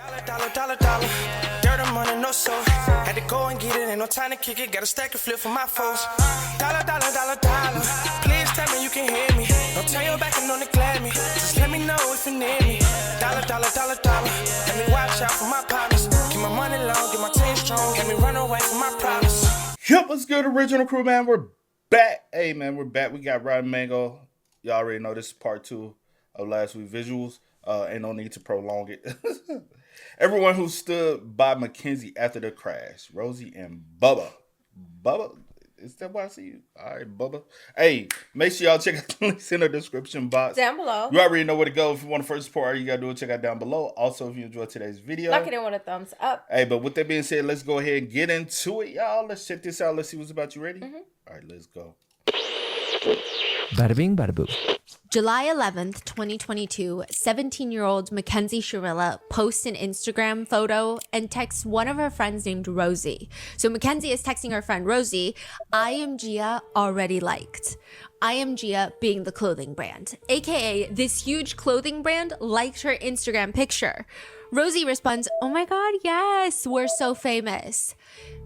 Dollar. Dirt and money, no soul. Had to go and get it, ain't no time to kick it. Got a stack and flip for my foes. Dollar. Please tell me you can hear me. Don't turn your back and don't neglect me. Just let me know if you need me. Dollar. Let me watch out for my partners. Keep my money long, get my team strong. Let me run away from my problems. Yep, what's good, original crew, man? We're back. Hey, man, we're back. We got Rotten Mango. Y'all already know this is part 2 of last week's visuals. Ain't no need to prolong it. Everyone who stood by Mackenzie after the crash, Rosie and Bubba. Bubba? Is that why I see you? All right, Bubba. Hey, make sure y'all check out the links in the description box. Down below. You already know where to go. If you want to first support, all you got to do is check out down below. Also, if you enjoyed today's video, lock it in with a thumbs up. Hey, but with that being said, let's go ahead and get into it, y'all. Let's check this out. Let's see what's about. You ready? Mm-hmm. All right, let's go. Bada bing, bada boom. July 11th, 2022, 17-year-old Mackenzie Shirilla posts an Instagram photo and texts one of her friends named Rosie. So Mackenzie is texting her friend Rosie, I am Gia already liked. I am Gia being the clothing brand, aka this huge clothing brand liked her Instagram picture. Rosie responds, oh my god, yes, we're so famous.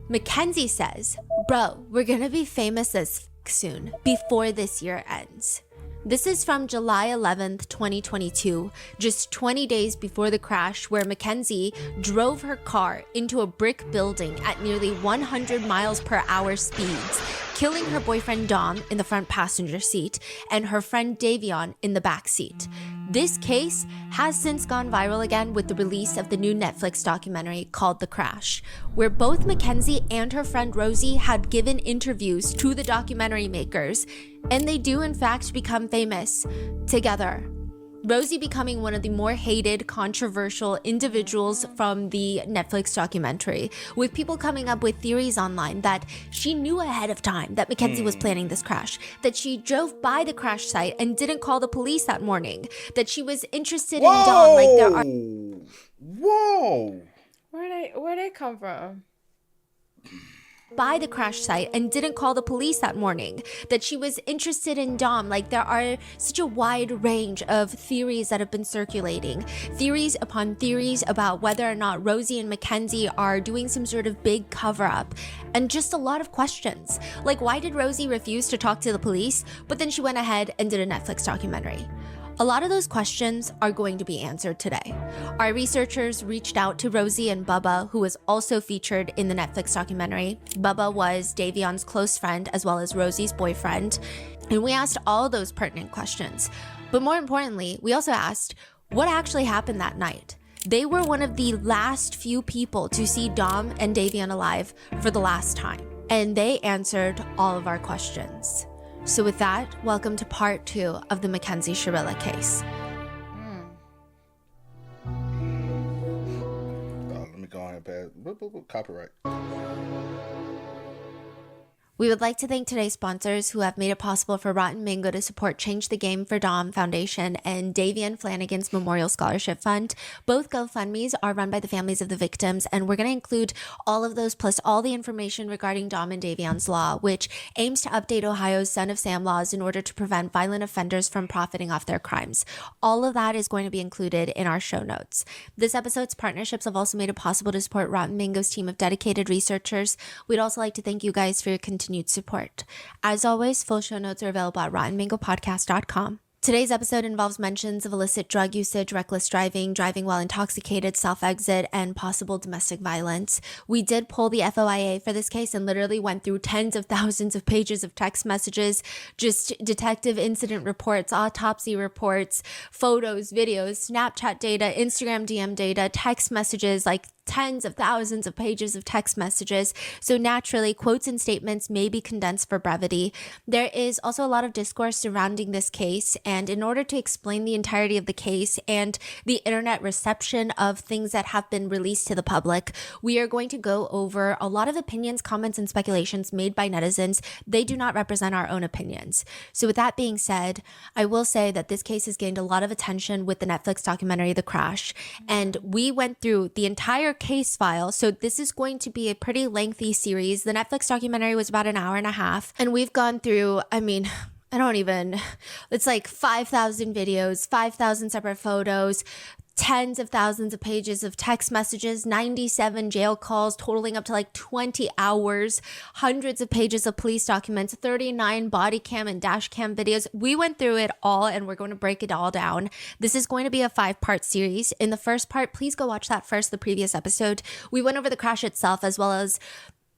Mackenzie says, bro, we're gonna be famous as soon, before this year ends. This is from July 11th, 2022, just 20 days before the crash where Mackenzie drove her car into a brick building at nearly 100 miles per hour speeds, killing her boyfriend Dom in the front passenger seat and her friend Davion in the back seat. This case has since gone viral again with the release of the new Netflix documentary called The Crash, where both Mackenzie and her friend Rosie had given interviews to the documentary makers, and they do in fact become famous together. Rosie becoming one of the more hated, controversial individuals from the Netflix documentary, with people coming up with theories online that she knew ahead of time that Mackenzie was planning this crash, that she drove by the crash site and didn't call the police that morning, that she was interested in Dom like there are... Whoa! Where'd they come from? By the crash site and didn't call the police that morning, that she was interested in Dom. Like there are such a wide range of theories that have been circulating, theories upon theories about whether or not Rosie and Mackenzie are doing some sort of big cover up, and just a lot of questions. Like, why did Rosie refuse to talk to the police, but then she went ahead and did a Netflix documentary? A lot of those questions are going to be answered today. Our researchers reached out to Rosie and Bubba, who was also featured in the Netflix documentary. Bubba was Davion's close friend as well as Rosie's boyfriend. And we asked all those pertinent questions. But more importantly, we also asked what actually happened that night. They were one of the last few people to see Dom and Davion alive for the last time. And they answered all of our questions. So with that, welcome to part 2 of the Mackenzie Shirilla case. Let me go ahead and pass. Copyright. We would like to thank today's sponsors who have made it possible for Rotten Mango to support Change the Game for Dom Foundation and Davion Flanagan's Memorial Scholarship Fund. Both GoFundMes are run by the families of the victims, and we're going to include all of those plus all the information regarding Dom and Davion's law, which aims to update Ohio's Son of Sam laws in order to prevent violent offenders from profiting off their crimes. All of that is going to be included in our show notes. This episode's partnerships have also made it possible to support Rotten Mango's team of dedicated researchers. We'd also like to thank you guys for your continued support. As always, full show notes are available at rottenmangopodcast.com. Today's episode involves mentions of illicit drug usage, reckless driving, driving while intoxicated, self-exit, and possible domestic violence. We did pull the FOIA for this case and literally went through tens of thousands of pages of text messages, just detective incident reports, autopsy reports, photos, videos, Snapchat data, Instagram DM data, text messages, like tens of thousands of pages of text messages. So naturally, quotes and statements may be condensed for brevity. There is also a lot of discourse surrounding this case, and in order to explain the entirety of the case and the internet reception of things that have been released to the public, we are going to go over a lot of opinions, comments, and speculations made by netizens. They do not represent our own opinions. So with that being said, I will say that this case has gained a lot of attention with the Netflix documentary, The Crash, and we went through the entire case file. So this is going to be a pretty lengthy series. The Netflix documentary was about an hour and a half, and we've gone through, it's like 5,000 videos, 5,000 separate photos, tens of thousands of pages of text messages, 97 jail calls totaling up to like 20 hours, hundreds of pages of police documents, 39 body cam and dash cam videos. We went through it all and we're going to break it all down. This is going to be a 5-part series. In the first part, please go watch that first, the previous episode. We went over the crash itself as well as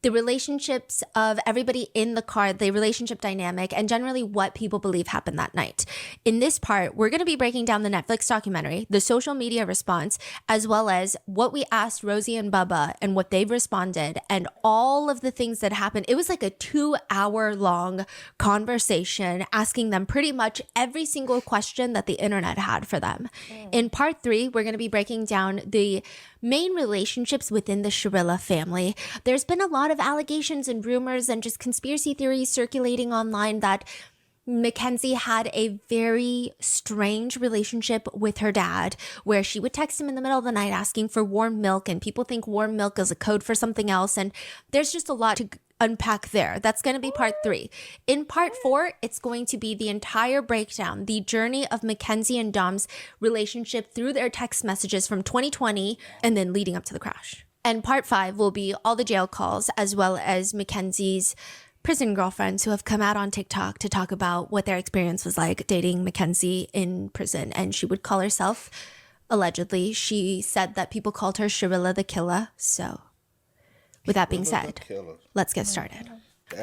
the relationships of everybody in the car, the relationship dynamic, and generally what people believe happened that night. In this part, we're going to be breaking down the Netflix documentary, the social media response, as well as what we asked Rosie and Bubba and what they've responded and all of the things that happened. It was like a 2-hour-long conversation asking them pretty much every single question that the internet had for them. In part 3, we're going to be breaking down the main relationships within the Shirilla family. There's been a lot of allegations and rumors and just conspiracy theories circulating online that Mackenzie had a very strange relationship with her dad, where she would text him in the middle of the night asking for warm milk, and people think warm milk is a code for something else. And there's just a lot to unpack there. That's going to be part 3. In part 4, it's going to be the entire breakdown, the journey of Mackenzie and Dom's relationship through their text messages from 2020 and then leading up to the crash. And part 5 will be all the jail calls as well as Mackenzie's prison girlfriends who have come out on TikTok to talk about what their experience was like dating Mackenzie in prison. And she would call herself, allegedly, she said that people called her Shirilla the Killer. So with that being said, let's get started.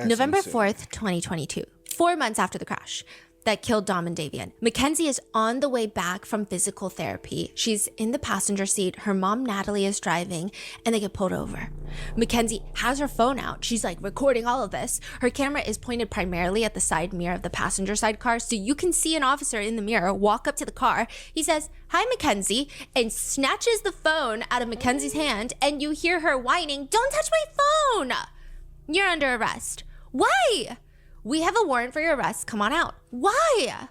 November 4th, 2022, 4 months after the crash that killed Dom and Davian, Mackenzie is on the way back from physical therapy. She's in the passenger seat. Her mom, Natalie, is driving, and they get pulled over. Mackenzie has her phone out. She's like recording all of this. Her camera is pointed primarily at the side mirror of the passenger side car, so you can see an officer in the mirror walk up to the car. He says, "Hi, Mackenzie," and snatches the phone out of Mackenzie's hand, and you hear her whining, "Don't touch my phone! You're under arrest." Why? "We have a warrant for your arrest. Come on out." Why?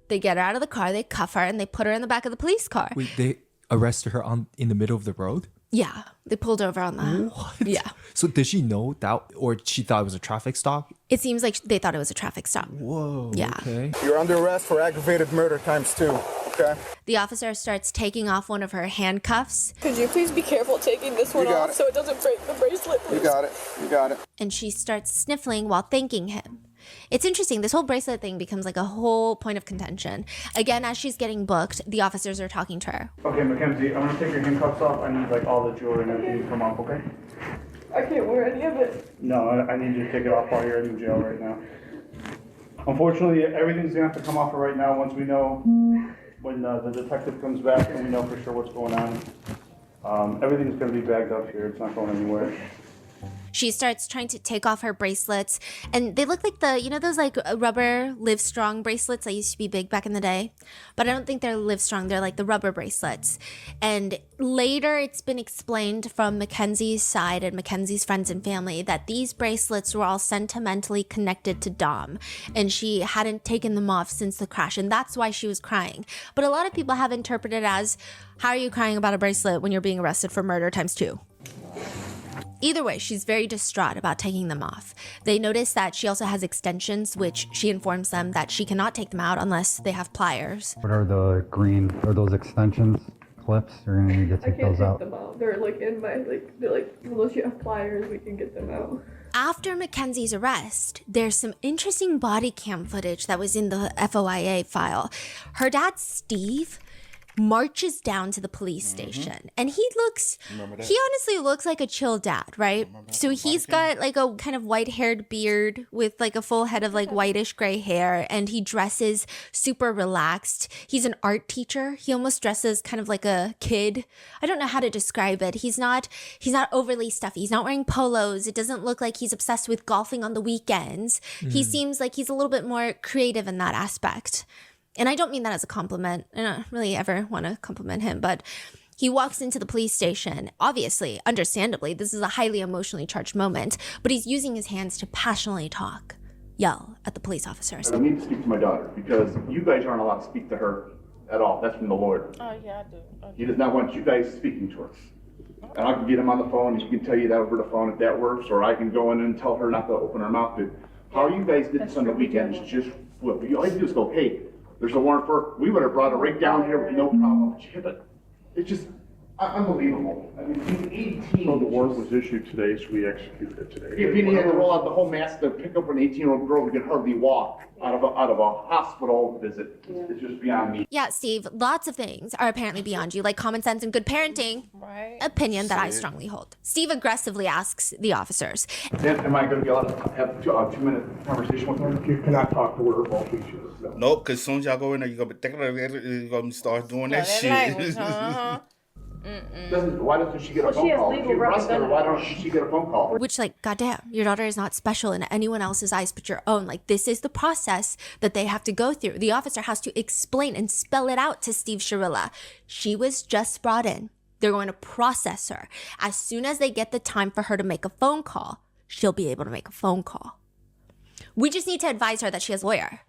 They get her out of the car, they cuff her, and they put her in the back of the police car. Wait, they arrested her in the middle of the road? Yeah, they pulled her over on that. What? Yeah. So did she know that, or she thought it was a traffic stop? It seems like they thought it was a traffic stop. Whoa. Yeah. Okay. You're under arrest for aggravated murder ×2, okay? The officer starts taking off one of her handcuffs, Could you please be careful taking this one You got off it. so it doesn't break the bracelet, please? You got it. You got it. and she starts sniffling while thanking him. It's interesting. This whole bracelet thing becomes like a whole point of contention. Again, as she's getting booked, the officers are talking to her. Okay, Mackenzie, I'm gonna take your handcuffs off. I need like all the jewelry and everything to come off, okay? I can't wear any of it. No, I need you to take it off while you're in jail right now. Unfortunately, everything's gonna have to come off right now once we know when the detective comes back and we know for sure what's going on. Everything's gonna be bagged up here. It's not going anywhere. She starts trying to take off her bracelets, and they look like those like rubber Livestrong bracelets that used to be big back in the day, but I don't think they're Livestrong. They're like the rubber bracelets. And later it's been explained from Mackenzie's side and Mackenzie's friends and family that these bracelets were all sentimentally connected to Dom, and she hadn't taken them off since the crash, and that's why she was crying. But a lot of people have interpreted it as, how are you crying about a bracelet when you're being arrested for murder ×2? Either way, she's very distraught about taking them off. They notice that she also has extensions, which she informs them that she cannot take them out unless they have pliers. What are the green, are those extensions, clips? You're gonna need to I take can't those take out. them out. They're like in my, they're like, unless you have pliers, we can get them out. After Mackenzie's arrest, there's some interesting body cam footage that was in the FOIA file. Her dad, Steve, marches down to the police station, and he honestly looks like a chill dad, right? So he's got like a kind of white-haired beard with like a full head of like whitish gray hair, and he dresses super relaxed. He's an art teacher. He almost dresses kind of like a kid. I don't know how to describe it. He's not overly stuffy. He's not wearing polos. It doesn't look like he's obsessed with golfing on the weekends. He seems like he's a little bit more creative in that aspect. And I don't mean that as a compliment. I don't really ever want to compliment him, but he walks into the police station. Obviously, understandably, this is a highly emotionally charged moment, but he's using his hands to passionately yell at the police officers. I need to speak to my daughter because you guys aren't allowed to speak to her at all. That's from the Lord. Oh, yeah, I do. Okay. He does not want you guys speaking to her. And I can get him on the phone and he can tell you that over the phone if that works, or I can go in and tell her not to open her mouth. But how you guys did this on the weekend is just, all you do is go, hey, there's a warrant for her. We would have brought her right down here with no problem. But you hit it. It's just unbelievable. I mean, he's 18. So the warrant was issued today, so we executed it today. If he had to roll out the whole mask to pick up an 18-year-old girl who can hardly walk out of a hospital visit, it's just beyond me. Yeah, Steve, lots of things are apparently beyond you, like common sense and good parenting. Right. Opinion that I strongly hold. Steve aggressively asks the officers, Am I going to be allowed to have a 2-minute conversation with her? You cannot talk to her while she's here. No. Nope, because as soon as y'all go in there, you're going to start doing that shit. Language, Why doesn't she get a phone call? If she arrested her, why don't she get a phone call? which, like, goddamn, your daughter is not special in anyone else's eyes but your own. Like, this is the process that they have to go through. The officer has to explain and spell it out to Steve Shirilla. She was just brought in. They're going to process her. As soon as they get the time for her to make a phone call, she'll be able to make a phone call. We just need to advise her that she has a lawyer.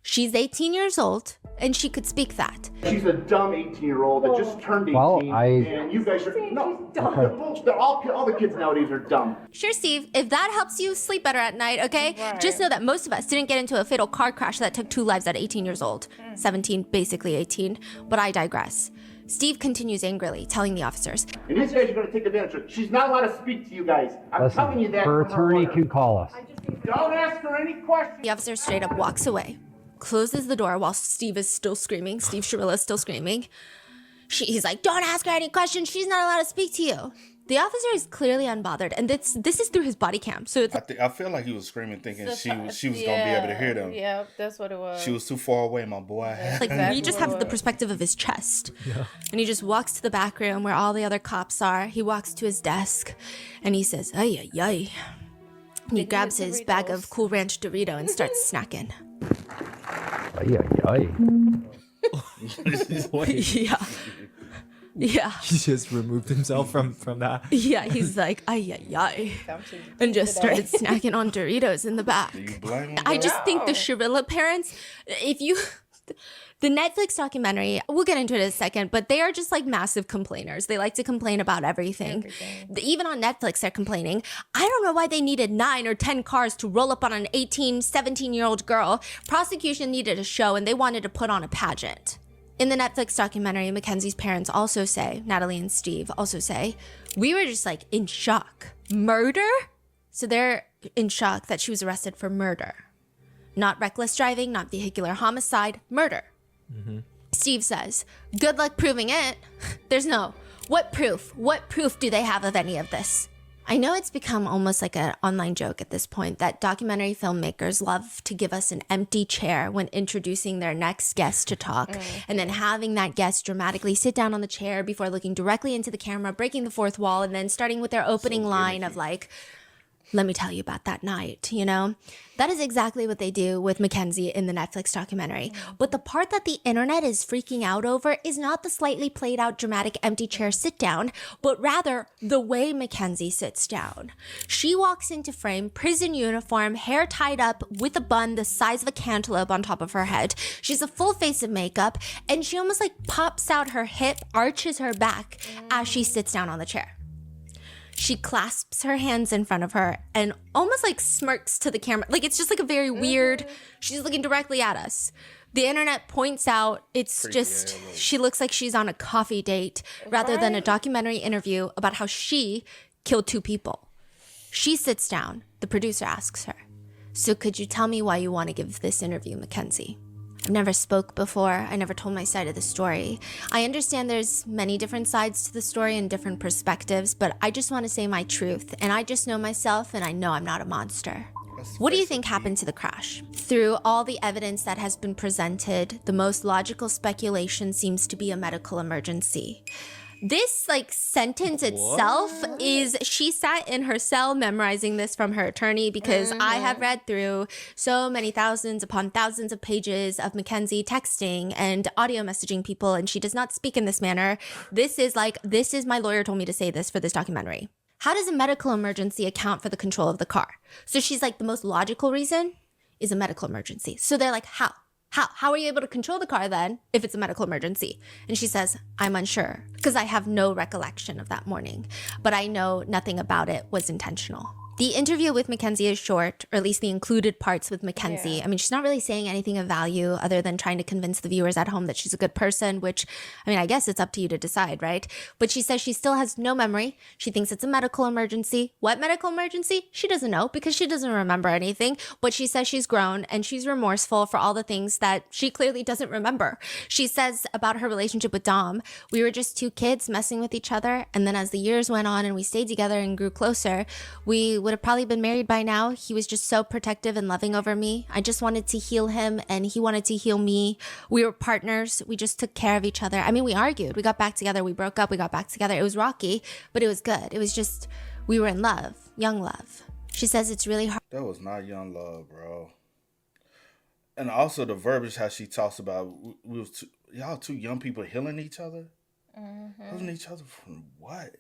She's 18 years old, and she could speak that. She's a dumb 18-year-old that just turned 18. Well, and you guys are no. They're all the kids nowadays are dumb. Sure, Steve, if that helps you sleep better at night, okay? Right. Just know that most of us didn't get into a fatal car crash that took 2 lives at 18 years old. 17, basically 18, but I digress. Steve continues angrily, telling the officers, And these guys are going to take advantage of her. She's not allowed to speak to you guys. I'm telling you that. her from attorney lawyer. can call us. Don't ask her any questions. the officer straight up walks away, closes the door while Steve is still screaming. Steve Shirilla is still screaming. He's like, don't ask her any questions. She's not allowed to speak to you. The officer is clearly unbothered, and this is through his body cam. So it's I feel like he was screaming, thinking she was going to be able to hear them. Yeah, that's what it was. She was too far away, my boy. like exactly we just what it have the was. perspective of his chest. Yeah. And he just walks to the back room where all the other cops are. He walks to his desk, and he says, ay, ay, ay. And he grabs his bag of Cool Ranch Dorito and starts snacking. Ay, ay, ay. Yeah. Yeah. He just removed himself from that. Yeah, he's like, ay, ay, ay. And just started snacking on Doritos in the back. You blame him, I bro? just think the Shirilla parents, the Netflix documentary, we'll get into it in a second, but they are just like massive complainers. They like to complain about everything. Even on Netflix, they're complaining. I don't know why they needed 9 or 10 cars to roll up on an 18, 17-year-old girl. Prosecution needed a show, and they wanted to put on a pageant. In the Netflix documentary, Mackenzie's parents also say, Natalie and Steve also say, we were just like in shock. Murder? So they're in shock that she was arrested for murder. Not reckless driving, not vehicular homicide, murder. Steve says, good luck proving it. There's no, what proof? What proof do they have of any of this? I know it's become almost like an online joke at this point that documentary filmmakers love to give us an empty chair when introducing their next guest to talk, and then having that guest dramatically sit down on the chair before looking directly into the camera, breaking the fourth wall, and then starting with their opening line of like, let me tell you about that night, you know? That is exactly what they do with Mackenzie in the Netflix documentary. But the part that the internet is freaking out over is not the slightly played out dramatic empty chair sit down, but rather the way Mackenzie sits down. She walks into frame, prison uniform, hair tied up with a bun the size of a cantaloupe on top of her head. She's a full face of makeup, and she almost like pops out her hip, arches her back as she sits down on the chair. She clasps her hands in front of her and almost like smirks to the camera. Like it's just like a very weird, she's looking directly at us. The internet points out it's just, she looks like she's on a coffee date rather than a documentary interview about how she killed 2 people. She sits down. The producer asks her, so could you tell me why you want to give this interview, Mackenzie? I've never spoke before. I never told my side of the story. I understand there's many different sides to the story and different perspectives, but I just want to say my truth, and I just know myself, and I know I'm not a monster. What do you think happened to the crash? Through all the evidence that has been presented, the most logical speculation seems to be a medical emergency. This like sentence itself is, she sat in her cell memorizing this from her attorney because I have read through so many thousands upon thousands of pages of Mackenzie texting and audio messaging people, and she does not speak in this manner. This is my lawyer told me to say this for this documentary. How does a medical emergency account for the control of the car? So she's like, the most logical reason is a medical emergency. So they're like, how? How are you able to control the car then if it's a medical emergency? And she says, I'm unsure because I have no recollection of that morning, but I know nothing about it was intentional. The interview with Mackenzie is short, or at least the included parts with Mackenzie. Yeah. I mean, she's not really saying anything of value other than trying to convince the viewers at home that she's a good person, which, I mean, I guess it's up to you to decide, right? But she says she still has no memory. She thinks it's a medical emergency. What medical emergency? She doesn't know because she doesn't remember anything. But she says she's grown and she's remorseful for all the things that she clearly doesn't remember. She says about her relationship with Dom, we were just two kids messing with each other. And then as the years went on and we stayed together and grew closer, we would have probably been married by now. He was just so protective and loving over me. I just wanted to heal him and he wanted to heal me. We were partners. We just took care of each other. I mean, we argued. We got back together. We broke up. We got back together. It was rocky, but it was good. It was just, we were in love, young love. She says it's really hard. That was not young love, bro. And also the verbiage how she talks about y'all two young people healing each other. Healing each other from what?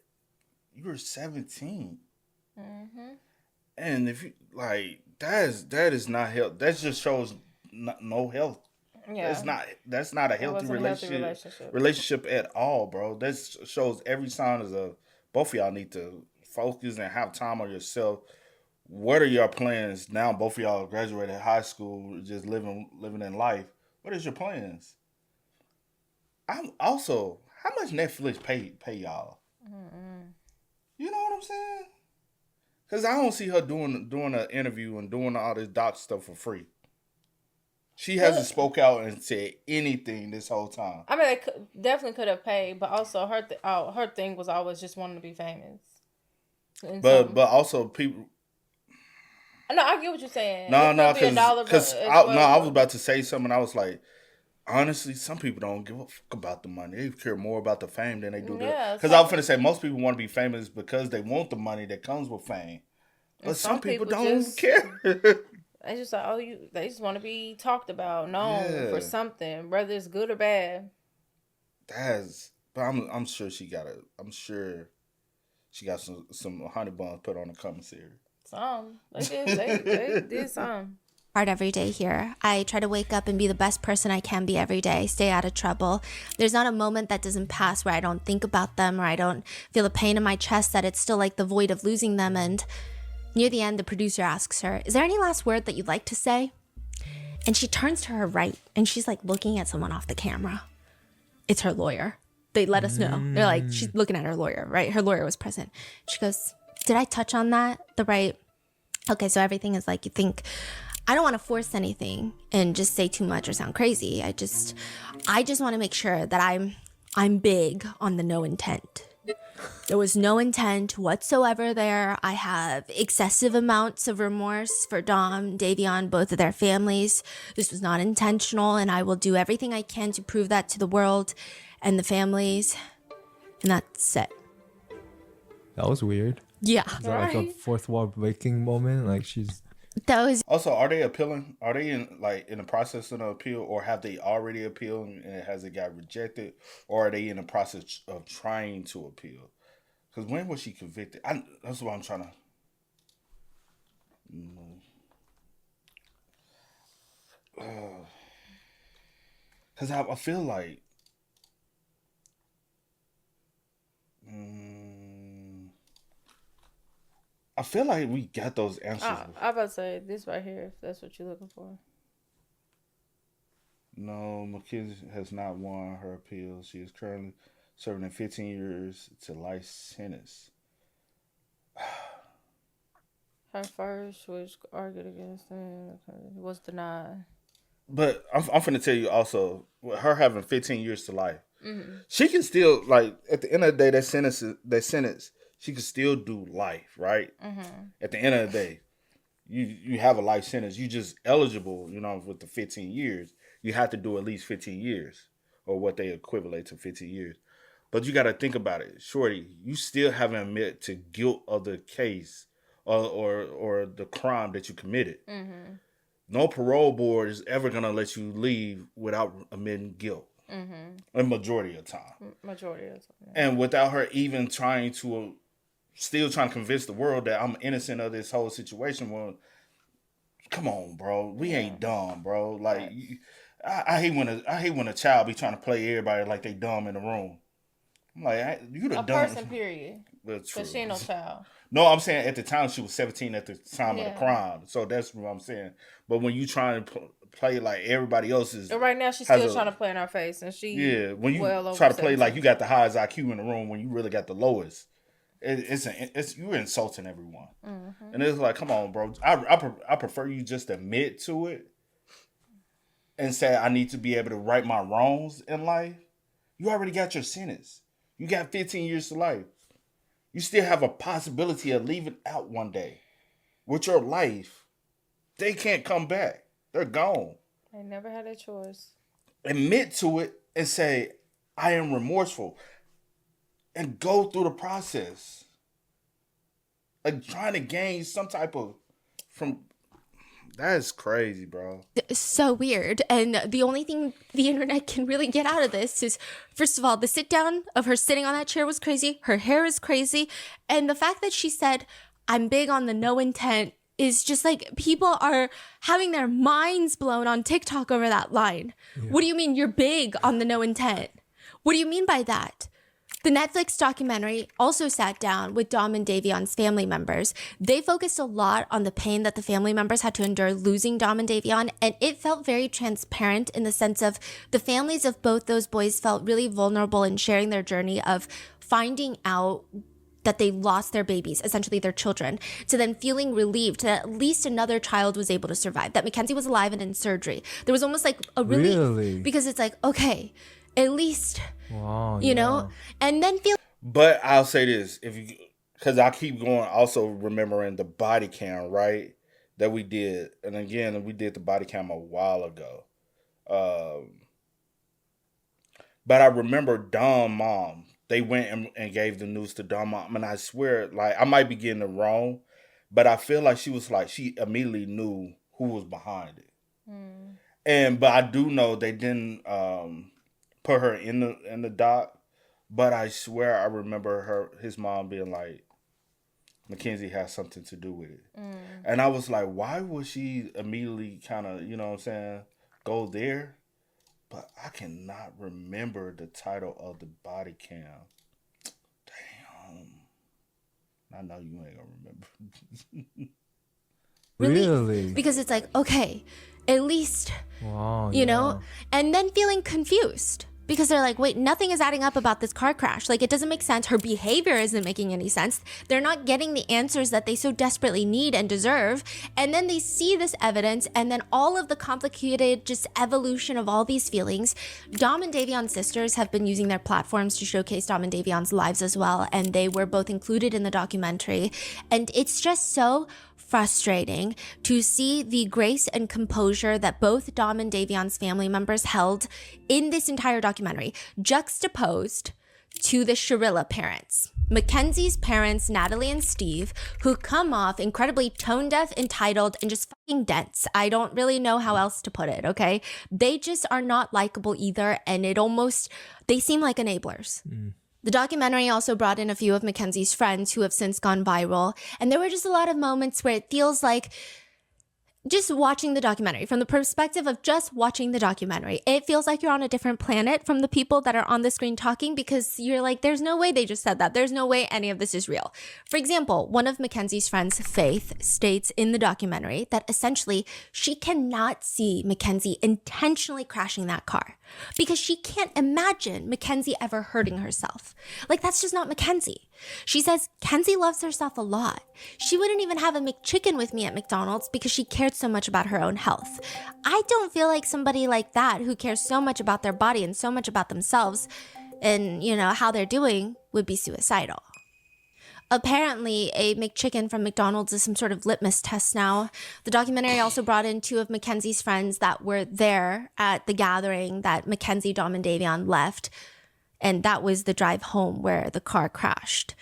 You were 17. And if you like, that is not health. That just shows no health. Yeah. That's not a healthy relationship at all, bro. That shows every sign is both of y'all need to focus and have time on yourself. What are your plans now? Both of y'all graduated high school, just living in life. What is your plans? I'm also, how much Netflix pay y'all? You know what I'm saying? Because I don't see her doing an interview and doing all this doc stuff for free. She hasn't spoke out and said anything this whole time. I mean, they definitely could have paid, but also her thing was always just wanting to be famous. But also people. No, I get what you're saying. No, because I was about to say something. I was like, honestly, some people don't give a fuck about the money. They care more about the fame than they do because I was finna say most people want to be famous because they want the money that comes with fame. But some people don't care. They just like, they just want to be talked about, known for something, whether it's good or bad. But I'm sure she got some honey buns put on the commissary. Some they did some. Hard every day here. I try to wake up and be the best person I can be every day, stay out of trouble. There's not a moment that doesn't pass where I don't think about them or I don't feel a pain in my chest that it's still like the void of losing them. And near the end, the producer asks her, is there any last word that you'd like to say? And she turns to her right and she's like looking at someone off the camera. It's her lawyer. They let us know. They're like, she's looking at her lawyer, right? Her lawyer was present. She goes, did I touch on that? Okay, so everything is like you think. I don't want to force anything and just say too much or sound crazy. I just want to make sure that I'm big on the no intent. There was no intent whatsoever there. I have excessive amounts of remorse for Dom, Davion, both of their families. This was not intentional, and I will do everything I can to prove that to the world and the families. And that's it. That was weird. Yeah. Is that like a fourth wall breaking moment? Like she's... That was... Also, are they appealing? Are they in the process of an appeal, or have they already appealed and has it got rejected, or are they in the process of trying to appeal? Because when was she convicted? That's what I'm trying to. Because I feel like. I feel like we got those answers. I'm about to say this right here, if that's what you're looking for. No, Mackenzie has not won her appeal. She is currently serving 15 years to life sentence. Her first, which argued against him, was denied. But I'm finna tell you also, with her having 15 years to life, she can still, like, at the end of the day, that sentence, she can still do life, right? At the end of the day, you have a life sentence. You just eligible, with the 15 years. You have to do at least 15 years, or what they equivalent to 15 years. But you got to think about it, shorty. You still haven't admitted to guilt of the case or the crime that you committed. No parole board is ever gonna let you leave without admitting guilt. A majority of the time. Yeah. And without her even still trying to convince the world that I'm innocent of this whole situation. Well, come on, bro. We ain't dumb, bro. Like, I hate when a child be trying to play everybody like they dumb in the room. I'm like, you the a dumb person, period. Well, true. But she ain't no child. No, I'm saying at the time she was 17 at the time of the Yeah. crime. So that's what I'm saying. But when you trying to play like everybody else is, But right now she's has still a- trying to play in our face, and she when you well over try to play like 17. you got the highest IQ in the room when you really got the lowest, it's you're insulting everyone. And it's like, come on, bro. I prefer you just admit to it and say I need to be able to right my wrongs in life. You already got your sentence. You got 15 years to life. You still have a possibility of leaving out one day. With your life, they can't come back. They're gone. They never had a choice. Admit to it and say, I am remorseful. And go through the process. Like trying to gain some type of that's crazy, bro. So weird. And the only thing the internet can really get out of this is, first of all, the sit down of her sitting on that chair was crazy. Her hair is crazy. And the fact that she said, I'm big on the no intent is just like people are having their minds blown on TikTok over that line. Yeah. What do you mean you're big on the no intent? What do you mean by that? The Netflix documentary also sat down with Dom and Davion's family members. They focused a lot on the pain that the family members had to endure losing Dom and Davion, and it felt very transparent in the sense of the families of both those boys felt really vulnerable in sharing their journey of finding out that they lost their babies, essentially their children, to then feeling relieved that at least another child was able to survive, that Mackenzie was alive and in surgery. There was almost like a relief. Really? Because it's like, okay, at least... Wow, you know, and then feel. But I'll say this, because I keep going, also remembering the body cam, right? That we did, and again, we did the body cam a while ago. But I remember Dom mom. They went and gave the news to Dom mom, and I swear, like I might be getting it wrong, but I feel like she immediately knew who was behind it. But I do know they didn't. Put her in the dock, but I swear I remember his mom being like, Mackenzie has something to do with it. And I was like, why would she immediately kind of, you know what I'm saying, go there? But I cannot remember the title of the body cam. Damn. I know you ain't gonna remember. Really? Because it's like, okay, at least, you know, and then feeling confused because they're like, wait, nothing is adding up about this car crash. Like, it doesn't make sense. Her behavior isn't making any sense. They're not getting the answers that they so desperately need and deserve. And then they see this evidence and then all of the complicated just evolution of all these feelings. Dom and Davion's sisters have been using their platforms to showcase Dom and Davion's lives as well. And they were both included in the documentary. And it's just so frustrating to see the grace and composure that both Dom and Davion's family members held in this entire documentary, juxtaposed to the Sharilla parents. Mackenzie's parents, Natalie and Steve, who come off incredibly tone deaf, entitled, and just fucking dense. I don't really know how else to put it, okay? They just are not likable either, and they seem like enablers. The documentary also brought in a few of Mackenzie's friends who have since gone viral. And there were just a lot of moments where it feels like just watching the documentary, from the perspective of just watching the documentary, it feels like you're on a different planet from the people that are on the screen talking, because you're like, there's no way they just said that. There's no way any of this is real. For example, one of Mackenzie's friends, Faith, states in the documentary that essentially she cannot see Mackenzie intentionally crashing that car because she can't imagine Mackenzie ever hurting herself. Like, that's just not Mackenzie. She says Kenzie loves herself a lot. She wouldn't even have a McChicken with me at McDonald's because she cared so much about her own health. I don't feel like somebody like that, who cares so much about their body and so much about themselves and, you know, how they're doing, would be suicidal. Apparently, a McChicken from McDonald's is some sort of litmus test now. The documentary also brought in two of Mackenzie's friends that were there at the gathering that Mackenzie, Dom, and Davion left. And that was the drive home where the car crashed.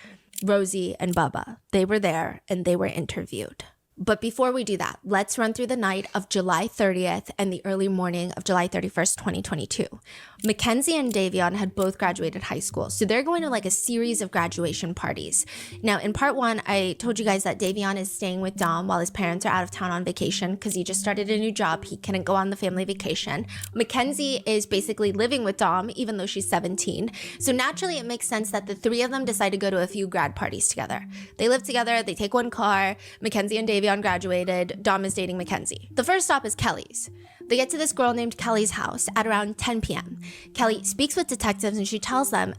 Rosie and Bubba, they were there and they were interviewed. But before we do that, let's run through the night of July 30th and the early morning of July 31st, 2022. Mackenzie and Davion had both graduated high school, so they're going to like a series of graduation parties. Now, in part one, I told you guys that Davion is staying with Dom while his parents are out of town on vacation because he just started a new job. He couldn't go on the family vacation. Mackenzie is basically living with Dom, even though she's 17. So naturally, it makes sense that the three of them decide to go to a few grad parties together. They live together, they take one car. Mackenzie and Davion graduated. Dom is dating Mackenzie. The first stop is Kelly's. They get to this girl named Kelly's house at around 10 p.m. Kelly speaks with detectives and she tells them,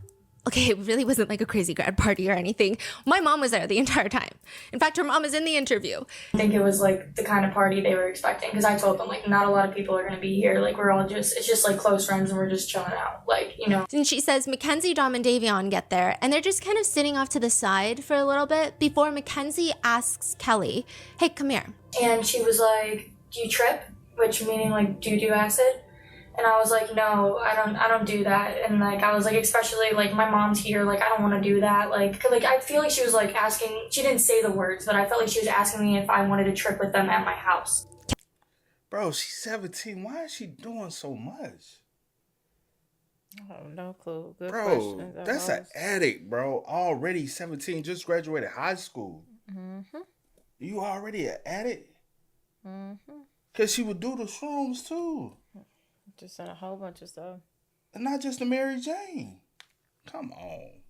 okay, it really wasn't like a crazy grad party or anything. My mom was there the entire time. In fact, her mom is in the interview. I think it was like the kind of party they were expecting because I told them like not a lot of people are going to be here. Like we're all it's just like close friends and we're just chilling out. Like, you know. And she says Mackenzie, Dom, and Davion get there and they're just kind of sitting off to the side for a little bit before Mackenzie asks Kelly, hey, come here. And she was like, do you trip? Which meaning like, do you do acid? And I was like, no, I don't do that. And like, I was like, especially like my mom's here, like, I don't want to do that. Like I feel like she was like asking, she didn't say the words, but I felt like she was asking me if I wanted to trip with them at my house. Bro, she's 17. Why is she doing so much? I have no clue. Good bro, question. That's an addict, bro. Already 17, just graduated high school. Mm-hmm. You already an addict? Mm-hmm. Because she would do the shrooms, too. Just in a whole bunch of stuff. And not just the Mary Jane. Come on.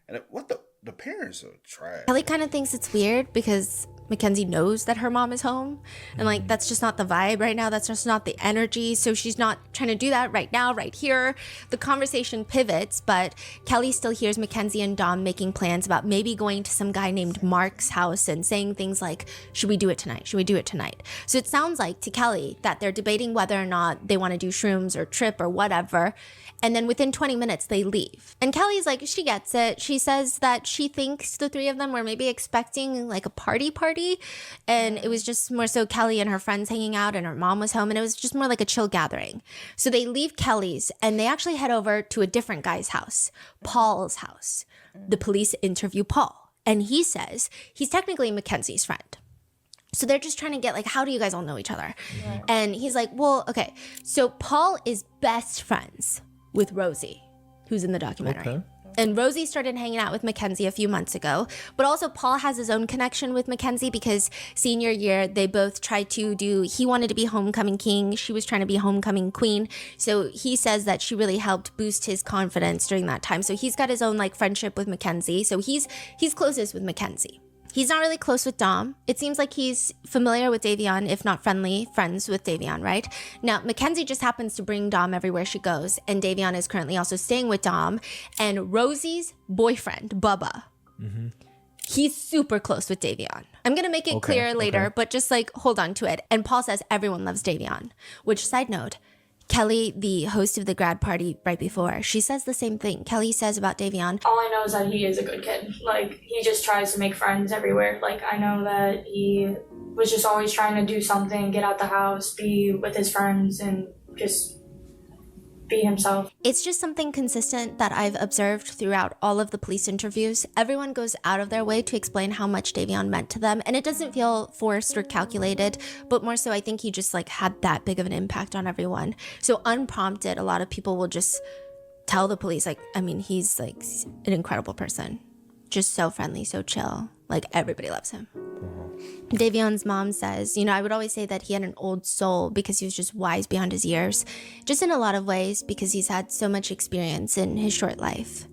And what the parents are trash. Kelly kind of thinks it's weird because Mackenzie knows that her mom is home. And like, that's just not the vibe right now. That's just not the energy. So she's not trying to do that right now, right here. The conversation pivots, but Kelly still hears Mackenzie and Dom making plans about maybe going to some guy named Mark's house and saying things like, should we do it tonight? Should we do it tonight? So it sounds like to Kelly that they're debating whether or not they want to do shrooms or trip or whatever. And then within 20 minutes, they leave. And Kelly's like, she gets it. She says that she thinks the three of them were maybe expecting like a party. And it was just more so Kelly and her friends hanging out and her mom was home. And it was just more like a chill gathering. So they leave Kelly's and they actually head over to a different guy's house, Paul's house. The police interview Paul. And he says he's technically Mackenzie's friend. So they're just trying to get like, how do you guys all know each other? Right. And he's like, well, okay. So Paul is best friends with Rosie, who's in the documentary. Okay. And Rosie started hanging out with Mackenzie a few months ago, but also Paul has his own connection with Mackenzie because senior year, they both tried to he wanted to be homecoming king. She was trying to be homecoming queen. So he says that she really helped boost his confidence during that time. So he's got his own like friendship with Mackenzie. So he's closest with Mackenzie. He's not really close with Dom. It seems like he's familiar with Davion, if not friends with Davion, right? Now, Mackenzie just happens to bring Dom everywhere she goes, and Davion is currently also staying with Dom. And Rosie's boyfriend, Bubba, he's super close with Davion. I'm gonna make it clear later, but just like hold on to it. And Paul says everyone loves Davion, which, side note, Kelly, the host of the grad party right before, she says the same thing. Kelly says about Davion, all I know is that he is a good kid. Like, he just tries to make friends everywhere. Like, I know that he was just always trying to do something, get out the house, be with his friends, and just be himself. It's just something consistent that I've observed throughout all of the police interviews. Everyone goes out of their way to explain how much Davion meant to them, and it doesn't feel forced or calculated, but more so I think he just like had that big of an impact on everyone. So unprompted, a lot of people will just tell the police, like, I mean, he's like an incredible person. Just so friendly, so chill. Like, everybody loves him. Davion's mom says, I would always say that he had an old soul because he was just wise beyond his years, just in a lot of ways because he's had so much experience in his short life.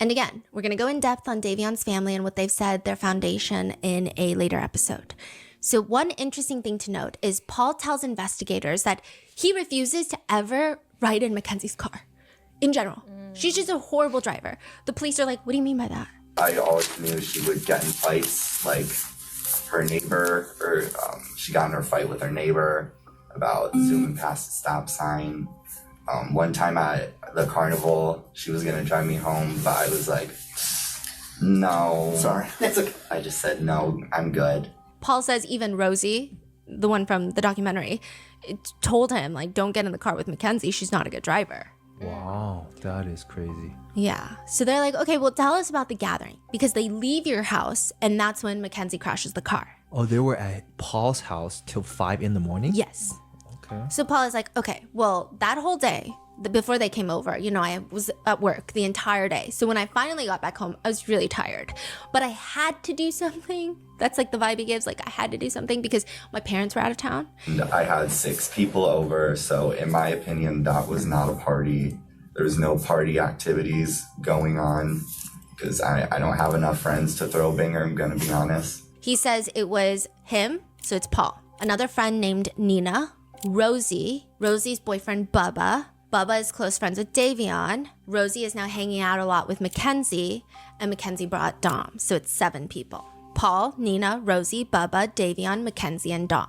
And again, we're going to go in depth on Davion's family and what they've said, their foundation, in a later episode. So one interesting thing to note is Paul tells investigators that he refuses to ever ride in Mackenzie's car. In general, she's just a horrible driver. The police are like, what do you mean by that? I always knew she would get in fights, like her neighbor, or she got in her fight with her neighbor about zooming past the stop sign. One time at the carnival, she was gonna drive me home, but I was like, no. Sorry. It's okay. I just said, no, I'm good. Paul says even Rosie, the one from the documentary, told him, like, don't get in the car with Mackenzie. She's not a good driver. Wow, that is crazy. Yeah. So they're like, okay, well, tell us about the gathering, because they leave your house and that's when Mackenzie crashes the car. Oh, they were at Paul's house till 5 in the morning? Yes. Okay. So Paul is like, okay, well, that whole day, before they came over, you know, I was at work the entire day. So when I finally got back home, I was really tired. But I had to do something. That's like the vibe he gives. Like, I had to do something because my parents were out of town. And I had 6 people over, so in my opinion, that was not a party. There was no party activities going on because I don't have enough friends to throw a banger, I'm gonna be honest. He says it was him, so it's Paul, another friend named Nina, Rosie, Rosie's boyfriend Bubba. Bubba is close friends with Davion. Rosie is now hanging out a lot with Mackenzie, and Mackenzie brought Dom, so it's 7 people. Paul, Nina, Rosie, Bubba, Davion, Mackenzie, and Dom.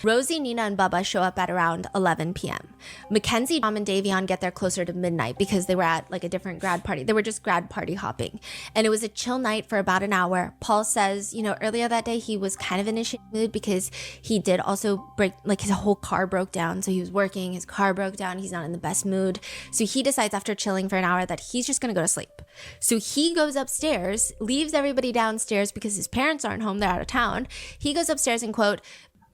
Rosie, Nina, and Bubba show up at around 11 p.m. Mackenzie, Dom, and Davion get there closer to midnight because they were at like a different grad party. They were just grad party hopping. And it was a chill night for about an hour. Paul says, you know, earlier that day he was kind of in a shit mood because he did also break, like his whole car broke down. So he was working, his car broke down, he's not in the best mood. So he decides after chilling for an hour that he's just gonna go to sleep. So he goes upstairs, leaves everybody downstairs because his parents aren't home, they're out of town. He goes upstairs and quote,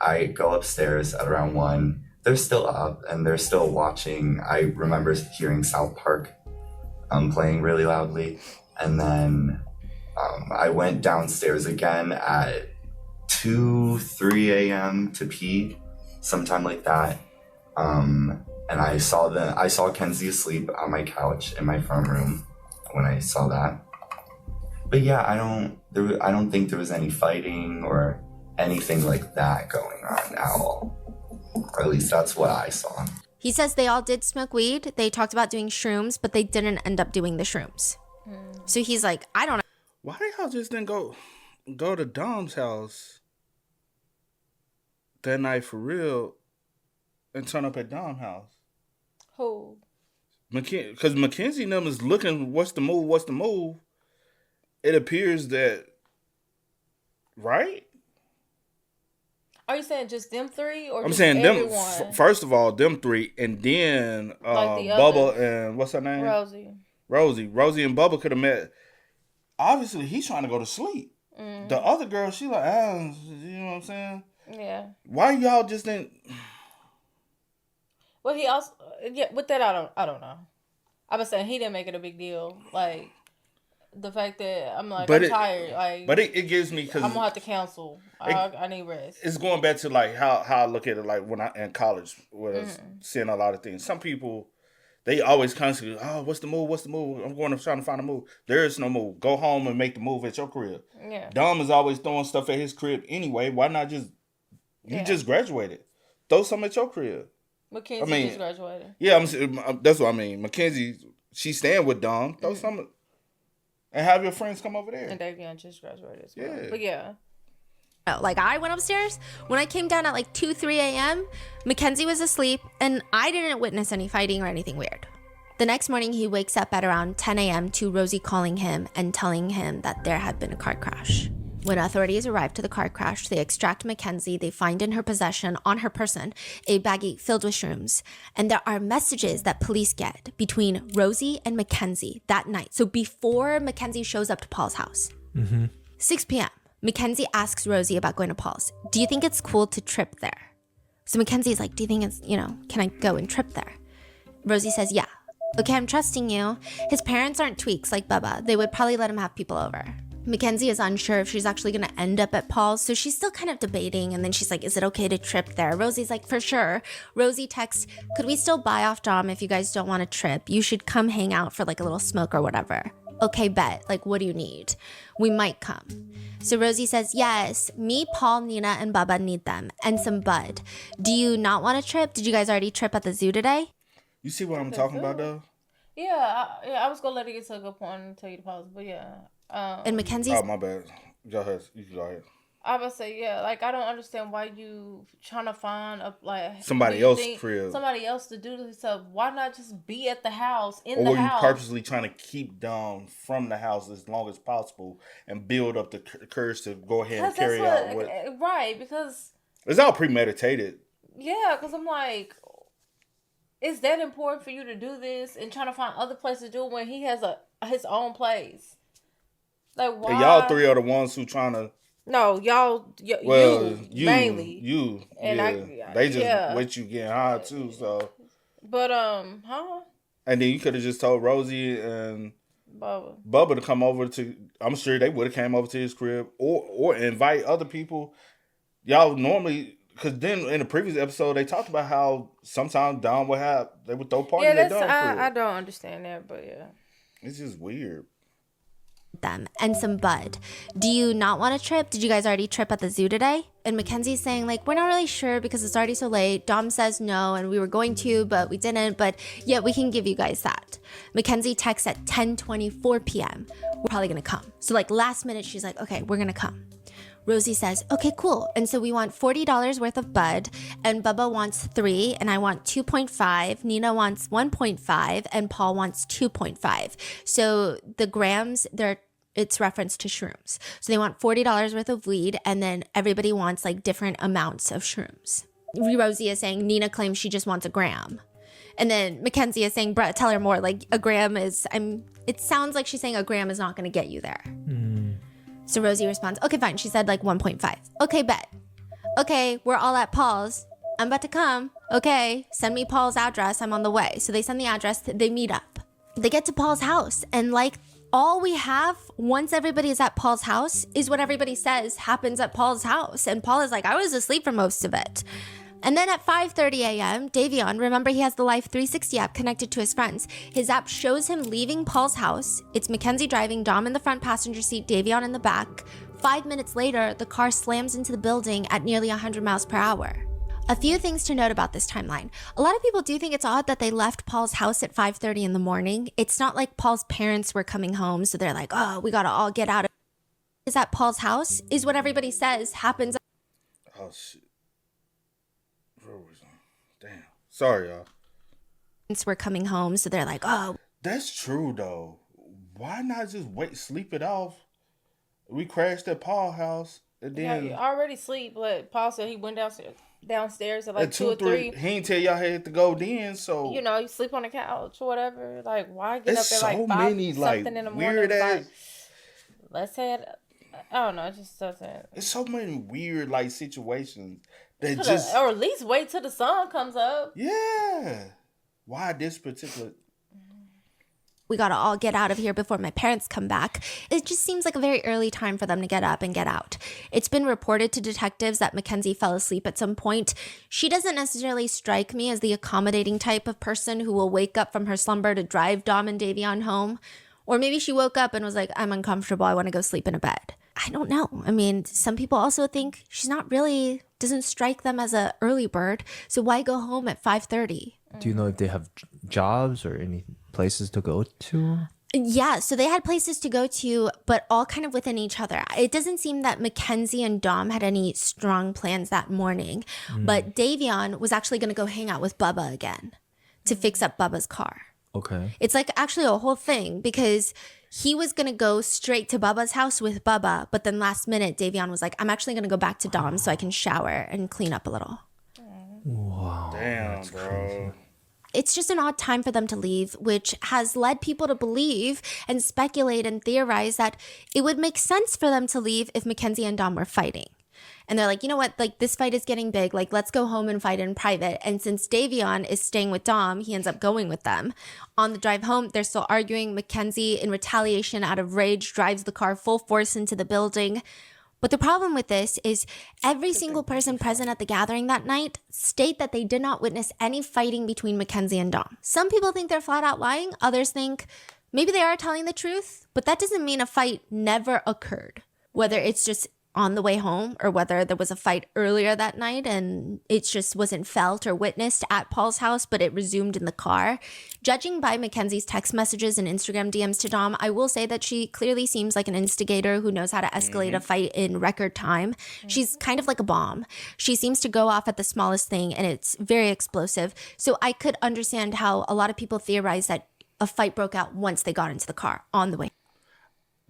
I go upstairs at around 1. They're still up and they're still watching. I remember hearing South Park playing really loudly. And then I went downstairs again at 2, 3 a.m. to pee, sometime like that. And I saw Kenzie asleep on my couch in my front room when I saw that. But yeah, I don't think there was any fighting or anything like that going on at all. Or at least that's what I saw. He says they all did smoke weed. They talked about doing shrooms, but they didn't end up doing the shrooms. So he's like, I don't know. Why y'all just didn't go to Dom's house that night for real and turn up at Dom's house? Who? Because Mackenzie and them is looking, what's the move? It appears that, right? Are you saying just them 3 or I'm just saying everyone? them, first of all, them 3, and then Like the Bubba others. and what's her name? Rosie. Rosie and Bubba could have met. Obviously, he's trying to go to sleep. Mm-hmm. The other girl, she like, you know what I'm saying? Yeah. Why y'all just didn't? Well, he also, yeah, with that, I don't know. I was saying he didn't make it a big deal. Like, the fact that I'm like, I'm tired. Like, but it gives me, because I'm gonna have to cancel. I need rest. It's going back to like how I look at it, like when I in college was seeing a lot of things. Some people, they always constantly, oh, what's the move? I'm going to trying to find a move. There is no move. Go home and make the move at your crib. Yeah. Dom is always throwing stuff at his crib anyway. Why not just just graduated? Throw some at your crib. Mackenzie just graduated. Yeah, that's what I mean. Mackenzie, she's staying with Dom. Throw some. And have your friends come over there. And Davion just graduated as well. Yeah. But yeah. Like, I went upstairs. When I came down at like 2, 3 a.m., Mackenzie was asleep, and I didn't witness any fighting or anything weird. The next morning, he wakes up at around 10 a.m. to Rosie calling him and telling him that there had been a car crash. When authorities arrive to the car crash, they extract Mackenzie. They find in her possession, on her person, a baggie filled with shrooms. And there are messages that police get between Rosie and Mackenzie that night. So before Mackenzie shows up to Paul's house, 6 p.m., Mackenzie asks Rosie about going to Paul's. Do you think it's cool to trip there? So Mackenzie's like, do you think it's, can I go and trip there? Rosie says, yeah. Okay, I'm trusting you. His parents aren't tweaks like Bubba. They would probably let him have people over. Mackenzie is unsure if she's actually going to end up at Paul's, so she's still kind of debating, and then she's like, is it okay to trip there? Rosie's like, for sure. Rosie texts, could we still buy off Dom if you guys don't want to trip? You should come hang out for like a little smoke or whatever. Okay, bet. Like, what do you need? We might come. So Rosie says, yes, me, Paul, Nina, and Bubba need them, and some bud. Do you not want to trip? Did you guys already trip at the zoo today? You see what I'm talking about, though? Yeah, I was going to let it get to a good point and tell you to pause, but yeah. And Mackenzie's... Oh, my bad. Go ahead. You can go ahead. I would say, yeah, like, I don't understand why you trying to find somebody else's crib. Somebody else to do this stuff. Why not just be at the house, or were you purposely trying to keep Dom from the house as long as possible and build up the courage to go ahead and carry out what... Right, because... It's all premeditated. Yeah, because I'm like, is that important for you to do this and trying to find other places to do it when he has his own place? Like, why? And y'all 3 are the ones who trying to No, y'all, Well, you mainly. you, And yeah. They just yeah. with you getting high too, so. But huh? And then you could have just told Rosie and Bubba to come over to. I'm sure they would have came over to his crib or invite other people. Y'all normally, because then in the previous episode they talked about how sometimes Dom they would throw parties at Dom's crib. I don't understand that, but yeah, it's just weird. Them and some bud. Do you not want to trip? Did you guys already trip at the zoo today? And Mackenzie's saying like, we're not really sure because it's already so late. Dom says no and we were going to, but we didn't, but yeah, we can give you guys that. Mackenzie texts at 10:24 p.m. We're probably gonna come. So like last minute she's like, okay, we're gonna come. Rosie says, okay, cool. And so we want $40 worth of bud, and Bubba wants 3, and I want 2.5. Nina wants 1.5, and Paul wants 2.5. So the grams, it's referenced to shrooms. So they want $40 worth of weed, and then everybody wants like different amounts of shrooms. Rosie is saying Nina claims she just wants a gram. And then Mackenzie is saying, Brett, tell her more. Like a gram is, it sounds like she's saying a gram is not going to get you there. So Rosie responds, okay, fine. She said like 1.5. Okay, bet. Okay, we're all at Paul's. I'm about to come. Okay, send me Paul's address. I'm on the way. So they send the address. They meet up. They get to Paul's house. And like all we have once everybody is at Paul's house is what everybody says happens at Paul's house. And Paul is like, I was asleep for most of it. And then at 5:30 a.m., Davion, remember he has the Life 360 app connected to his friends. His app shows him leaving Paul's house. It's Mackenzie driving, Dom in the front passenger seat, Davion in the back. 5 minutes later, the car slams into the building at nearly 100 miles per hour. A few things to note about this timeline. A lot of people do think it's odd that they left Paul's house at 5:30 in the morning. It's not like Paul's parents were coming home, so they're like, oh, we gotta all get out of is at Paul's house is what everybody says happens. Oh, shit. Damn. Sorry, y'all. We're coming home, so they're like, oh. That's true, though. Why not just sleep it off? We crashed at Paul's house, and then... Yeah, you already sleep, but Paul said he went downstairs at like 2 or 3. He didn't tell y'all had to go then, so... You know, you sleep on the couch or whatever. Like, why get it's up at like 5 many, something in the morning? Like, let's head... I don't know, it just doesn't... It's so many weird, like, situations that or at least wait till the sun comes up. Yeah. Why this particular... We gotta all get out of here before my parents come back. It just seems like a very early time for them to get up and get out. It's been reported to detectives that Mackenzie fell asleep at some point. She doesn't necessarily strike me as the accommodating type of person who will wake up from her slumber to drive Dom and Davion home. Or maybe she woke up and was like, I'm uncomfortable, I wanna go sleep in a bed. I don't know. I mean, some people also think she's not really, doesn't strike them as a early bird. So why go home at 5:30? Do you know if they have jobs or any places to go to? Yeah, so they had places to go to, but all kind of within each other. It doesn't seem that Mackenzie and Dom had any strong plans that morning, but Davion was actually going to go hang out with Bubba again to fix up Bubba's car. Okay. It's like actually a whole thing because he was going to go straight to Bubba's house with Bubba, but then last minute, Davion was like, I'm actually going to go back to Dom so I can shower and clean up a little. Wow. Damn, bro. Crazy. It's just an odd time for them to leave, which has led people to believe and speculate and theorize that it would make sense for them to leave if Mackenzie and Dom were fighting. And they're like, you know what, like this fight is getting big, like let's go home and fight in private. And since Davion is staying with Dom, he ends up going with them. On the drive home, they're still arguing. Mackenzie, in retaliation out of rage, drives the car full force into the building. But the problem with this is every single person present at the gathering that night state that they did not witness any fighting between Mackenzie and Dom. Some people think they're flat out lying. Others think maybe they are telling the truth, but that doesn't mean a fight never occurred. Whether it's just on the way home or whether there was a fight earlier that night and it just wasn't felt or witnessed at Paul's house, but it resumed in the car. Judging by Mackenzie's text messages and Instagram DMs to Dom, I will say that she clearly seems like an instigator who knows how to escalate a fight in record time. She's kind of like a bomb. She seems to go off at the smallest thing and it's very explosive. So I could understand how a lot of people theorize that a fight broke out once they got into the car on the way.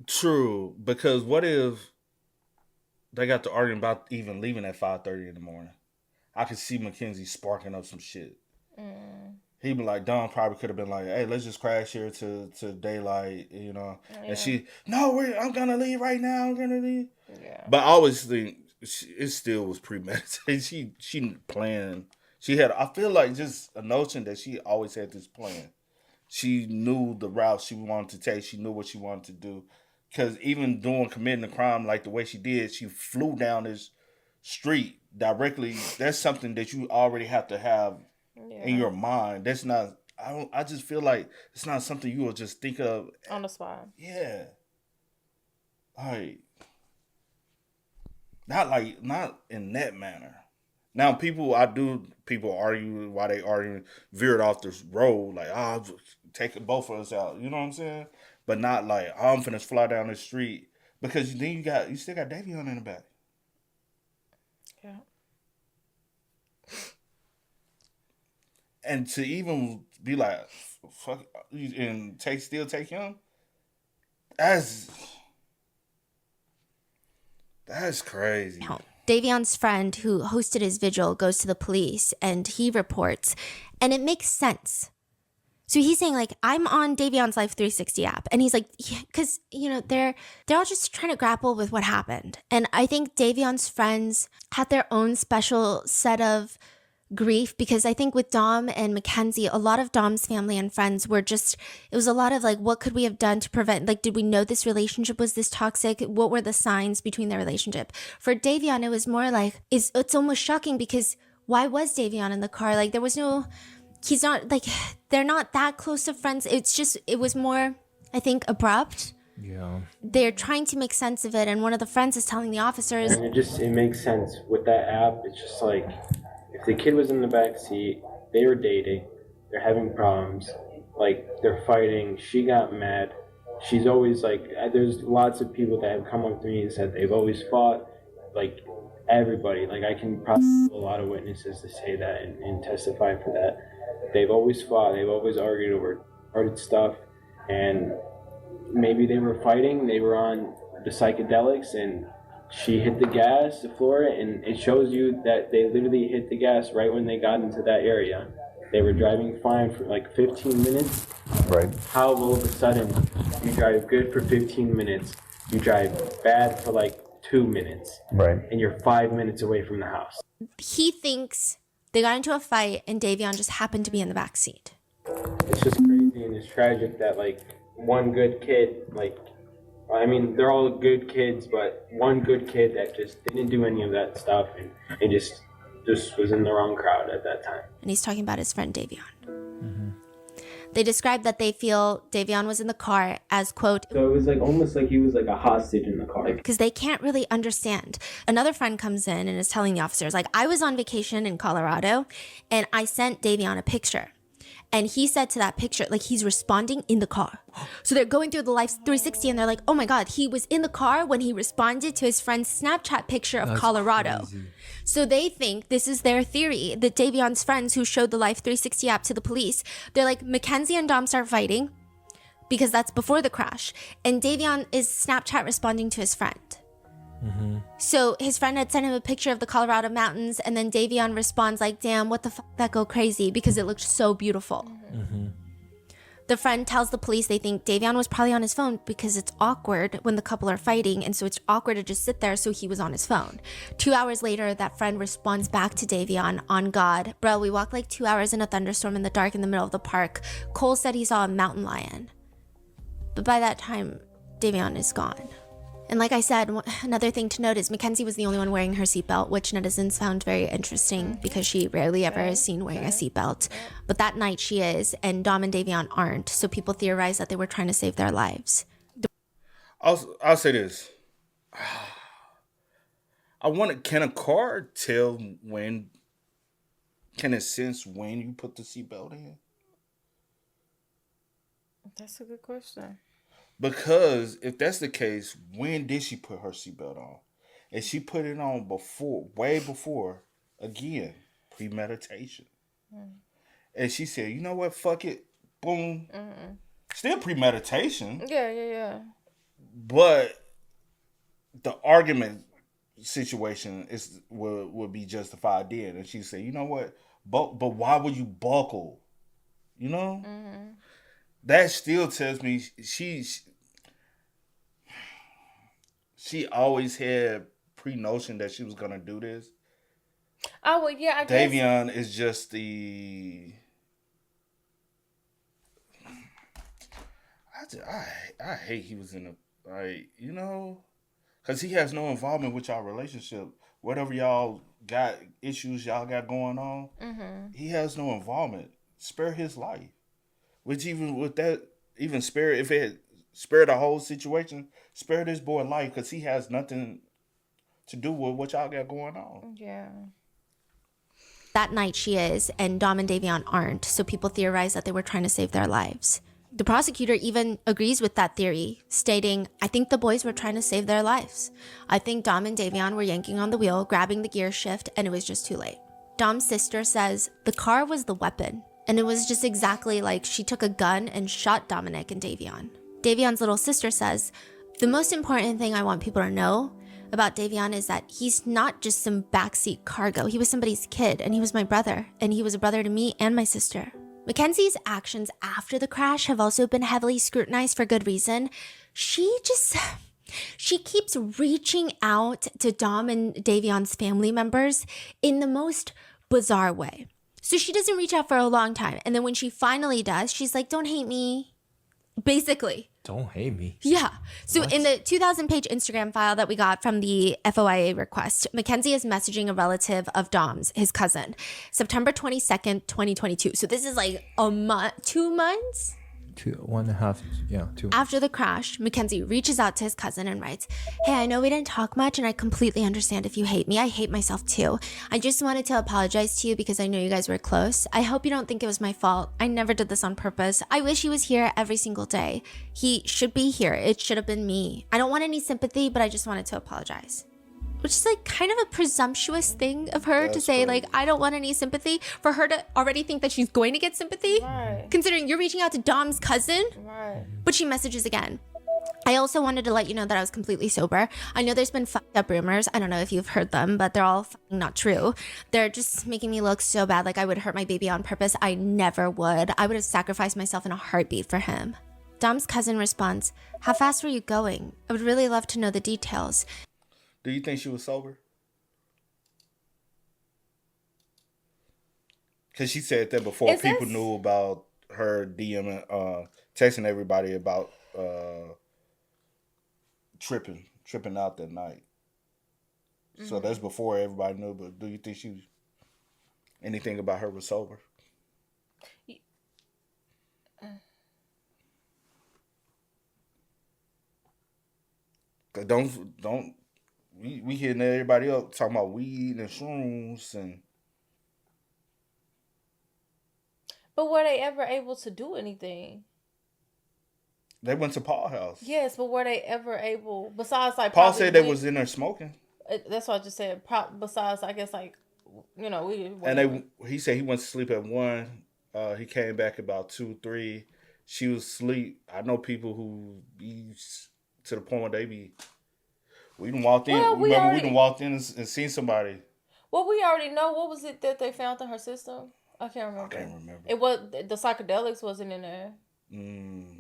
True, because what if they got to arguing about even leaving at 5:30 in the morning? I could see Mackenzie sparking up some shit. He'd be like, Dom probably could have been like, hey, let's just crash here to daylight, you know. Yeah. And she, no, I'm going to leave right now. I'm going to leave. Yeah. But I always think it still was premeditated. She planned. She had. I feel like just a notion that she always had this plan. She knew the route she wanted to take. She knew what she wanted to do. Because even doing committing a crime like the way she did, she flew down this street directly. That's something that you already have to have in your mind. That's not. I don't. I just feel like it's not something you will just think of on the spot. Yeah. Not in that manner. Now people argue why they arguing veered off this road like take both of us out. You know what I'm saying? But not like I'm finna fly down the street because then you still got Davion in the back. Yeah. And to even be like fuck and still take him, that's crazy. Davion's friend who hosted his vigil goes to the police and he reports, and it makes sense. So he's saying like, I'm on Davion's Life 360 app, and he's like, because they're all just trying to grapple with what happened, and I think Davion's friends had their own special set of grief because I think with Dom and Mackenzie, a lot of Dom's family and friends were just, it was a lot of like, what could we have done to prevent, like, did we know this relationship was this toxic? What were the signs between their relationship? For Davion, it was more like, it's almost shocking because why was Davion in the car? Like there was no, he's not like, they're not that close of friends. It was more, I think, abrupt. Yeah. They're trying to make sense of it. And one of the friends is telling the officers. And it makes sense with that app. It's just like, if the kid was in the back seat, they were dating, they're having problems, like they're fighting, she got mad. She's always like, there's lots of people that have come up to me and said they've always fought, like everybody. Like I can probably a lot of witnesses to say that and testify for that. They've always fought, they've always argued over hard stuff, and maybe they were fighting, they were on the psychedelics, and she hit the gas, the floor, and it shows you that they literally hit the gas right when they got into that area. They were driving fine for like 15 minutes. Right. How all of a sudden you drive good for 15 minutes, you drive bad for like 2 minutes. Right. And you're 5 minutes away from the house. He thinks they got into a fight and Davion just happened to be in the back seat. It's just crazy and it's tragic that like one good kid, I mean, they're all good kids, but one good kid that just didn't do any of that stuff and it just was in the wrong crowd at that time. And he's talking about his friend Davion. They described that they feel Davion was in the car as, quote, so it was like almost like he was like a hostage in the car. Because they can't really understand. Another friend comes in and is telling the officers, like, I was on vacation in Colorado and I sent Davion a picture. And he said to that picture, like he's responding in the car. So they're going through the Life 360 and they're like, oh my God, he was in the car when he responded to his friend's Snapchat picture of Colorado. Crazy. So they think, this is their theory, that Davion's friends who showed the Life 360 app to the police, they're like, Mackenzie and Dom start fighting because that's before the crash. And Davion is Snapchat responding to his friend. So his friend had sent him a picture of the Colorado mountains and then Davion responds like, damn, what the fuck, that go crazy because it looked so beautiful. The friend tells the police they think Davion was probably on his phone because it's awkward when the couple are fighting and so it's awkward to just sit there, so he was on his phone. 2 hours later, that friend responds back to Davion, on God, bro, we walked like 2 hours in a thunderstorm in the dark in the middle of the park. Cole said he saw a mountain lion. But by that time, Davion is gone. And like I said, another thing to note is Mackenzie was the only one wearing her seatbelt, which netizens found very interesting because she rarely ever is seen wearing a seatbelt. But that night she is, and Dom and Davion aren't. So people theorize that they were trying to save their lives. I'll say this. Can a car tell when, can it sense when you put the seatbelt in? That's a good question. Because if that's the case, when did she put her seatbelt on? And she put it on way before, again, premeditation. And she said, you know what, fuck it, boom. Still premeditation. Yeah. But the argument situation would be justified then. And she said, you know what, but why would you buckle? You know? That still tells me she always had pre-notion that she was gonna do this. Oh well, yeah. I guess Davion is just the. I hate he was in a because he has no involvement with y'all relationship. Whatever y'all got issues y'all got going on, he has no involvement. Spare his life. Which even with that, even spare if it spare the whole situation, spare this boy life because he has nothing to do with what y'all got going on. Yeah. That night she is, and Dom and Davion aren't, so people theorize that they were trying to save their lives. The prosecutor even agrees with that theory, stating, I think the boys were trying to save their lives. I think Dom and Davion were yanking on the wheel, grabbing the gear shift, and it was just too late. Dom's sister says the car was the weapon, and it was just exactly like she took a gun and shot Dominic and Davion. Davion's little sister says, the most important thing I want people to know about Davion is that he's not just some backseat cargo. He was somebody's kid, and he was my brother, and he was a brother to me and my sister. Mackenzie's actions after the crash have also been heavily scrutinized for good reason. She keeps reaching out to Dom and Davion's family members in the most bizarre way. So she doesn't reach out for a long time, and then when she finally does, she's like, don't hate me. Basically. Don't hate me. Yeah. So What? in the 2,000-page Instagram file that we got from the FOIA request, Mackenzie is messaging a relative of Dom's, his cousin, September 22nd, 2022. So this is like a month, 2 months? 2.5, yeah, 2. After the crash, Mackenzie reaches out to his cousin and writes, hey, I know we didn't talk much and I completely understand if you hate me. I hate myself too. I just wanted to apologize to you because I know you guys were close. I hope you don't think it was my fault. I never did this on purpose. I wish he was here every single day. He should be here. It should have been me. I don't want any sympathy, but I just wanted to apologize. Which is like kind of a presumptuous thing of her to say, like, I don't want any sympathy, for her to already think that she's going to get sympathy. Right. Considering you're reaching out to Dom's cousin. Right. But she messages again. I also wanted to let you know that I was completely sober. I know there's been fucked up rumors. I don't know if you've heard them, but they're all not true. They're just making me look so bad, like I would hurt my baby on purpose. I never would. I would have sacrificed myself in a heartbeat for him. Dom's cousin responds, how fast were you going? I would really love to know the details. Do you think she was sober? Because she said that before people knew about her DMing, texting everybody about tripping out that night. So that's before everybody knew. But do you think anything about her was sober? Don't. We hearing everybody else talking about weed and shrooms and. But were they ever able to do anything? They went to Paul's house. Yes, but were they ever able, besides like Paul said they was in there smoking. That's what I just said. Besides, I guess like, we. And he said he went to sleep at 1. He came back about 2, 3. She was asleep. I know people who be to the point where they be. We done walked in. Well, we done walked in and seen somebody. Well, we already know. What was it that they found in her system? I can't remember. It was the psychedelics wasn't in there.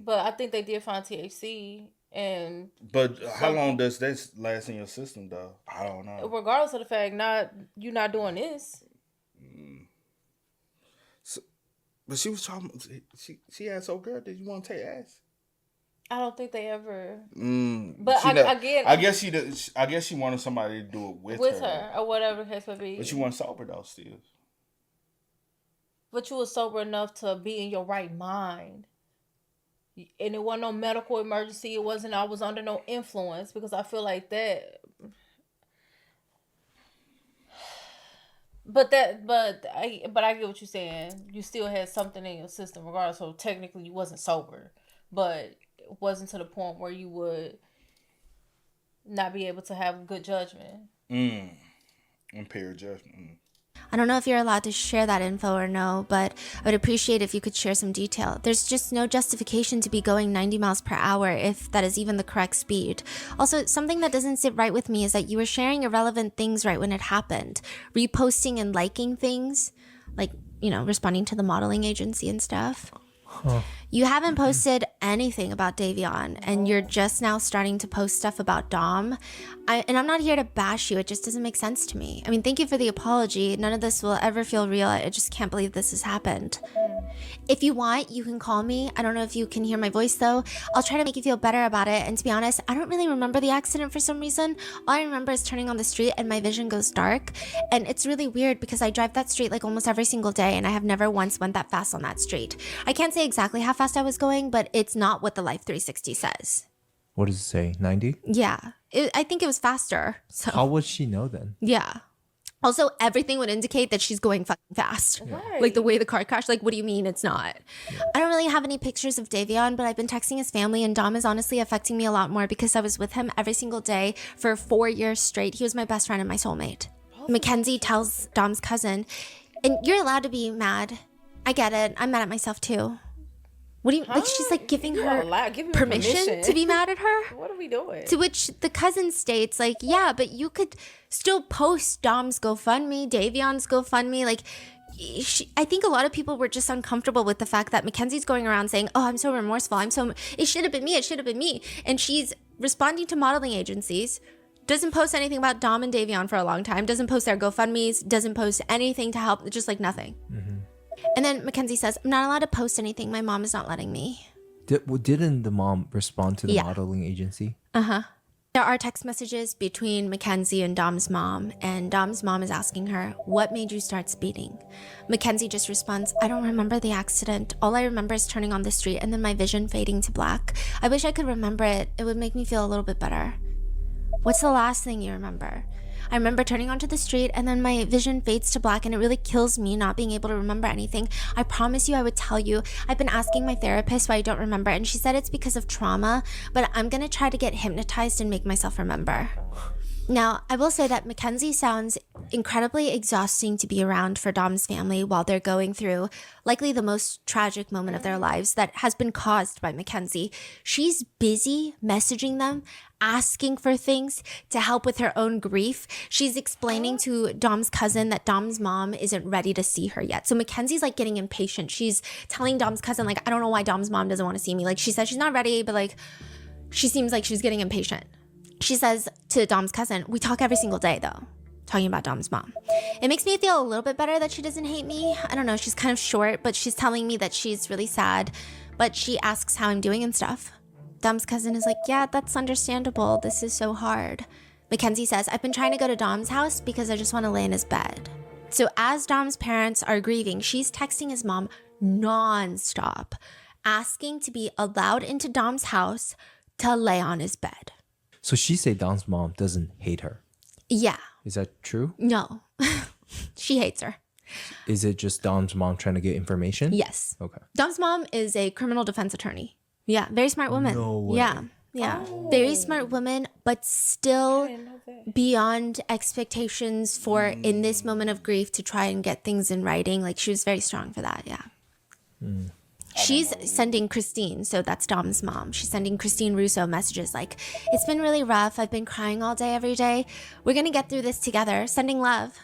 But I think they did find THC and. But how long does that last in your system, though? I don't know. Regardless of the fact, you're not doing this. So, but she was talking. She asked, "Oh, girl, did you want to take ass?" I don't think they ever. But I guess she did. I guess she wanted somebody to do it with her or whatever the case may be. But she wasn't sober though, still. But you were sober enough to be in your right mind, and it wasn't no medical emergency. It wasn't. I was under no influence because I feel like that. But I get what you're saying. You still had something in your system, regardless. So technically, you wasn't sober, but it wasn't to the point where you would not be able to have good judgment. Impaired judgment. I don't know if you're allowed to share that info or no, but I would appreciate if you could share some detail. There's just no justification to be going 90 miles per hour if that is even the correct speed. Also, something that doesn't sit right with me is that you were sharing irrelevant things right when it happened. Reposting and liking things, like, responding to the modeling agency and stuff. You haven't posted anything about Davion, and you're just now starting to post stuff about Dom. And I'm not here to bash you. It just doesn't make sense to me. I mean, thank you for the apology. None of this will ever feel real. I just can't believe this has happened. If you want, you can call me. I don't know if you can hear my voice though. I'll try to make you feel better about it. And to be honest, I don't really remember the accident for some reason. All I remember is turning on the street and my vision goes dark. And it's really weird because I drive that street like almost every single day and I have never once went that fast on that street. I can't say exactly how fast I was going, but it's not what the Life 360 says. What does it say? 90? Yeah, I think it was faster. So How would she know then? yeah. Also, everything would indicate that she's going fucking fast. Right. Like the way the car crashed. Like, what do you mean it's not? I don't really have any pictures of Davion, but I've been texting his family, and Dom is honestly affecting me a lot more because I was with him every single day for 4 years straight. He was my best friend and my soulmate. Mackenzie tells Dom's cousin, and you're allowed to be mad. I get it. I'm mad at myself too. What do you like? She's like giving her permission to be mad at her. What are we doing? To which the cousin states, like, yeah, but you could still post Dom's GoFundMe, Davion's GoFundMe. Like, I think a lot of people were just uncomfortable with the fact that Mackenzie's going around saying, oh, I'm so remorseful. It should have been me. It should have been me. And she's responding to modeling agencies. Doesn't post anything about Dom and Davion for a long time. Doesn't post their GoFundMes. Doesn't post anything to help. Just like nothing. Mm-hmm. And then Mackenzie says, I'm not allowed to post anything. My mom is not letting me. Didn't the mom respond to the modeling agency? Uh-huh. There are text messages between Mackenzie and Dom's mom is asking her, what made you start speeding? Mackenzie just responds, I don't remember the accident. All I remember is turning on the street and then my vision fading to black. I wish I could remember it. It would make me feel a little bit better. What's the last thing you remember? I remember turning onto the street and then my vision fades to black and it really kills me not being able to remember anything. I promise you I would tell you. I've been asking my therapist why I don't remember and she said it's because of trauma, but I'm gonna try to get hypnotized and make myself remember. Now, I will say that Mackenzie sounds incredibly exhausting to be around for Dom's family while they're going through likely the most tragic moment of their lives that has been caused by Mackenzie. She's busy messaging them, asking for things to help with her own grief. She's explaining to Dom's cousin that Dom's mom isn't ready to see her yet. So Mackenzie's like getting impatient. She's telling Dom's cousin, like, I don't know why Dom's mom doesn't want to see me. Like, she says she's not ready, but like, she seems like she's getting impatient. She says to Dom's cousin, we talk every single day though, talking about Dom's mom. It makes me feel a little bit better that she doesn't hate me. I don't know, she's kind of short, but she's telling me that she's really sad, but she asks how I'm doing and stuff. Dom's cousin is like, yeah, that's understandable. This is so hard. Mackenzie says, I've been trying to go to Dom's house because I just want to lay in his bed. So as Dom's parents are grieving, she's texting his mom nonstop, asking to be allowed into Dom's house to lay on his bed. So she said Dom's mom doesn't hate her. Yeah. Is that true? No. She hates her. Is it just Dom's mom trying to get information? Yes. Okay. Dom's mom is a criminal defense attorney. Yeah, very smart woman. No way. Yeah. Very smart woman, but still beyond expectations for in this moment of grief to try and get things in writing. Like she was very strong for that. Yeah. She's sending Christine, so that's Dom's mom. She's sending Christine Russo messages like, it's been really rough. I've been crying all day, every day. We're going to get through this together. Sending love.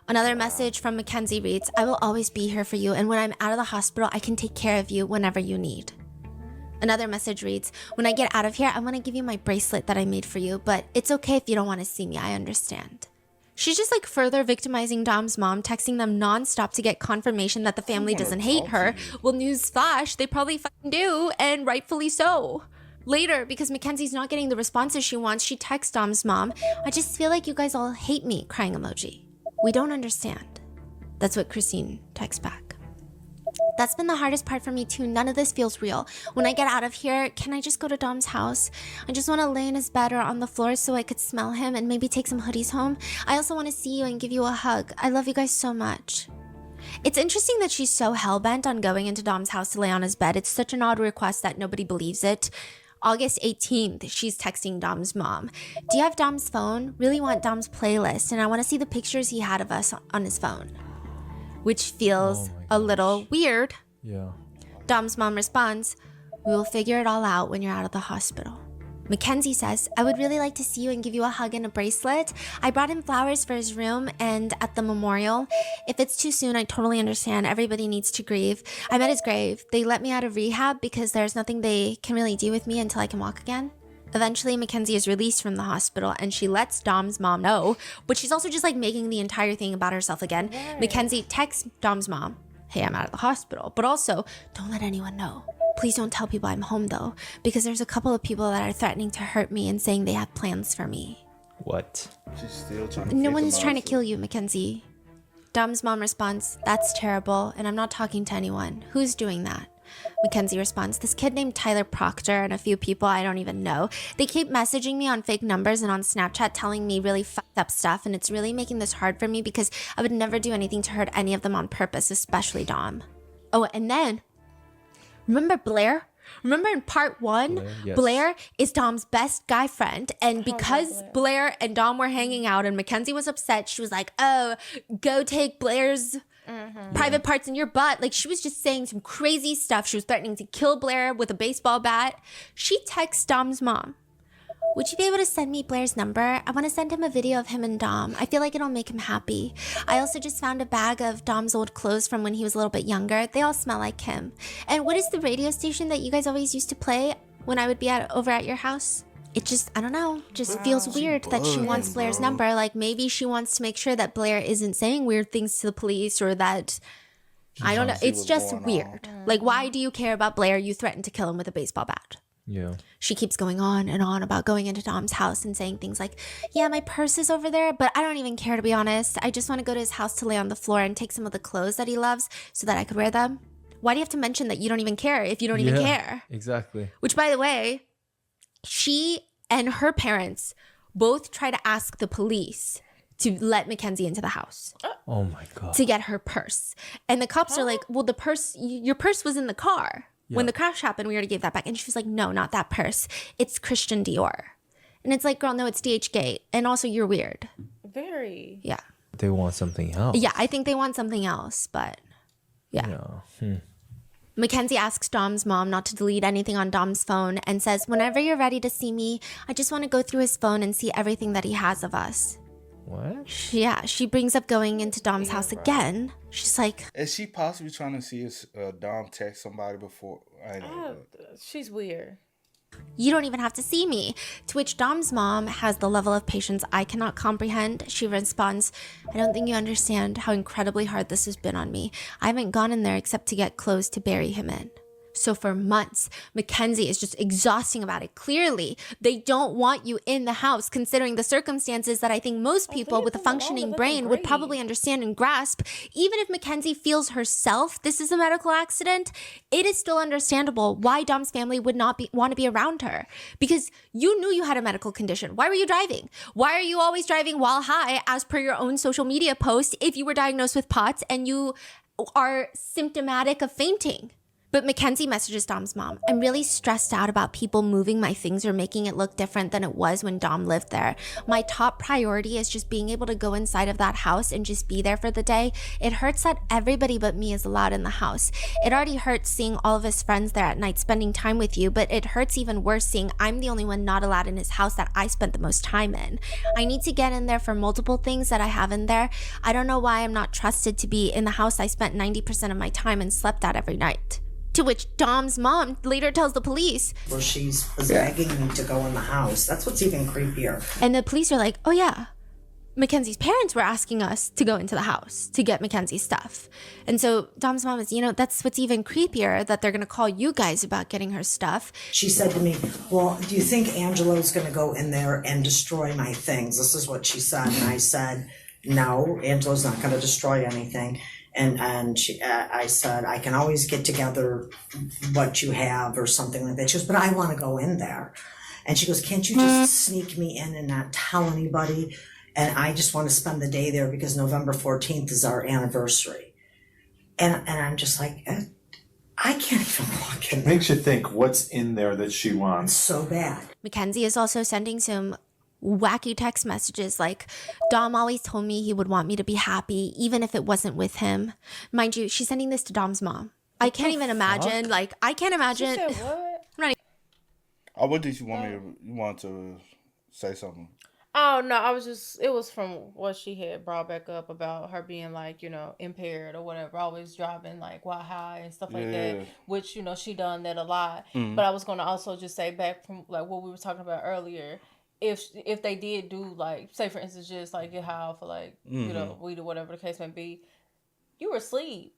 Another message from Mackenzie reads, I will always be here for you. And when I'm out of the hospital, I can take care of you whenever you need. Another message reads, when I get out of here, I want to give you my bracelet that I made for you, but it's okay if you don't want to see me. I understand. She's just like further victimizing Dom's mom, texting them nonstop to get confirmation that the family doesn't hate her. Well, newsflash, they probably fucking do, and rightfully so. Later, because Mackenzie's not getting the responses she wants, she texts Dom's mom, I just feel like you guys all hate me, crying emoji. We don't understand. That's what Christine texts back. That's been the hardest part for me too. None of this feels real. When I get out of here, can I just go to Dom's house? I just want to lay in his bed or on the floor so I could smell him and maybe take some hoodies home. I also want to see you and give you a hug. I love you guys so much. It's interesting that she's so hell-bent on going into Dom's house to lay on his bed. It's such an odd request that nobody believes it. August 18th, she's texting Dom's mom. Do you have Dom's phone? Really want Dom's playlist, and I want to see the pictures he had of us on his phone. Which feels a little weird. Yeah. Dom's mom responds, we will figure it all out when you're out of the hospital. Mackenzie says, I would really like to see you and give you a hug and a bracelet. I brought him flowers for his room and at the memorial. If it's too soon, I totally understand. Everybody needs to grieve. I'm at his grave. They let me out of rehab because there's nothing they can really do with me until I can walk again. Eventually, Mackenzie is released from the hospital and she lets Dom's mom know, but she's also just like making the entire thing about herself again. Right. Mackenzie texts Dom's mom, hey, I'm out of the hospital, but also don't let anyone know. Please don't tell people I'm home though, because there's a couple of people that are threatening to hurt me and saying they have plans for me. What? She's still trying to No one's trying to kill you, Mackenzie. Dom's mom responds, that's terrible, and I'm not talking to anyone. Who's doing that? Mackenzie responds, this kid named Tyler Proctor and a few people I don't even know. They keep messaging me on fake numbers and on Snapchat telling me really fucked up stuff, and it's really making this hard for me because I would never do anything to hurt any of them on purpose, especially Dom. Oh, and then, remember Blair? Remember in part 1, Yes. Blair is Dom's best guy friend, and because Blair and Dom were hanging out and Mackenzie was upset, she was like, oh, go take Blair's private parts in your butt. Like, she was just saying some crazy stuff. She was threatening to kill Blair with a baseball bat. She texts Dom's mom, would you be able to send me Blair's number? I want to send him a video of him and Dom. I feel like it'll make him happy. I also just found a bag of Dom's old clothes from when he was a little bit younger. They all smell like him. And what is the radio station that you guys always used to play when I would be over at your house? It just, I don't know, just feels weird that she wants Blair's number. Like, maybe she wants to make sure that Blair isn't saying weird things to the police, or that, I don't know. It's just weird. Like, why do you care about Blair? You threatened to kill him with a baseball bat. Yeah. She keeps going on and on about going into Dom's house and saying things like, yeah, my purse is over there, but I don't even care, to be honest. I just want to go to his house to lay on the floor and take some of the clothes that he loves so that I could wear them. Why do you have to mention that you don't even care if you don't even care? Exactly. Which, by the way, she and her parents both try to ask the police to let Mackenzie into the house. Oh my God. To get her purse. And the cops are like, well, the purse, your purse was in the car. Yeah. When the crash happened, we already gave that back. And she was like, no, not that purse. It's Christian Dior. And it's like, girl, no, it's DHgate. And also, you're weird. Very. Yeah. They want something else. Yeah, I think they want something else, but yeah. Mackenzie asks Dom's mom not to delete anything on Dom's phone and says, whenever you're ready to see me, I just want to go through his phone and see everything that he has of us. What? She brings up going into Dom's house again. She's like, is she possibly trying to see if Dom text somebody before? I don't know. She's weird. You don't even have to see me. To which Dom's mom has the level of patience I cannot comprehend. She responds, I don't think you understand how incredibly hard this has been on me. I haven't gone in there except to get clothes to bury him in. So for months, Mackenzie is just exhausting about it. Clearly, they don't want you in the house, considering the circumstances that I think most people with a functioning brain would probably understand and grasp. Even if Mackenzie feels herself this is a medical accident, it is still understandable why Dom's family would not want to be around her. Because you knew you had a medical condition. Why were you driving? Why are you always driving while high, as per your own social media post, if you were diagnosed with POTS and you are symptomatic of fainting? But Mackenzie messages Dom's mom, I'm really stressed out about people moving my things or making it look different than it was when Dom lived there. My top priority is just being able to go inside of that house and just be there for the day. It hurts that everybody but me is allowed in the house. It already hurts seeing all of his friends there at night spending time with you, but it hurts even worse seeing I'm the only one not allowed in his house that I spent the most time in. I need to get in there for multiple things that I have in there. I don't know why I'm not trusted to be in the house I spent 90% of my time and slept at every night. To which Dom's mom later tells the police, where she's begging me to go in the house. That's what's even creepier. And the police are like, oh yeah, Mackenzie's parents were asking us to go into the house to get Mackenzie's stuff. And so Dom's mom is, that's what's even creepier, that they're going to call you guys about getting her stuff. She said to me, well, do you think Angelo's going to go in there and destroy my things? This is what she said. And I said, no, Angelo's not going to destroy anything. And I said, I can always get together what you have or something like that. She goes, but I want to go in there. And she goes, can't you just sneak me in and not tell anybody? And I just want to spend the day there because November 14th is our anniversary. And I'm just like, I can't even walk in there. Makes you think, what's in there that she wants? So bad. Mackenzie is also sending some wacky text messages like, Dom always told me he would want me to be happy even if it wasn't with him. Mind you, she's sending this to Dom's mom. I can't even imagine. Like, I can't imagine. She said what? I'm not Oh, what did you want me to, you want to say something? Oh no, it was from what she had brought back up about her being like, impaired or whatever, always driving like while high and stuff like that, Yeah. which, she done that a lot. Mhm. But I was going to also just say back from like what we were talking about earlier, if they did do like, say for instance, just like get high for like, weed or whatever the case may be, you were asleep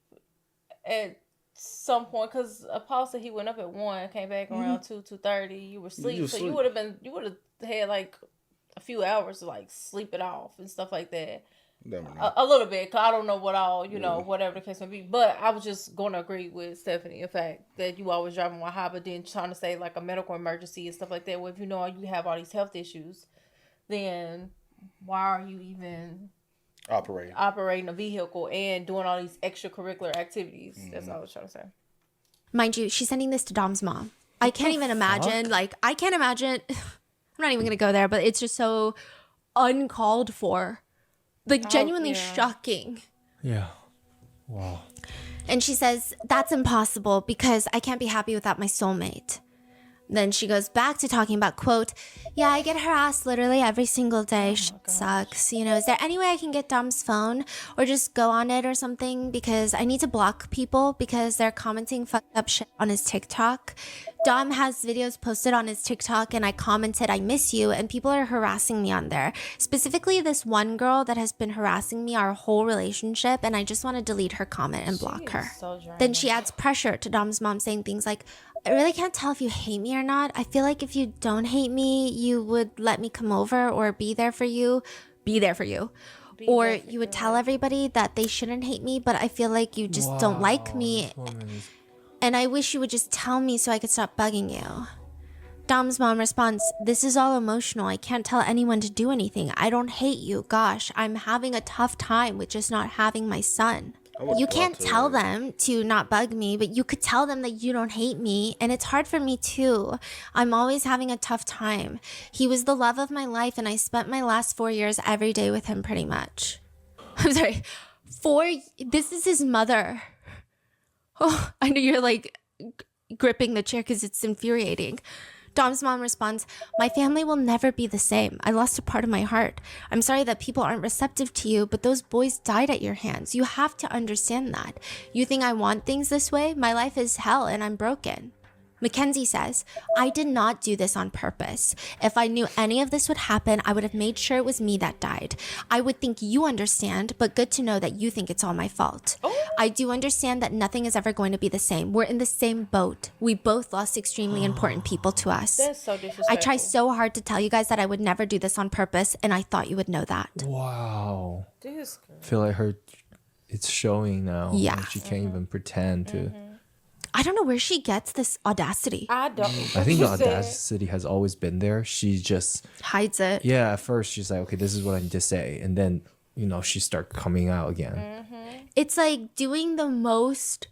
at some point, because Paul said he went up at 1, came back around 2:30. You were asleep, so you would have had like a few hours to like sleep it off and stuff like that. A little bit, cause I don't know what all whatever the case may be. But I was just going to agree with Stephanie, the fact that you always driving while high, but then trying to say like a medical emergency and stuff like that. Well, if you have all these health issues, then why are you even operating a vehicle and doing all these extracurricular activities? That's all I was trying to say. Mind you, she's sending this to Dom's mom. I can't even imagine. Like, I can't imagine. I'm not even going to go there, but it's just so uncalled for. Like, genuinely shocking. Yeah. Wow. And she says, that's impossible because I can't be happy without my soulmate. Then she goes back to talking about, quote, yeah, I get harassed literally every single day. Shit sucks. Is there any way I can get Dom's phone or just go on it or something? Because I need to block people because they're commenting fucked up shit on his TikTok. Dom has videos posted on his TikTok and I commented, I miss you. And people are harassing me on there. Specifically, this one girl that has been harassing me our whole relationship. And I just want to delete her comment and block her. Then she adds pressure to Dom's mom saying things like, I really can't tell if you hate me or not. I feel like if you don't hate me, you would let me come over or be there for you. Or you would tell everybody that they shouldn't hate me, but I feel like you just don't like me. And I wish you would just tell me so I could stop bugging you. Dom's mom responds, this is all emotional. I can't tell anyone to do anything. I don't hate you. Gosh, I'm having a tough time with just not having my son. You can't tell them to not bug me, but you could tell them that you don't hate me. And it's hard for me too. I'm always having a tough time. He was the love of my life and I spent my last 4 years every day with him pretty much. I'm sorry. This is his mother. Oh, I know you're like gripping the chair because it's infuriating. Dom's mom responds, my family will never be the same. I lost a part of my heart. I'm sorry that people aren't receptive to you, but those boys died at your hands. You have to understand that. You think I want things this way? My life is hell and I'm broken. Mackenzie says, I did not do this on purpose. If I knew any of this would happen, I would have made sure it was me that died. I would think you understand, but good to know that you think it's all my fault. I do understand that nothing is ever going to be the same. We're in the same boat. We both lost extremely important people to us. That's so disrespectful. I try so hard to tell you guys that I would never do this on purpose, and I thought you would know that. Wow. I feel like it's showing now. Yeah. Like she can't even pretend to. I don't know where she gets this audacity. I don't. I think the audacity has always been there. She just hides it. Yeah, at first she's like, okay, this is what I need to say. And then, she starts coming out again. It's like doing the most.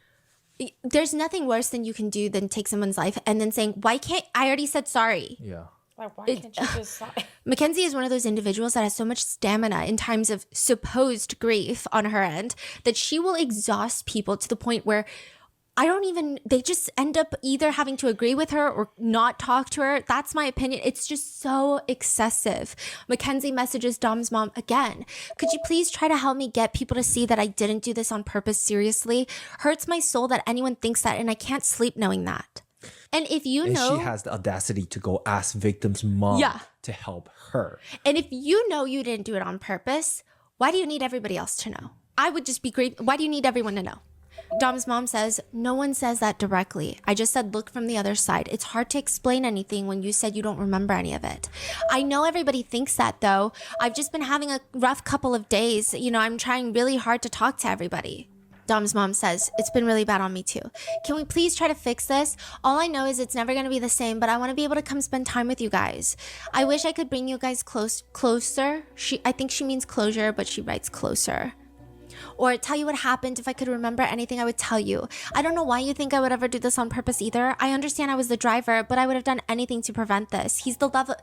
There's nothing worse than you can do than take someone's life and then saying, why can't I already said sorry? Yeah. Like, why can't you just Mackenzie is one of those individuals that has so much stamina in times of supposed grief on her end that she will exhaust people to the point where they just end up either having to agree with her or not talk to her. That's my opinion. It's just so excessive. Mackenzie messages Dom's mom again. Could you please try to help me get people to see that I didn't do this on purpose seriously? Hurts my soul that anyone thinks that, and I can't sleep knowing that. And if you know... she has the audacity to go ask victim's mom to help her. And if you know you didn't do it on purpose, why do you need everybody else to know? I would just be great. Why do you need everyone to know? Dom's mom says, no one says that directly. I just said, look from the other side. It's hard to explain anything when you said you don't remember any of it. I know everybody thinks that though. I've just been having a rough couple of days. I'm trying really hard to talk to everybody. Dom's mom says, it's been really bad on me too. Can we please try to fix this? All I know is it's never going to be the same, but I want to be able to come spend time with you guys. I wish I could bring you guys closer. I think she means closure, but she writes closer. Or tell you what happened. If I could remember anything, I would tell you. I don't know why you think I would ever do this on purpose either. I understand I was the driver, but I would have done anything to prevent this. He's the love of...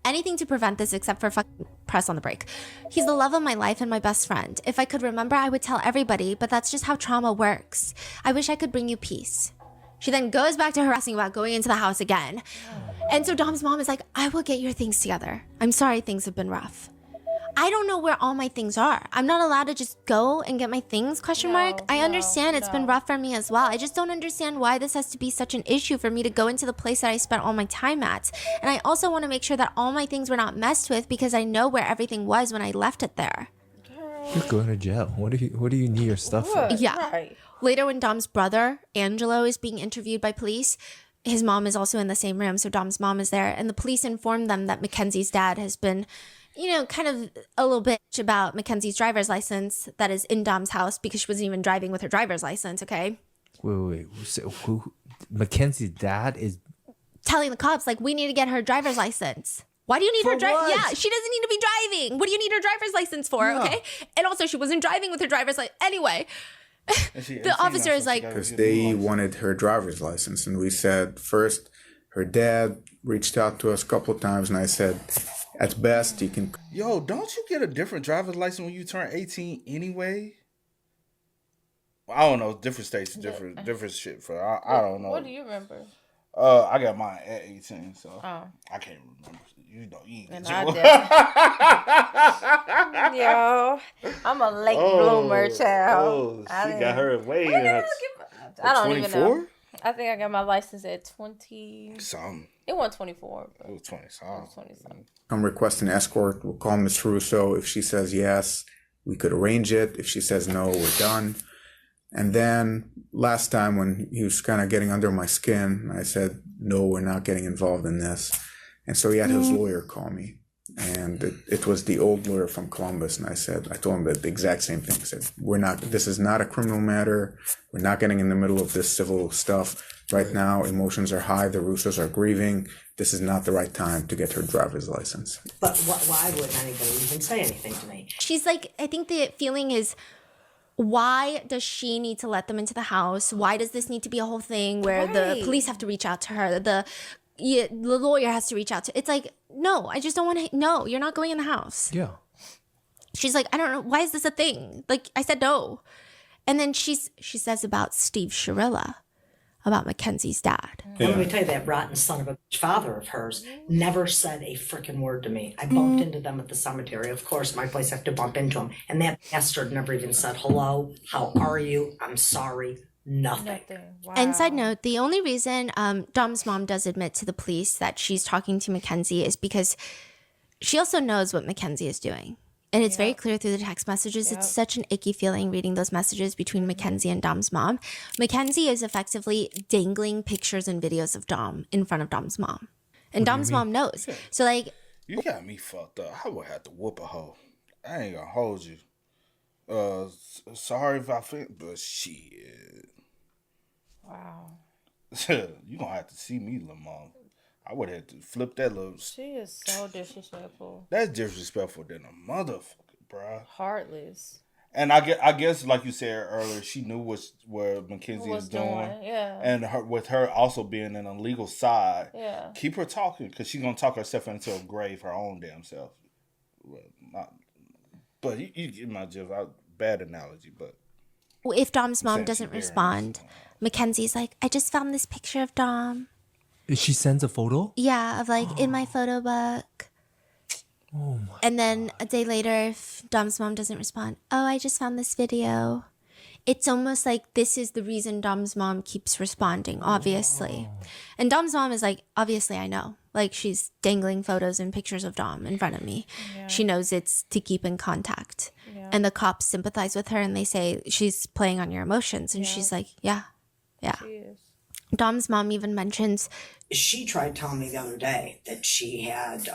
Anything to prevent this except for fucking press on the brake. He's the love of my life and my best friend. If I could remember, I would tell everybody, but that's just how trauma works. I wish I could bring you peace. She then goes back to harassing about going into the house again. And so Dom's mom is like, I will get your things together. I'm sorry things have been rough. I don't know where all my things are. I'm not allowed to just go and get my things, question mark. I understand it's been rough for me as well. I just don't understand why this has to be such an issue for me to go into the place that I spent all my time at. And I also want to make sure that all my things were not messed with because I know where everything was when I left it there. You're going to jail. What do you need your stuff for? Yeah. Later, when Dom's brother, Angelo, is being interviewed by police, his mom is also in the same room, so Dom's mom is there. And the police informed them that Mackenzie's dad has been, kind of a little bitch about Mackenzie's driver's license that is in Dom's house because she wasn't even driving with her driver's license, okay? Wait. So who? Mackenzie's dad is telling the cops, like, we need to get her driver's license. Why do you need her driver's? Yeah, she doesn't need to be driving. What do you need her driver's license for? Yeah. Okay. And also, she wasn't driving with her driver's license. Anyway, the officer is like, because they wanted her driver's license, and we said first, her dad reached out to us a couple of times, and I said, at best, you can. Yo, don't you get a different driver's license when you turn 18 anyway? I don't know. Different states, different shit. I don't know. What do you remember? I got mine at 18, so I can't remember. You ain't and Yo, I'm a late bloomer, child. She got her way. I don't even know. I think I got my license at 20. Something. It wasn't 24. It was 20 something. I'm requesting escort. We'll call Miss Russo. If she says yes, we could arrange it. If she says no, we're done. And then last time when he was kind of getting under my skin, I said, no, we're not getting involved in this. And so he had his lawyer call me. And it was the old lawyer from Columbus. And I told him the exact same thing. I said, this is not a criminal matter. We're not getting in the middle of this civil stuff. Right now, emotions are high. The Russos are grieving. This is not the right time to get her driver's license. But why wouldn't anybody even say anything to me? She's like, I think the feeling is, why does she need to let them into the house? Why does this need to be a whole thing where the police have to reach out to her? The lawyer has to reach out to. It's like, no, I just don't want to. No, you're not going in the house. Yeah. She's like, I don't know. Why is this a thing? Like, I said no. And then she says about Steve Shirilla, about Mackenzie's dad. Yeah. Let me tell you, that rotten son of a bitch father of hers never said a freaking word to me. I bumped into them at the cemetery. Of course, my place I have to bump into him. And that bastard never even said, hello, how are you? I'm sorry. Nothing. Wow. And side note, the only reason Dom's mom does admit to the police that she's talking to Mackenzie is because she also knows what Mackenzie is doing. And it's very clear through the text messages. It's such an icky feeling reading those messages between Mackenzie and Dom's mom. Mackenzie is effectively dangling pictures and videos of Dom in front of Dom's mom. And Dom's mom knows. So, like... You got me fucked up. I would have to whoop a hoe. I ain't gonna hold you. Sorry if I think, but shit. Wow. You gonna have to see me, little mom. I would have to flip that little. She is so disrespectful. That's disrespectful than a motherfucker, bro. Heartless. And I guess, like you said earlier, she knew what Mackenzie is doing. Yeah. And with her also being in a legal side, keep her talking because she's gonna talk herself into a grave, her own damn self. Well, but you get my just bad analogy, but. If Dom's mom doesn't respond, Mackenzie's like, I just found this picture of Dom. She sends a photo? Yeah, of like in my photo book. Oh my And then a day later, if Dom's mom doesn't respond, oh, I just found this video. It's almost like this is the reason Dom's mom keeps responding, obviously. And Dom's mom is like, obviously, I know. Like, she's dangling photos and pictures of Dom in front of me. Yeah. She knows it's to keep in contact. Yeah. And the cops sympathize with her and they say, she's playing on your emotions. And she's like, yeah. She is. Dom's mom even mentions... She tried telling me the other day that she had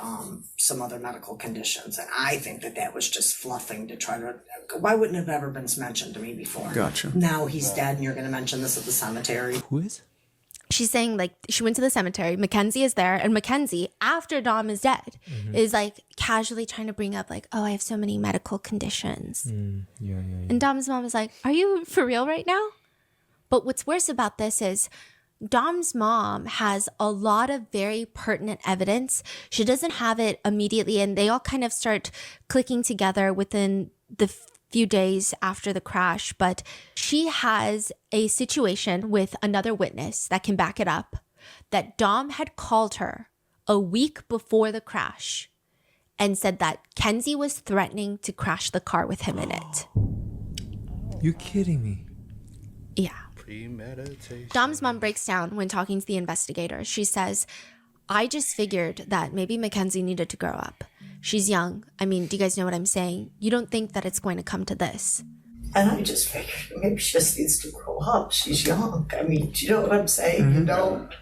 some other medical conditions. And I think that was just fluffing to try to... Why wouldn't it have ever been mentioned to me before? Gotcha. Now he's dead and you're going to mention this at the cemetery. Who is? She's saying, like, she went to the cemetery. Mackenzie is there. And Mackenzie, after Dom is dead, is, like, casually trying to bring up, like, oh, I have so many medical conditions. Yeah. And Dom's mom is like, are you for real right now? But what's worse about this is Dom's mom has a lot of very pertinent evidence. She doesn't have it immediately. And they all kind of start clicking together within the few days after the crash, but she has a situation with another witness that can back it up, that Dom had called her a week before the crash and said that Kenzie was threatening to crash the car with him in it. You're kidding me. Yeah. Premeditation. Dom's mom breaks down when talking to the investigators. She says, I just figured that maybe Mackenzie needed to grow up. She's young. I mean, do you guys know what I'm saying? You don't think that it's going to come to this. And I just figured maybe she just needs to grow up. She's young. I mean, do you know what I'm saying? You don't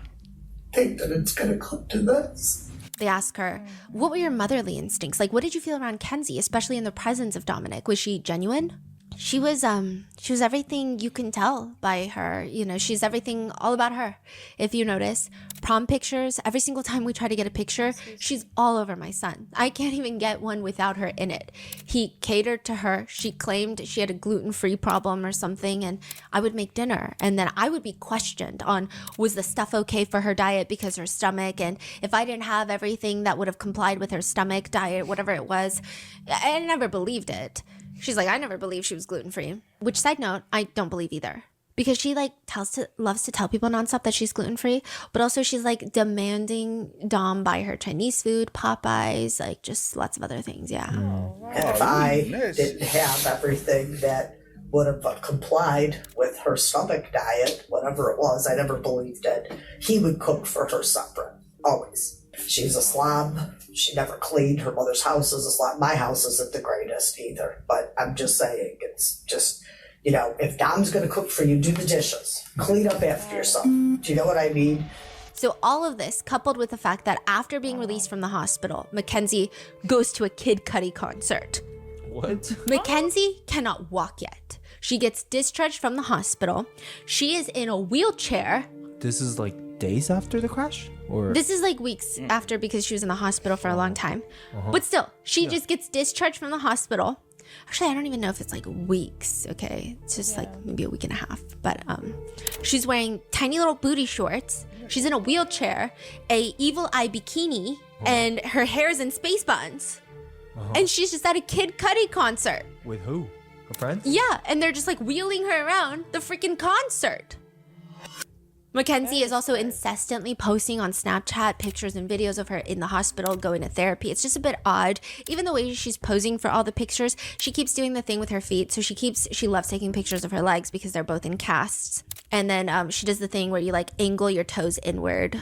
think that it's going to come to this. They ask her, what were your motherly instincts? Like, what did you feel around Kenzie, especially in the presence of Dominic? Was she genuine? She was everything you can tell by her. You know, she's everything all about her. If you notice, prom pictures, every single time we try to get a picture, she's all over my son. I can't even get one without her in it. He catered to her. She claimed she had a gluten-free problem or something, and I would make dinner. And then I would be questioned on, was the stuff okay for her diet because her stomach? And if I didn't have everything that would have complied with her stomach diet, whatever it was, I never believed it. She's like, I never believed she was gluten-free. Which, side note, I don't believe either. Because she loves to tell people nonstop that she's gluten-free, but also she's like demanding Dom buy her Chinese food, Popeyes, like just lots of other things, yeah. And if I didn't have everything that would have complied with her stomach diet, whatever it was, I never believed it, he would cook for her separate, always. She's a slob. She never cleaned. Her mother's house is a slob. My house isn't the greatest either. But I'm just saying, it's just, you know, if Dom's going to cook for you, do the dishes. Clean up after yourself. Do you know what I mean? So all of this, coupled with the fact that after being released from the hospital, Mackenzie goes to a Kid Cudi concert. What? Mackenzie cannot walk yet. She gets discharged from the hospital. She is in a wheelchair. This is like days after the crash? Or This is like weeks after because she was in the hospital for a long time. But still, she just gets discharged from the hospital. Actually, I don't even know if it's like weeks, okay? It's just like maybe a week and a half. But she's wearing tiny little booty shorts. She's in a wheelchair, a evil eye bikini, and her hair's in space buns. And she's just at a Kid Cudi concert. with who? Her friends? Yeah, and they're just like wheeling her around the freaking concert. Mackenzie is also incessantly posting on Snapchat pictures and videos of her in the hospital going to therapy. It's just a bit odd. Even the way she's posing for all the pictures, she keeps doing the thing with her feet. So she loves taking pictures of her legs because they're both in casts. And then she does the thing where you like angle your toes inward.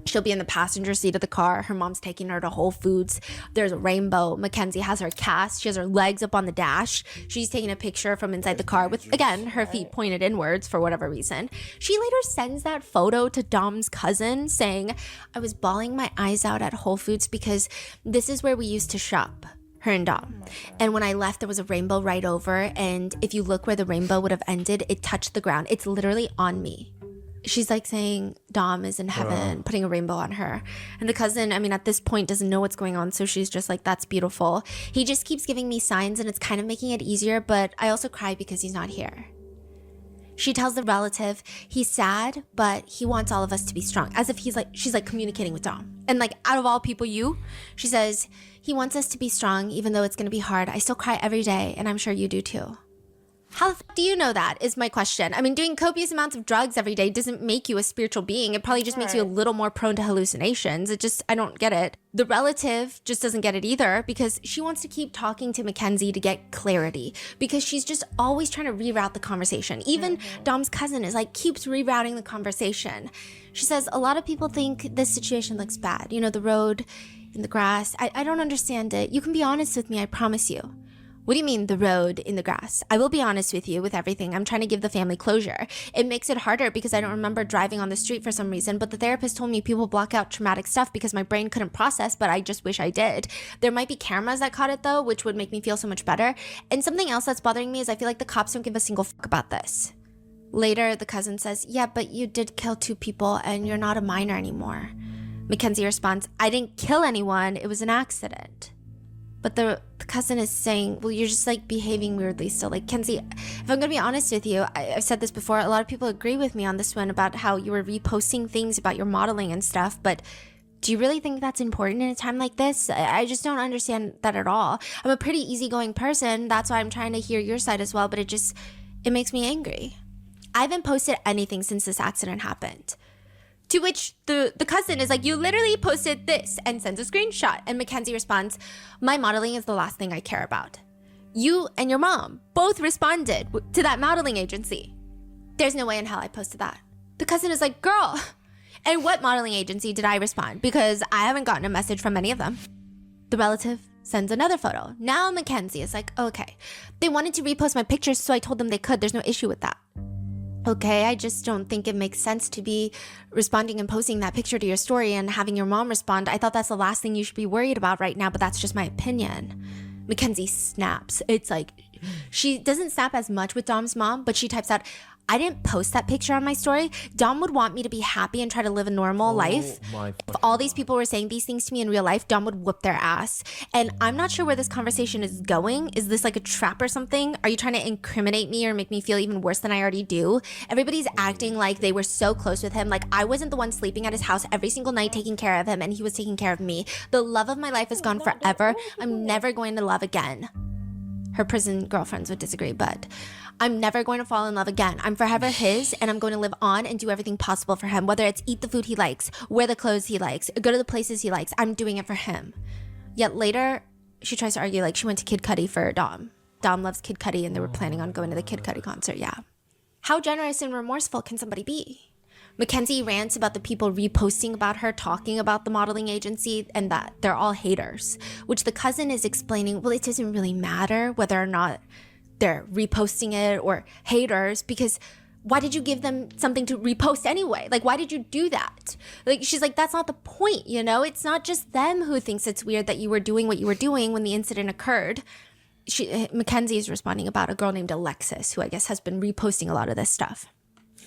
She'll be in the passenger seat of the car. Her mom's taking her to Whole Foods. There's a rainbow. Mackenzie has her cast. She has her legs up on the dash. She's taking a picture from inside the car with, again, her feet pointed inwards for whatever reason. She later sends that photo to Dom's cousin saying, I was bawling my eyes out at Whole Foods because this is where we used to shop. Her and Dom. And when I left, there was a rainbow right over. And if you look where the rainbow would have ended, it touched the ground. It's literally on me. She's like saying Dom is in heaven, putting a rainbow on her. And the cousin, I mean, at this point doesn't know what's going on. So she's just like, that's beautiful. He just keeps giving me signs and it's kind of making it easier. But I also cry because he's not here. She tells the relative he's sad, but he wants all of us to be strong. As if she's like communicating with Dom. And like, out of all people, she says, he wants us to be strong, even though it's going to be hard. I still cry every day. And I'm sure you do too. How do you know that is my question. I mean, doing copious amounts of drugs every day doesn't make you a spiritual being. It probably just makes you a little more prone to hallucinations. I don't get it. The relative just doesn't get it either because she wants to keep talking to Mackenzie to get clarity because she's just always trying to reroute the conversation. Even Dom's cousin is like, keeps rerouting the conversation. She says, a lot of people think this situation looks bad. You know, the road in the grass. I don't understand it. You can be honest with me, I promise you. What do you mean, the road in the grass? I will be honest with you with everything. I'm trying to give the family closure. It makes it harder because I don't remember driving on the street for some reason, but the therapist told me people block out traumatic stuff because my brain couldn't process, but I just wish I did. There might be cameras that caught it though, which would make me feel so much better. And something else that's bothering me is I feel like the cops don't give a single fuck about this. Later, the cousin says, yeah, but you did kill 2 people and you're not a minor anymore. Mackenzie responds, I didn't kill anyone. It was an accident. But the cousin is saying, well, you're just like behaving weirdly still. Like, Kenzie, if I'm going to be honest with you, I've said this before, a lot of people agree with me on this one about how you were reposting things about your modeling and stuff, but Do you really think that's important in a time like this? I just don't understand that at all. I'm a pretty easygoing person. That's why I'm trying to hear your side as well, but it makes me angry. I haven't posted anything since this accident happened. To which the cousin is like, you literally posted this, and sends a screenshot. And Mackenzie responds, my modeling is the last thing I care about. You and your mom both responded to that modeling agency. There's no way in hell I posted that. The cousin is like, girl, and what modeling agency did I respond? Because I haven't gotten a message from any of them. The relative sends another photo. Now Mackenzie is like, okay, they wanted to repost my pictures, so I told them they could. There's no issue with that. Okay, I just don't think it makes sense to be responding and posting that picture to your story and having your mom respond. I thought that's the last thing you should be worried about right now, but that's just my opinion. Mackenzie snaps. It's like, she doesn't snap as much with Dom's mom, but she types out, I didn't post that picture on my story. Dom would want me to be happy and try to live a normal life. If all these people were saying these things to me in real life, Dom would whoop their ass. And I'm not sure where this conversation is going. Is this like a trap or something? Are you trying to incriminate me or make me feel even worse than I already do? Everybody's acting like they were so close with him. Like I wasn't the one sleeping at his house every single night taking care of him, and he was taking care of me. The love of my life is gone forever. I'm never going to love again. Her prison girlfriends would disagree, but I'm never going to fall in love again. I'm forever his, and I'm going to live on and do everything possible for him, whether it's eat the food he likes, wear the clothes he likes, go to the places he likes. I'm doing it for him. Yet later, she tries to argue like she went to Kid Cudi for Dom. Dom loves Kid Cudi, and they were planning on going to the Kid Cudi concert, yeah. How generous and remorseful can somebody be? Mackenzie rants about the people reposting about her, talking about the modeling agency, and that they're all haters, which the cousin is explaining, well, it doesn't really matter whether or not they're reposting it or haters, because why did you give them something to repost anyway? Like, why did you do that? Like, she's like, that's not the point, you know? It's not just them who thinks it's weird that you were doing what you were doing when the incident occurred. Mackenzie is responding about a girl named Alexis, who I guess has been reposting a lot of this stuff.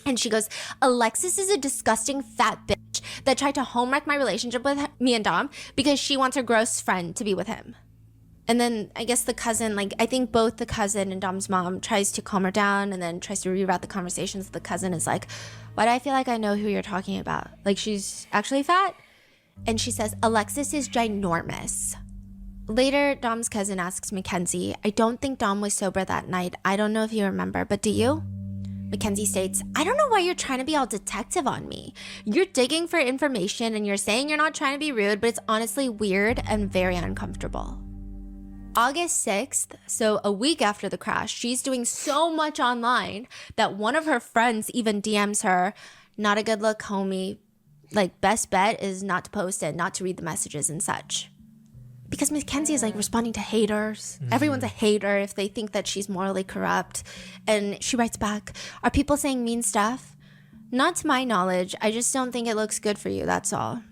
And she goes, Alexis is a disgusting fat bitch that tried to home wreck my relationship with me and Dom because she wants her gross friend to be with him. And then I guess the cousin, like, I think both the cousin and Dom's mom tries to calm her down and then tries to reroute the conversations. The cousin is like, why do I feel like I know who you're talking about? Like, she's actually fat? And she says, Alexis is ginormous. Later, Dom's cousin asks Mackenzie, I don't think Dom was sober that night. I don't know if you remember, but do you? Mackenzie states, I don't know why you're trying to be all detective on me. You're digging for information and you're saying you're not trying to be rude, but it's honestly weird and very uncomfortable. August 6th, so a week after the crash, she's doing so much online that one of her friends even DMs her, not a good look, homie. Like, best bet is not to post it, not to read the messages and such. Because Mackenzie is like responding to haters. Everyone's a hater if they think that she's morally corrupt. And she writes back, are people saying mean stuff? Not to my knowledge. I just don't think it looks good for you, that's all.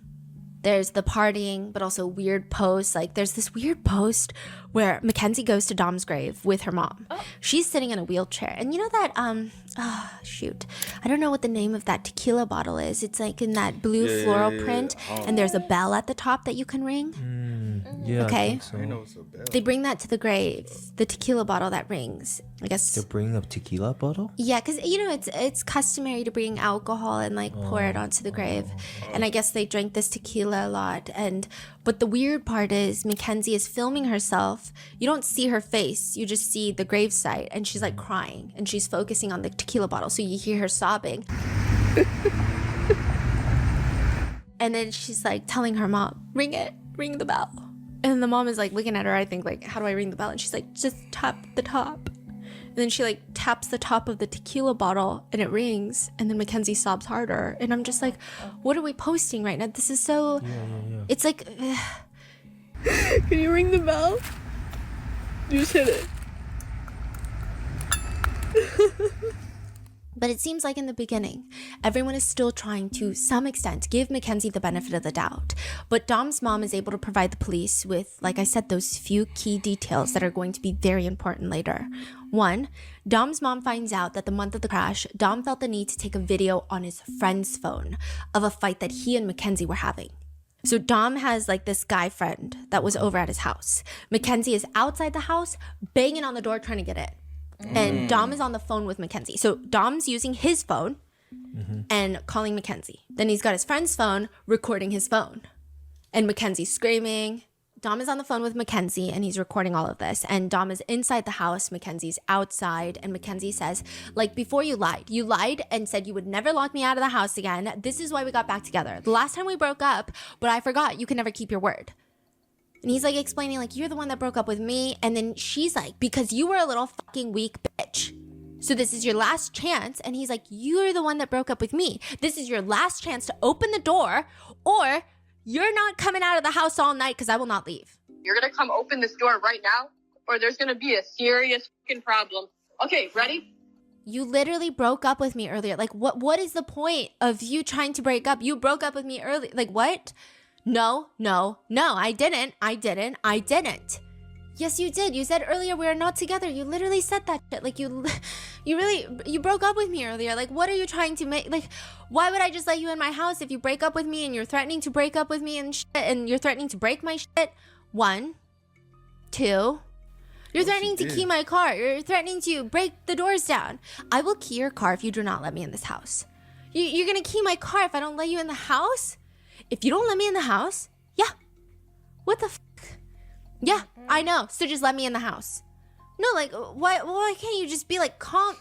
There's the partying, but also weird posts. Like, there's this weird post where Mackenzie goes to Dom's grave with her mom. She's sitting in a wheelchair. And you know that, I don't know what the name of that tequila bottle is. It's like in that blue floral print. And there's a bell at the top that you can ring. Yeah, okay. I think so. I know it's a bell. They bring that to the grave, the tequila bottle that rings. I guess They bring a tequila bottle? yeah, because you know it's customary to bring alcohol and like pour it onto the grave, and I guess they drank this tequila a lot. But the weird part is Mackenzie is filming herself. You don't see her face; you just see the gravesite, and she's like crying, and she's focusing on the tequila bottle, so you hear her sobbing. And then she's like telling her mom, ring the bell. And the mom is like looking at her, I think, like, how do I ring the bell? And she's like, just tap the top. And then she like taps the top of the tequila bottle and it rings. And then Mackenzie sobs harder. And I'm just like, what are we posting right now? This is so, it's like, Can you ring the bell? You just hit it. But it seems like in the beginning, everyone is still trying to some extent give Mackenzie the benefit of the doubt. But Dom's mom is able to provide the police with, like I said, those few key details that are going to be very important later. One, Dom's mom finds out that the month of the crash, Dom felt the need to take a video on his friend's phone of a fight that he and Mackenzie were having. So Dom has like this guy friend that was over at his house. Mackenzie is outside the house, banging on the door trying to get in. And Dom is on the phone with Mackenzie. So Dom's using his phone and calling Mackenzie. Then he's got his friend's phone recording his phone. And Mackenzie's screaming. Dom is on the phone with Mackenzie and he's recording all of this. And Dom is inside the house. Mackenzie's outside. And Mackenzie says, like, before you lied and said you would never lock me out of the house again. This is why we got back together. The last time we broke up, but I forgot you can never keep your word. And he's like explaining, like, you're the one that broke up with me. And then she's like, because you were a little fucking weak bitch. So this is your last chance. And he's like, you're the one that broke up with me. This is your last chance to open the door, or you're not coming out of the house all night because I will not leave. You're going to come open this door right now, or there's going to be a serious fucking problem. Okay, ready? You literally broke up with me earlier. Like, what is the point of you trying to break up? You broke up with me early. Like, what? No, I didn't. Yes, you did. You said earlier we are not together. You literally said that shit. Like, you broke up with me earlier. Like, what are you trying to make? Like, why would I just let you in my house if you break up with me and you're threatening to break up with me and shit, and you're threatening to break my shit? 1, 2. You're threatening to key my car. You're threatening to break the doors down. I will key your car if you do not let me in this house. You're gonna key my car if I don't let you in the house? If you don't let me in the house? Yeah. What the fuck? Yeah, I know. So just let me in the house. No, like, why can't you just be like calm,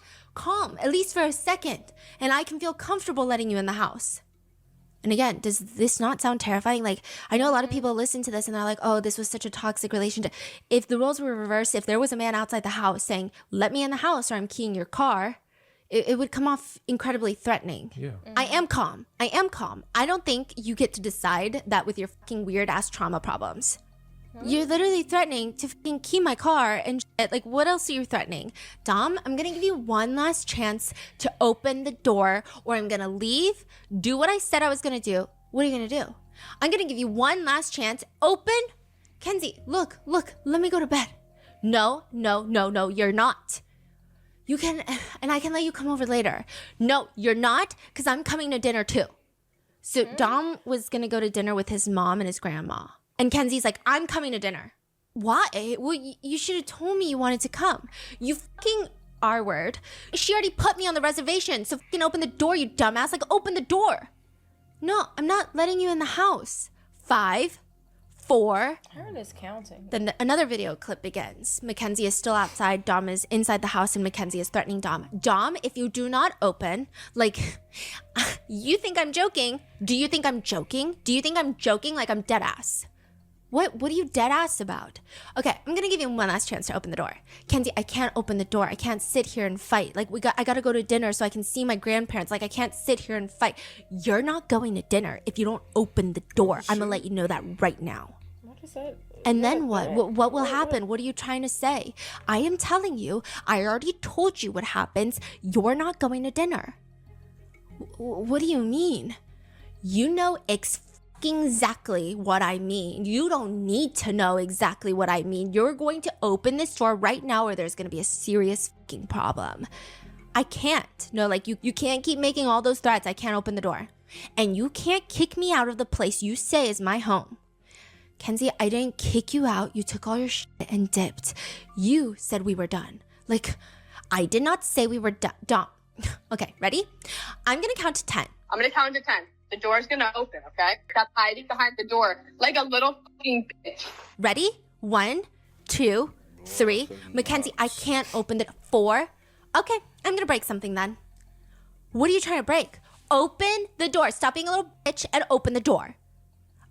at least for a second, and I can feel comfortable letting you in the house? And again, does this not sound terrifying? Like, I know a lot of people listen to this and they're like, oh, this was such a toxic relationship. If the roles were reversed, if there was a man outside the house saying, let me in the house or I'm keying your car, it would come off incredibly threatening. Yeah. I am calm. I don't think you get to decide that with your fucking weird ass trauma problems. You're literally threatening to fucking key my car and shit. Like, what else are you threatening? Dom, I'm gonna give you one last chance to open the door, or I'm gonna leave, do what I said I was gonna do. What are you gonna do? I'm gonna give you one last chance. Open. Kenzie, look, let me go to bed. No, you're not. You can, and I can let you come over later. No, you're not, because I'm coming to dinner too. So Dom was gonna go to dinner with his mom and his grandma. And Kenzie's like, I'm coming to dinner. Why? Well, you should have told me you wanted to come. You fucking R-word. She already put me on the reservation, so fucking open the door, you dumbass. Like, open the door. No, I'm not letting you in the house. 5, 4. Her is counting. Then another video clip begins. Mackenzie is still outside. Dom is inside the house, and Mackenzie is threatening Dom. Dom, if you do not open, like, you think I'm joking. Do you think I'm joking? Do you think I'm joking like I'm dead ass? What are you dead ass about? Okay, I'm gonna give you one last chance to open the door. Kenzie, I can't open the door. I can't sit here and fight. Like, I gotta go to dinner so I can see my grandparents. Like, I can't sit here and fight. You're not going to dinner if you don't open the door. I'm gonna let you know that right now. What is that? And then what? What will happen? What are you trying to say? I am telling you, I already told you what happens. You're not going to dinner. What do you mean? You know exactly what I mean. You don't need to know exactly what I mean. You're going to open this door right now, or there's going to be a serious fucking problem. I can't. No, like, you can't keep making all those threats. I can't open the door. And you can't kick me out of the place you say is my home. Kenzie, I didn't kick you out. You took all your shit and dipped. You said we were done. Like, I did not say we were done. Okay, ready? I'm going to count to 10. I'm going to count to 10. The door's gonna open, okay? Stop hiding behind the door like a little fucking bitch. Ready? 1, 2, 3. Mackenzie, I can't open the 4. Okay, I'm gonna break something then. What are you trying to break? Open the door. Stop being a little bitch and open the door.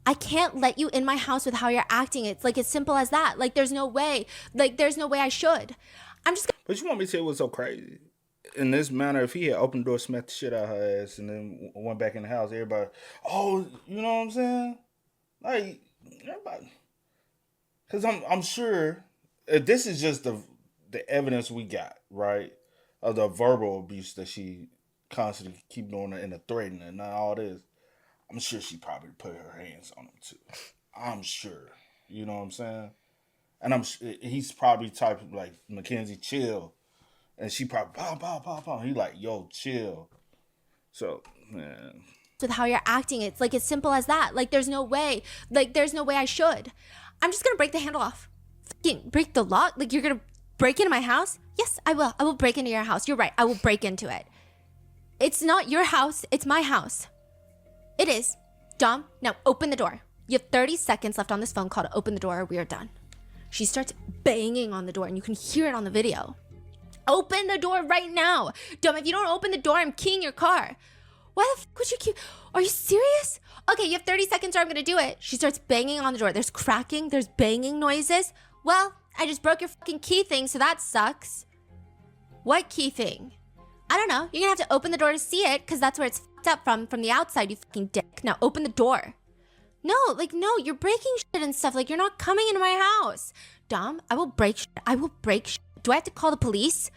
I can't let you in my house with how you're acting. It's like as simple as that. Like, there's no way. Like, there's no way I should. I'm just gonna... But you want me to say what's so crazy? In this manner, if he had opened the door, smacked the shit out of her ass, and then went back in the house, everybody, oh, you know what I'm saying? Like, everybody. Because I'm sure, if this is just the evidence we got, right, of the verbal abuse that she constantly keep doing and the threatening and all this, I'm sure she probably put her hands on him too. I'm sure. You know what I'm saying? And he's probably type of like, Mackenzie, chill. And she probably, pow. He like, yo, chill. So, man. With how you're acting, it's like as simple as that. Like, there's no way. Like, there's no way I should. I'm just going to break the handle off. Fucking break the lock? Like, you're going to break into my house? Yes, I will. I will break into your house. You're right. I will break into it. It's not your house. It's my house. It is. Dom, now open the door. You have 30 seconds left on this phone call to open the door or we are done. She starts banging on the door and you can hear it on the video. Open the door right now. Dumb, if you don't open the door, I'm keying your car. Why the fuck would you key? Are you serious? Okay, you have 30 seconds or I'm gonna do it. She starts banging on the door. There's cracking, there's banging noises. Well, I just broke your fucking key thing, so that sucks. What key thing? I don't know. You're gonna have to open the door to see it because that's where it's fucked up from the outside, you fucking dick. Now open the door. No, no, you're breaking shit and stuff. Like, you're not coming into my house. Dom, I will break shit. I will break shit. Do I have to call the police?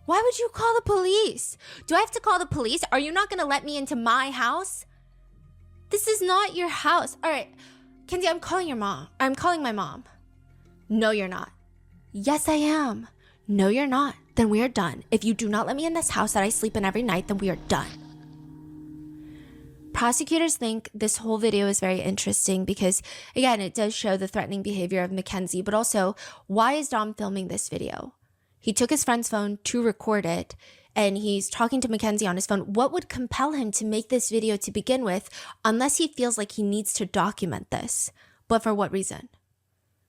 Why would you call the police? Do I have to call the police? Are you not gonna let me into my house? This is not your house. All right, Kenzie, I'm calling your mom. I'm calling my mom. No, you're not. Yes, I am. No, you're not. Then we are done. If you do not let me in this house that I sleep in every night, then we are done. Prosecutors think this whole video is very interesting because, again, it does show the threatening behavior of Mackenzie, but also, why is Dom filming this video? He took his friend's phone to record it, and he's talking to Mackenzie on his phone. What would compel him to make this video to begin with, unless he feels like he needs to document this? But for what reason?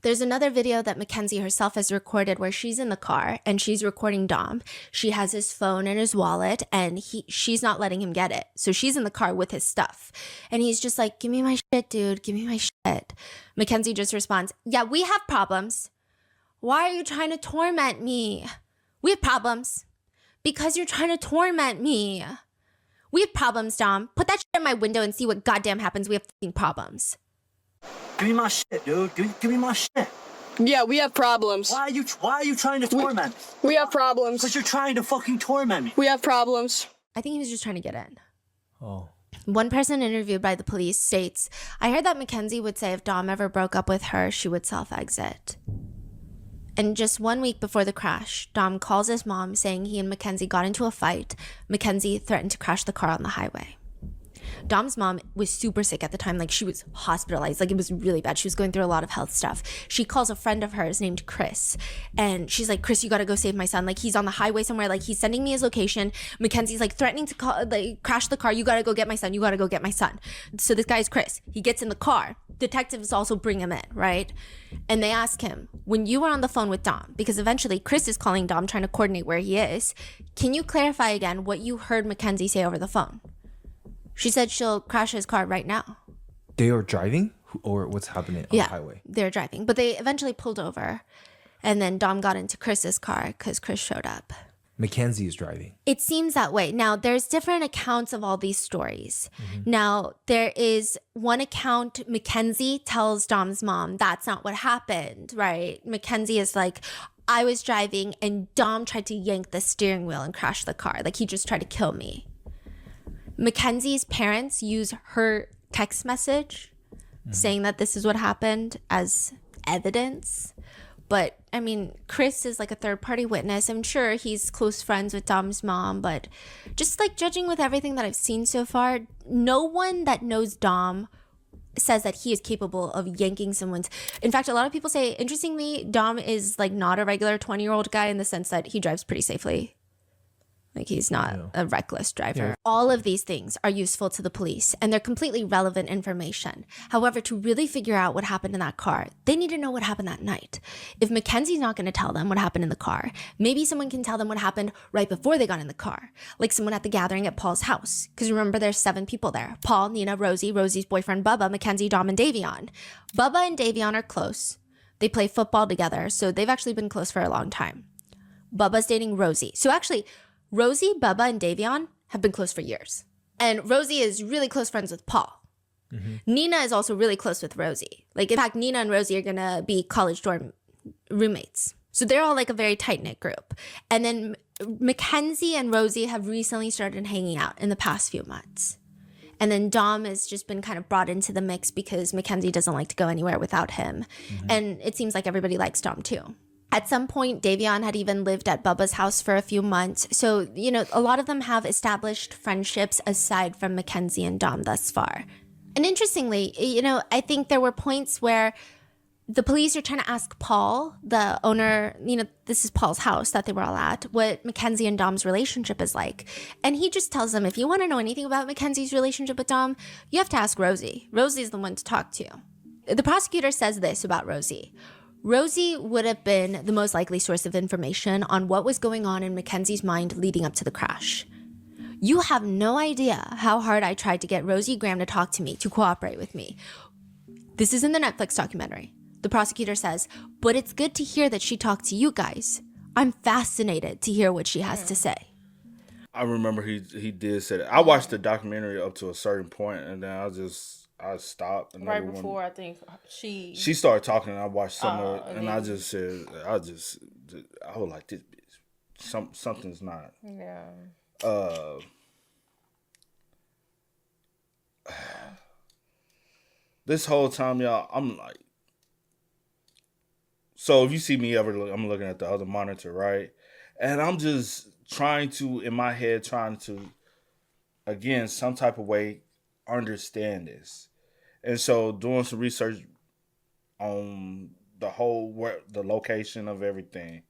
There's another video that Mackenzie herself has recorded where she's in the car and she's recording Dom. She has his phone and his wallet and she's not letting him get it. So she's in the car with his stuff. And he's just like, give me my shit, dude. Give me my shit. Mackenzie just responds, yeah, we have problems. Why are you trying to torment me? We have problems. Because you're trying to torment me. We have problems, Dom. Put that shit in my window and see what goddamn happens. We have fucking problems. Give me my shit, dude. Give me my shit. Yeah, we have problems. Why are you trying to torment me? We have problems. Because you're trying to fucking torment me. We have problems. I think he was just trying to get in. Oh. One person interviewed by the police states, I heard that Mackenzie would say if Dom ever broke up with her, she would self-exit. And just 1 week before the crash, Dom calls his mom saying he and Mackenzie got into a fight. Mackenzie threatened to crash the car on the highway. Dom's mom was super sick at the time. Like, she was hospitalized. Like, it was really bad. She was going through a lot of health stuff. She calls a friend of hers named Chris. And she's like, Chris, you got to go save my son. Like, he's on the highway somewhere. Like, he's sending me his location. Mackenzie's like threatening to crash the car. You got to go get my son. You got to go get my son. So this guy's Chris. He gets in the car. Detectives also bring him in, right? And they ask him, when you were on the phone with Dom, because eventually Chris is calling Dom trying to coordinate where he is, can you clarify again what you heard Mackenzie say over the phone? She said she'll crash his car right now. They are driving? Or what's happening on the highway? They're driving. But they eventually pulled over. And then Dom got into Chris's car because Chris showed up. Mackenzie is driving. It seems that way. Now, there's different accounts of all these stories. Mm-hmm. Now, there is one account, Mackenzie tells Dom's mom, that's not what happened, right? Mackenzie is like, I was driving and Dom tried to yank the steering wheel and crash the car. Like, he just tried to kill me. Mackenzie's parents use her text message saying that this is what happened as evidence. But I mean, Chris is like a third party witness. I'm sure he's close friends with Dom's mom, but just like judging with everything that I've seen so far, no one that knows Dom says that he is capable of yanking someone's. In fact, a lot of people say, interestingly, Dom is like not a regular 20-year-old guy in the sense that he drives pretty safely. Like, he's not a reckless driver. Yeah. All of these things are useful to the police and they're completely relevant information. However, to really figure out what happened in that car, they need to know what happened that night. If Mackenzie's not going to tell them what happened in the car, maybe someone can tell them what happened right before they got in the car. Like someone at the gathering at Paul's house. Because remember, there's 7 people there. Paul, Nina, Rosie, Rosie's boyfriend, Bubba, Mackenzie, Dom, and Davion. Bubba and Davion are close. They play football together, so they've actually been close for a long time. Bubba's dating Rosie. So actually, Rosie, Bubba, and Davion have been close for years. And Rosie is really close friends with Paul. Mm-hmm. Nina is also really close with Rosie. Like, in fact, Nina and Rosie are going to be college dorm roommates. So they're all like a very tight-knit group. And then Mackenzie and Rosie have recently started hanging out in the past few months. And then Dom has just been kind of brought into the mix because Mackenzie doesn't like to go anywhere without him. Mm-hmm. And it seems like everybody likes Dom too. At some point, Davion had even lived at Bubba's house for a few months. So, you know, a lot of them have established friendships aside from Mackenzie and Dom thus far. And interestingly, you know, I think there were points where The police are trying to ask Paul, the owner, this is Paul's house that they were all at, what Mackenzie and Dom's relationship is like. And he just tells them, if you want to know anything about Mackenzie's relationship with Dom, you have to ask Rosie. Rosie's the one to talk to. The prosecutor says this about Rosie. Rosie would have been the most likely source of information on what was going on in Mackenzie's mind leading up to the crash. You have no idea how hard I tried to get Rosie Graham to talk to me, to cooperate with me. This is in the Netflix documentary. The prosecutor says, but it's good to hear that she talked to you guys. I'm fascinated to hear what she has to say. I remember he did say that. I watched the documentary up to a certain point, and then I stopped. And right before I think she started talking, and I watched some of it, and I just said, I was like, this bitch, something's not. Yeah. This whole time, y'all, I'm like, so if you see me I'm looking at the other monitor, right? And I'm just trying to, in my head, again, some type of way, understand this. And so doing some research on the location of everything,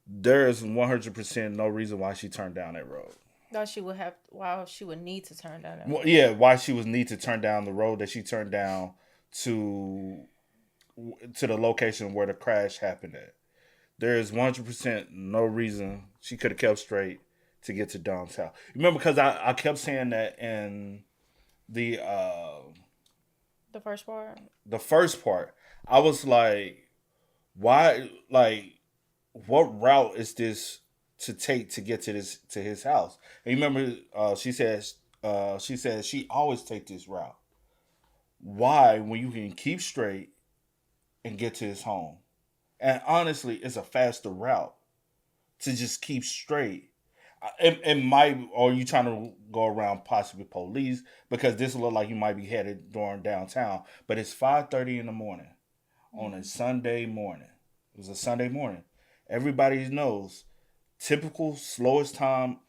there is 100% no reason why she turned down that road. Why she would need to turn down that road. Well, yeah, why she would need to turn down the road that she turned down to the location where the crash happened at. There is 100% no reason she could have kept straight to get to Dom's house. Remember, because I kept saying that in the first part. The first part, I was like, why? Like, what route is this to take to get to his house? And you remember, she said she always take this route. Why, when you can keep straight and get to his home? And honestly, it's a faster route to just keep straight. It might, or you trying to go around possibly police, because this will look like you might be headed during downtown. But it's 5:30 in the morning on a Sunday morning. It was a Sunday morning. Everybody knows typical slowest time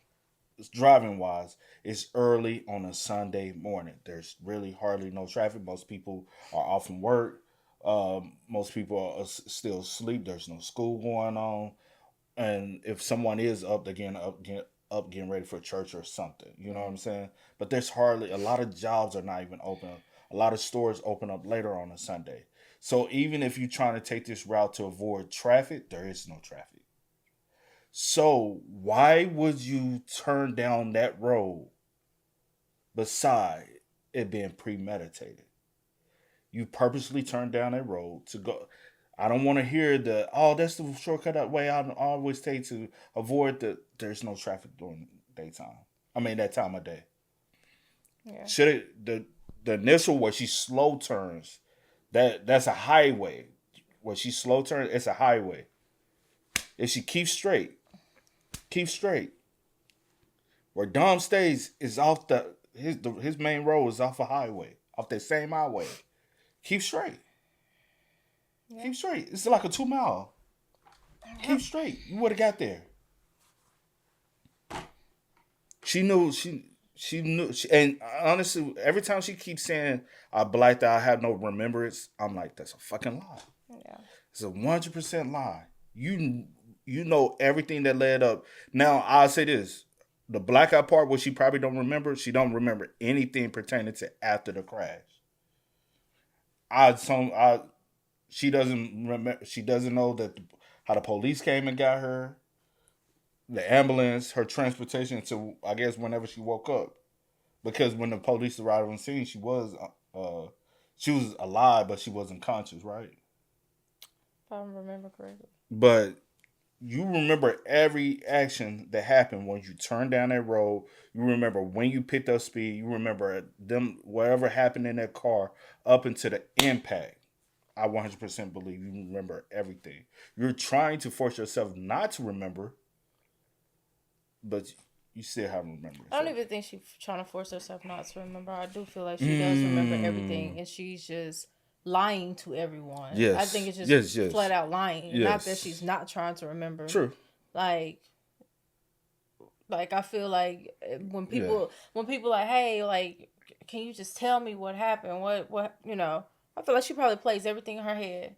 driving wise is early on a Sunday morning. There's really hardly no traffic. Most people are off from work. Most people are still asleep. There's no school going on. And if someone is up, they're getting ready for church or something. You know what I'm saying? But there's hardly, a lot of jobs are not even open. A lot of stores open up later on a Sunday. So even if you're trying to take this route to avoid traffic, there is no traffic. So why would you turn down that road beside it being premeditated? You purposely turned down that road to go. I don't want to hear that's the shortcut way I always take to avoid there's no traffic during daytime. I mean, that time of day. Yeah. The initial where she slow turns, that's a highway. Where she slow turns, it's a highway. If she keeps straight. Where Dom stays is off his main road is off a highway, off that same highway. Keep straight. Yeah. Keep straight. It's like a 2 mile. Yeah. Keep straight. You would have got there. She knew. And honestly, every time she keeps saying, I blacked out, I have no remembrance, I'm like, that's a fucking lie. Yeah. It's a 100% lie. You know everything that led up. Now, I'll say this. The blackout part where she probably don't remember, she don't remember anything pertaining to after the crash. She doesn't remember. She doesn't know how the police came and got her, the ambulance, her transportation until I guess whenever she woke up, because when the police arrived on scene, she was alive, but she wasn't conscious, right? If I remember correctly. But you remember every action that happened when you turned down that road. You remember when you picked up speed. You remember whatever happened in that car up into the impact. I 100% believe you remember everything. You're trying to force yourself not to remember, but you still haven't remembered. I don't even think she's trying to force herself not to remember. I do feel like she does remember everything, and she's just lying to everyone. Yes. I think it's just flat out lying. Yes. Not that she's not trying to remember. True. Like I feel like when people like, hey, like, can you just tell me what happened? What I'd I feel like she probably plays everything in her head.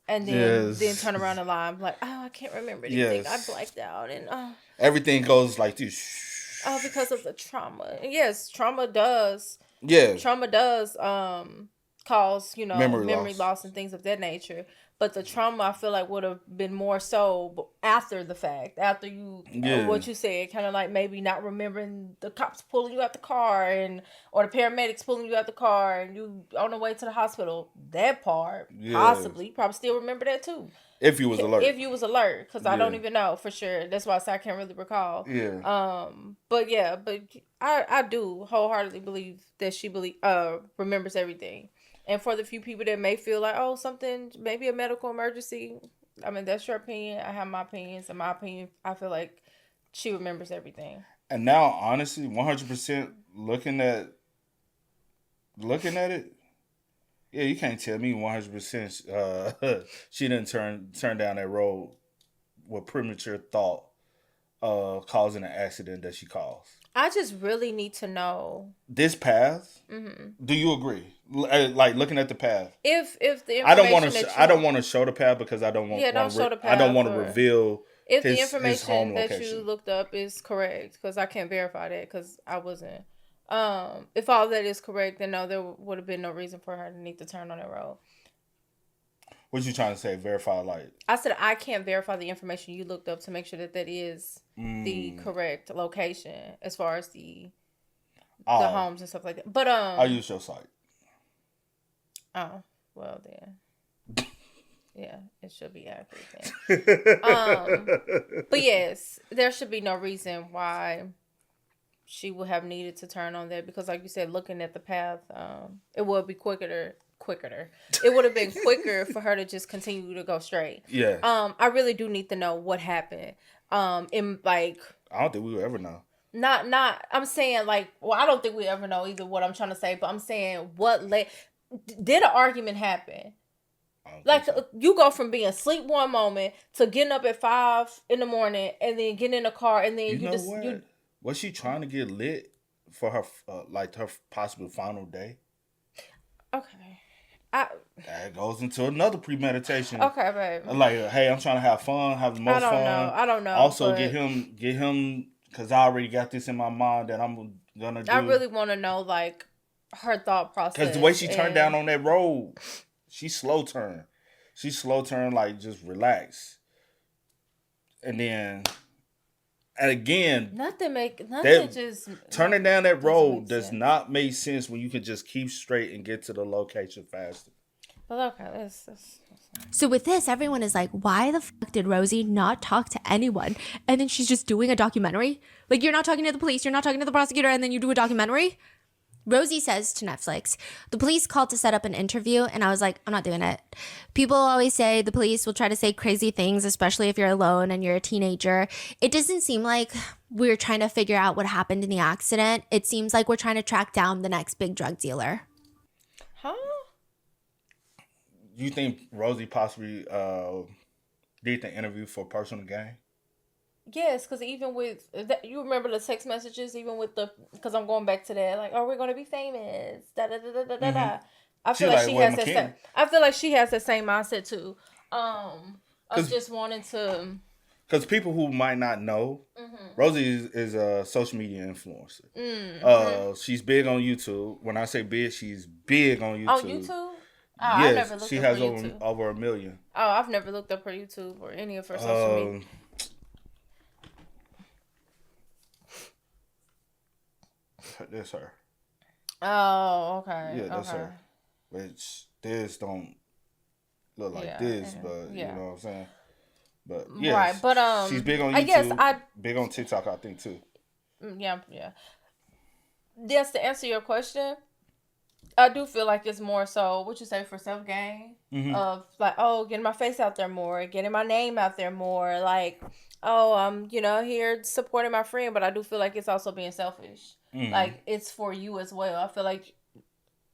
And then turn around and lie. I'm like, oh, I can't remember anything. Yes. I blacked out. And everything goes like this. Oh, because of the trauma. Yes, trauma does. Yeah. Trauma does cause, memory loss. loss and things of that nature. But the trauma, I feel like, would have been more so after the fact. After you, what you said, kind of like maybe not remembering the cops pulling you out the car or the paramedics pulling you out the car and you on the way to the hospital. That part, possibly. You probably still remember that too. If you was alert. If you was alert. Because I don't even know for sure. That's why I say I can't really recall. Yeah. But I do wholeheartedly believe that she remembers everything. And for the few people that may feel like, oh, something, maybe a medical emergency, I mean, that's your opinion. I have my opinions. In my opinion, I feel like she remembers everything. And now, honestly, 100% looking at it, yeah, you can't tell me 100% she didn't turn down that road with premature thought causing an accident that she caused. I just really need to know this path. Mm-hmm. Do you agree? Like looking at the path. If the information I don't want to show the path because I don't want. Yeah, don't show the path. I don't want to reveal. If his, the information that location. you looked up is correct, because I can't verify that because I wasn't. If all that is correct, then no, there would have been no reason for her to need to turn on that road. What you trying to say? Verify, like I said, I can't verify the information you looked up to make sure that is the correct location as far as the homes and stuff like that. But I use your site. Oh well, then yeah, it should be accurate then. But yes, there should be no reason why she would have needed to turn on that because, like you said, looking at the path, it would be quicker. It would have been quicker for her to just continue to go straight. Yeah. I really do need to know what happened. In like, I don't think we will ever know. Not. I'm saying like, well, I don't think we ever know either. What I'm trying to say, but I'm saying did an argument happen? Like so. You go from being asleep one moment to getting up at 5 a.m, and then getting in a car, and then you know what? Was she trying to get lit for her her possible final day? Okay. That goes into another premeditation. Okay, babe. Like, hey, I'm trying to have fun, have the most fun. I don't know. Also, get him, because I already got this in my mind that I'm gonna do. I really want to know, like, her thought process. Because the way she turned down on that road, she slow turn. Like, just relax. And then, and again, turning down that road does not make sense when you can just keep straight and get to the location faster. But okay, So with this, everyone is like, why the fuck did Rosie not talk to anyone? And then she's just doing a documentary? Like, you're not talking to the police, you're not talking to the prosecutor, and then you do a documentary? Rosie says to Netflix, the police called to set up an interview, and I was like, I'm not doing it. People always say the police will try to say crazy things, especially if you're alone and you're a teenager. It doesn't seem like we're trying to figure out what happened in the accident. It seems like we're trying to track down the next big drug dealer. Huh? You think Rosie possibly did the interview for personal gain? Yes, because even with that, you remember the text messages, even with because I'm going back to that, like, oh, we're gonna be famous, da da da da da da. I feel like she has that same. I feel like she has that same mindset too, of just wanting to. Because people who might not know, Rosie is a social media influencer. She's big on YouTube. When I say big, she's big on YouTube. On YouTube? Oh, yes, I've never looked she up has her YouTube. over 1 million. Oh, I've never looked up her YouTube or any of her social media. That's her. Oh, okay. Yeah, that's her. Which this don't look like this, but you know what I'm saying. But yeah, right. But she's big on YouTube. I guess big on TikTok, I think too. Yeah. Yes, to answer your question, I do feel like it's more so what you say for self gain of like, oh, getting my face out there more, getting my name out there more, like, oh, I'm here supporting my friend, but I do feel like it's also being selfish. Like, it's for you as well. I feel like,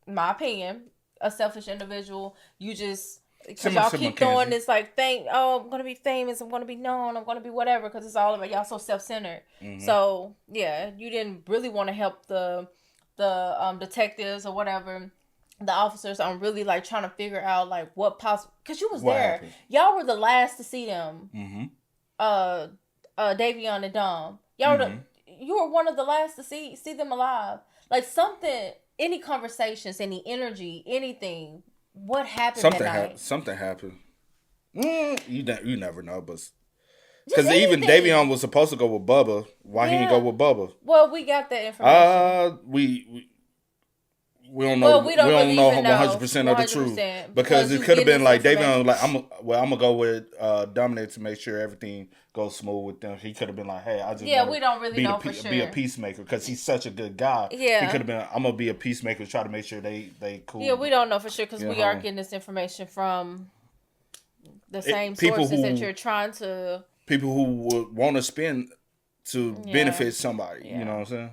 in my opinion, a selfish individual, you just, because y'all keep throwing this, like, I'm going to be famous, I'm going to be known, I'm going to be whatever, because it's all about y'all so self-centered. So, yeah, you didn't really want to help the detectives or whatever the officers are really like trying to figure out like what possible, because you was What there. happened? Y'all were the last to see them. Mm-hmm. Davion and Dom. Y'all were you were one of the last to see them alive. Like something, any conversations, any energy, anything. What happened that night? Something happened. You never know, but because even Davion was supposed to go with Bubba. Why he didn't go with Bubba? Well, we got that information. We don't know. Well, we don't really know even 100% of the truth because it could have been like Davion. Like I'm gonna go with Dominic to make sure everything goes smooth with them. He could have been like, hey, I just we don't really know for sure. Be a peacemaker because he's such a good guy. Yeah, he could have been. I'm gonna be a peacemaker, try to make sure they cool. Yeah, we don't know for sure because we are getting this information from the same sources that you're trying to. People who would want to spend to benefit somebody. You know what I'm saying?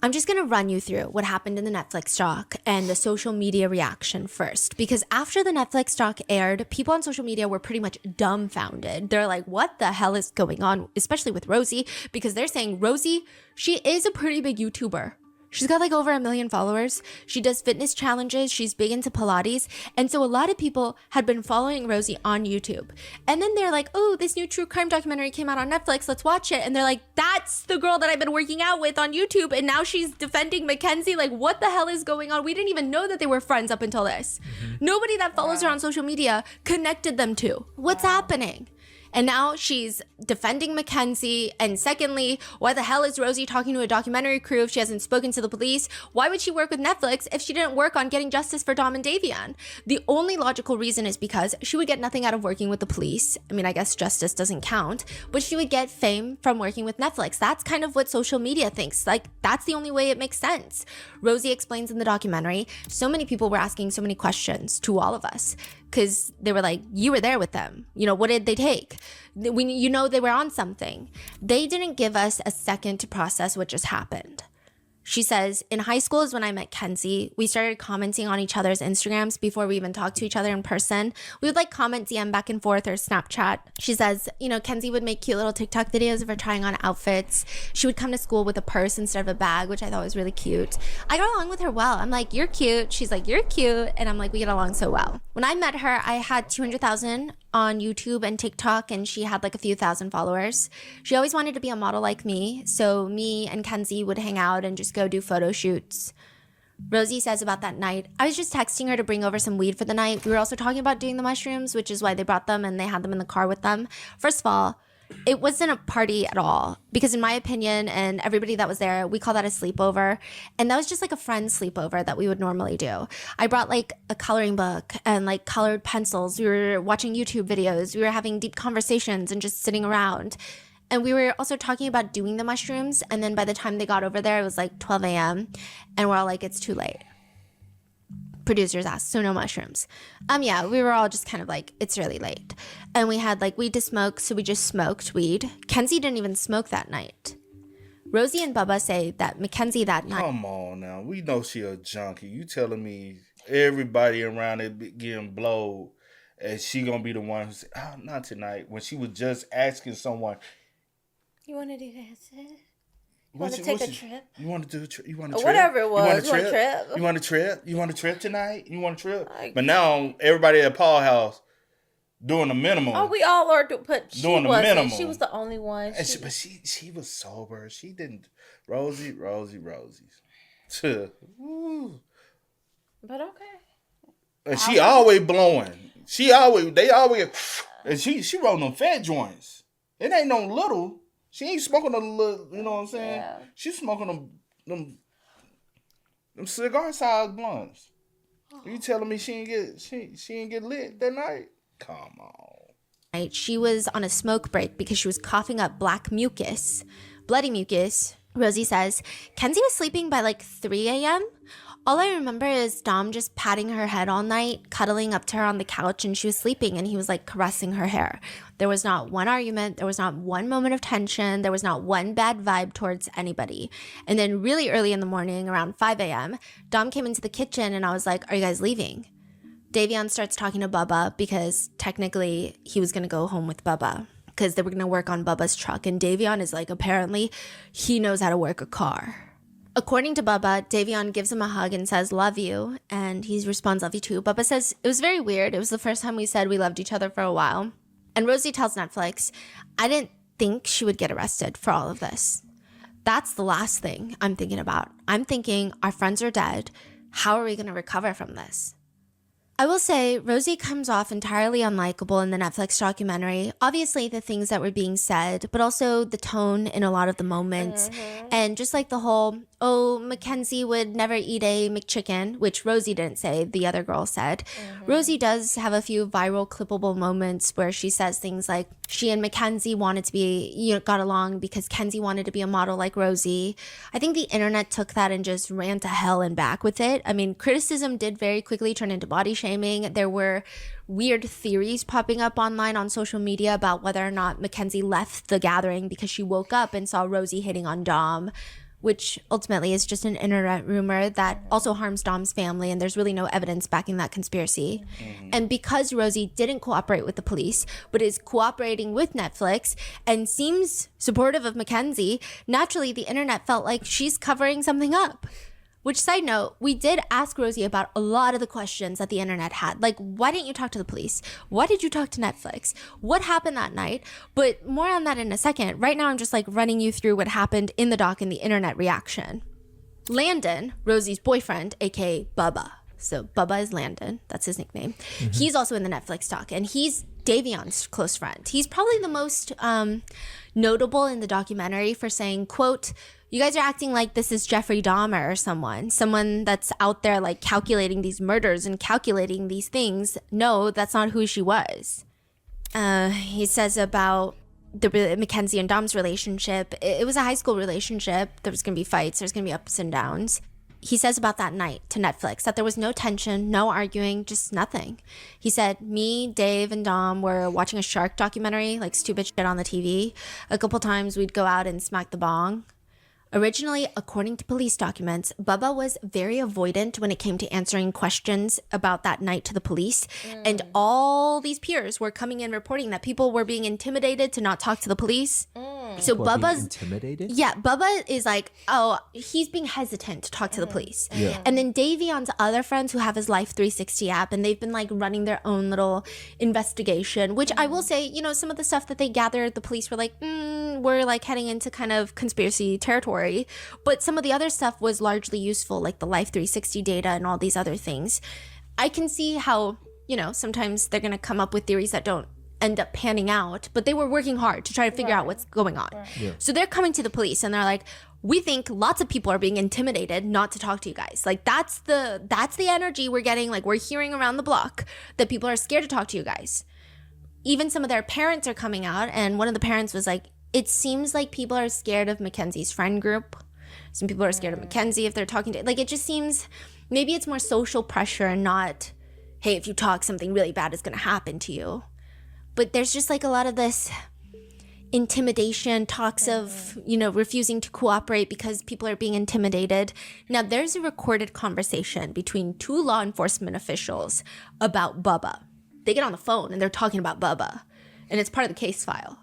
I'm just going to run you through what happened in the Netflix doc and the social media reaction first. Because after the Netflix doc aired, people on social media were pretty much dumbfounded. They're like, what the hell is going on? Especially with Rosie, because they're saying Rosie, she is a pretty big YouTuber. She's got like over 1 million followers. She does fitness challenges. She's big into Pilates. And so a lot of people had been following Rosie on YouTube. And then they're like, oh, this new true crime documentary came out on Netflix. Let's watch it. And they're like, that's the girl that I've been working out with on YouTube. And now she's defending Mackenzie. Like, what the hell is going on? We didn't even know that they were friends up until this. Nobody that follows her on social media connected them to. What's happening? And now she's defending Mackenzie. And secondly, why the hell is Rosie talking to a documentary crew if she hasn't spoken to the police? Why would she work with Netflix if she didn't work on getting justice for Dom and Davion? The only logical reason is because she would get nothing out of working with the police. I mean, I guess justice doesn't count, but she would get fame from working with Netflix. That's kind of what social media thinks. Like, that's the only way it makes sense. Rosie explains in the documentary, so many people were asking so many questions to all of us. Because they were like, you were there with them. You know, what did they take? They were on something. They didn't give us a second to process what just happened. She says, in high school is when I met Kenzie. We started commenting on each other's Instagrams before we even talked to each other in person. We would like comment DM back and forth or Snapchat. She says, Kenzie would make cute little TikTok videos of her trying on outfits. She would come to school with a purse instead of a bag, which I thought was really cute. I got along with her well. I'm like, you're cute. She's like, you're cute. And I'm like, we get along so well. When I met her, I had 200,000 on YouTube and TikTok, and she had like a few thousand followers. She always wanted to be a model like me, so me and Kenzie would hang out and just go do photo shoots. Rosie says about that night, I was just texting her to bring over some weed for the night. We were also talking about doing the mushrooms, which is why they brought them and they had them in the car with them. First of all, it wasn't a party at all, because in my opinion and everybody that was there, we call that a sleepover. And that was just like a friend's sleepover that we would normally do. I brought like a coloring book and like colored pencils. We were watching YouTube videos. We were having deep conversations and just sitting around. And we were also talking about doing the mushrooms. And then by the time they got over there, it was like 12 a.m. And we're all like, it's too late. Producers asked, so no mushrooms. Yeah, we were all just kind of like, it's really late. And we had like weed to smoke, so we just smoked weed. Kenzie didn't even smoke that night. Rosie and Bubba say that Mackenzie that night. Come on now, we know she a junkie. You telling me everybody around it getting blowed, and she gonna be the one who said, oh, not tonight, when she was just asking someone, you want to do that? You want to take a trip? You want to do a trip? You want a trip? Whatever it was. You want a trip? You want a trip? You want a trip tonight? You want a trip? But now everybody at Paul House doing the minimum. Oh, we all are but she doing the wasn't. minimum. She was the only one. But she was sober. She didn't. Rosie. But okay. And she always blowing. They always, and she rolling them fat joints. It ain't no little. She ain't smoking a little, you know what I'm saying? Yeah. She's smoking them cigar-sized blunts. Are you telling me she ain't get lit that night? Come on. She was on a smoke break because she was coughing up black mucus, bloody mucus. Rosie says, Kenzie was sleeping by like 3 a.m. All I remember is Dom just patting her head all night, cuddling up to her on the couch, and she was sleeping, and he was like caressing her hair. There was not one argument. There was not one moment of tension. There was not one bad vibe towards anybody. And then really early in the morning, around 5 a.m., Dom came into the kitchen, and I was like, are you guys leaving? Davion starts talking to Bubba because technically he was going to go home with Bubba because they were going to work on Bubba's truck. And Davion is like, apparently he knows how to work a car. According to Bubba, Davion gives him a hug and says, love you. And he responds, love you too. Bubba says, it was very weird. It was the first time we said we loved each other for a while. And Rosie tells Netflix, I didn't think she would get arrested for all of this. That's the last thing I'm thinking about. I'm thinking our friends are dead. How are we going to recover from this? I will say Rosie comes off entirely unlikable in the Netflix documentary. Obviously the things that were being said, but also the tone in a lot of the moments. And just like the whole, oh, Mackenzie would never eat a McChicken, which Rosie didn't say, the other girl said. Rosie does have a few viral clippable moments where she says things like she and Mackenzie wanted to be, got along because Kenzie wanted to be a model like Rosie. I think the internet took that and just ran to hell and back with it. I mean, criticism did very quickly turn into body shaming. There were weird theories popping up online on social media about whether or not Mackenzie left the gathering because she woke up and saw Rosie hitting on Dom, which ultimately is just an internet rumor that also harms Dom's family, and there's really no evidence backing that conspiracy. And because Rosie didn't cooperate with the police, but is cooperating with Netflix and seems supportive of Mackenzie, naturally the internet felt like she's covering something up. Which, side note, we did ask Rosie about a lot of the questions that the internet had. Like, why didn't you talk to the police? Why did you talk to Netflix? What happened that night? But more on that in a second. Right now, I'm just like running you through what happened in the doc and the internet reaction. Landon, Rosie's boyfriend, aka Bubba. So Bubba is Landon. That's his nickname. He's also in the Netflix doc, and he's Davion's close friend. He's probably the most notable in the documentary for saying, quote, you guys are acting like this is Jeffrey Dahmer or someone that's out there like calculating these murders and calculating these things. No, that's not who she was. He says about the Mackenzie and Dom's relationship. It was a high school relationship. There was going to be fights. There's going to be ups and downs. He says about that night to Netflix that there was no tension, no arguing, just nothing. He said, me, Dave, and Dom were watching a shark documentary, like stupid shit on the TV. A couple times we'd go out and smack the bong. Originally, according to police documents, Bubba was very avoidant when it came to answering questions about that night to the police. And all these peers were coming in reporting that people were being intimidated to not talk to the police. So Bubba's intimidated? Yeah, Bubba is like, oh, he's being hesitant to talk to the police. Yeah. And then Davion's other friends who have his Life 360 app, and they've been like running their own little investigation, which I will say, some of the stuff that they gathered, the police were like, we're like heading into kind of conspiracy territory. But some of the other stuff was largely useful, like the Life 360 data and all these other things. I can see how, sometimes they're going to come up with theories that don't end up panning out, but they were working hard to try to figure out what's going on. Yeah. So they're coming to the police and they're like, we think lots of people are being intimidated not to talk to you guys. Like that's the energy we're getting. Like we're hearing around the block that people are scared to talk to you guys. Even some of their parents are coming out, and one of the parents was like, it seems like people are scared of Mackenzie's friend group. Some people are scared of Mackenzie if they're talking to, like, it just seems, maybe it's more social pressure and not, hey, if you talk, something really bad is going to happen to you. But there's just like a lot of this intimidation, talks of, refusing to cooperate because people are being intimidated. Now, there's a recorded conversation between two law enforcement officials about Bubba. They get on the phone and they're talking about Bubba, and it's part of the case file.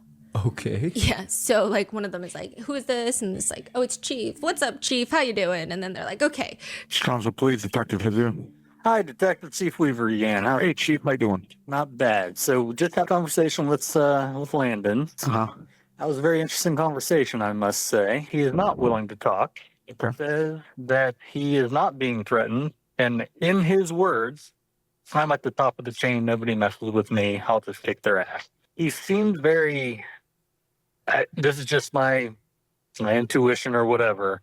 Okay. Yeah, so like one of them is like, who is this? And it's like, oh, it's Chief. What's up, Chief? How you doing? And then they're like, okay. Chicago Police Detective here. Hi, Detective Chief Weaver again. Hey, Chief, how you doing? Not bad. So just had a conversation with Landon. That was a very interesting conversation, I must say. He is not willing to talk. He says that he is not being threatened. And in his words, I'm at the top of the chain. Nobody messes with me. I'll just kick their ass. He seemed very... this is just my intuition or whatever.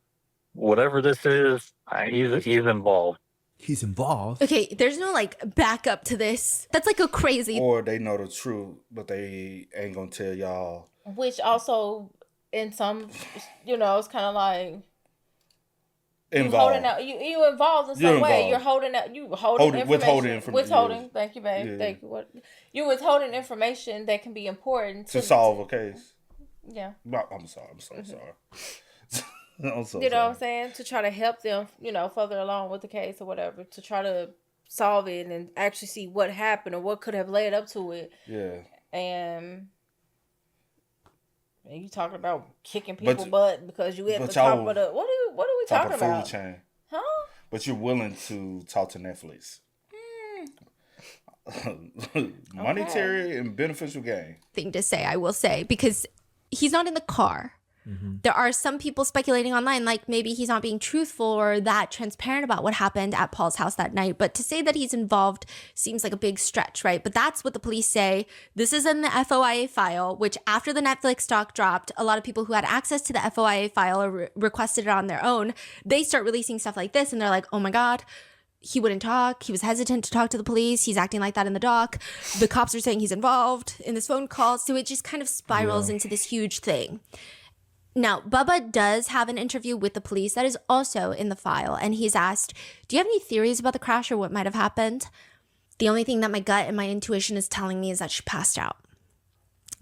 Whatever this is, he's involved. He's involved? Okay, there's no like backup to this. That's like a crazy... Or they know the truth, but they ain't gonna tell y'all. Which also, in some, it's kind of like... Involved. You involved in some way. You're holding out. Withholding information. Withholding. Thank you, babe. Yeah. Thank you. What you withholding information that can be important to solve a case. Yeah. I'm sorry. I'm so sorry. I'm so you know sorry. what I'm saying? To try to help them, further along with the case or whatever, to try to solve it and actually see what happened or what could have led up to it. Yeah. And you talking about kicking people butt because you at the top of the what are we top talking of the food about? chain. Huh? But you're willing to talk to Netflix. Monetary and beneficial gain. Thing to say, I will say, because he's not in the car. There are some people speculating online, like maybe he's not being truthful or that transparent about what happened at Paul's house that night. But to say that he's involved seems like a big stretch, right? But that's what the police say. This is in the FOIA file, which after the Netflix doc dropped, a lot of people who had access to the FOIA file or requested it on their own, they start releasing stuff like this. And they're like, oh my God, he wouldn't talk. He was hesitant to talk to the police. He's acting like that in the doc. The cops are saying he's involved in this phone call. So it just kind of spirals into this huge thing. Now, Bubba does have an interview with the police that is also in the file, and he's asked, do you have any theories about the crash or what might have happened? The only thing that my gut and my intuition is telling me is that she passed out.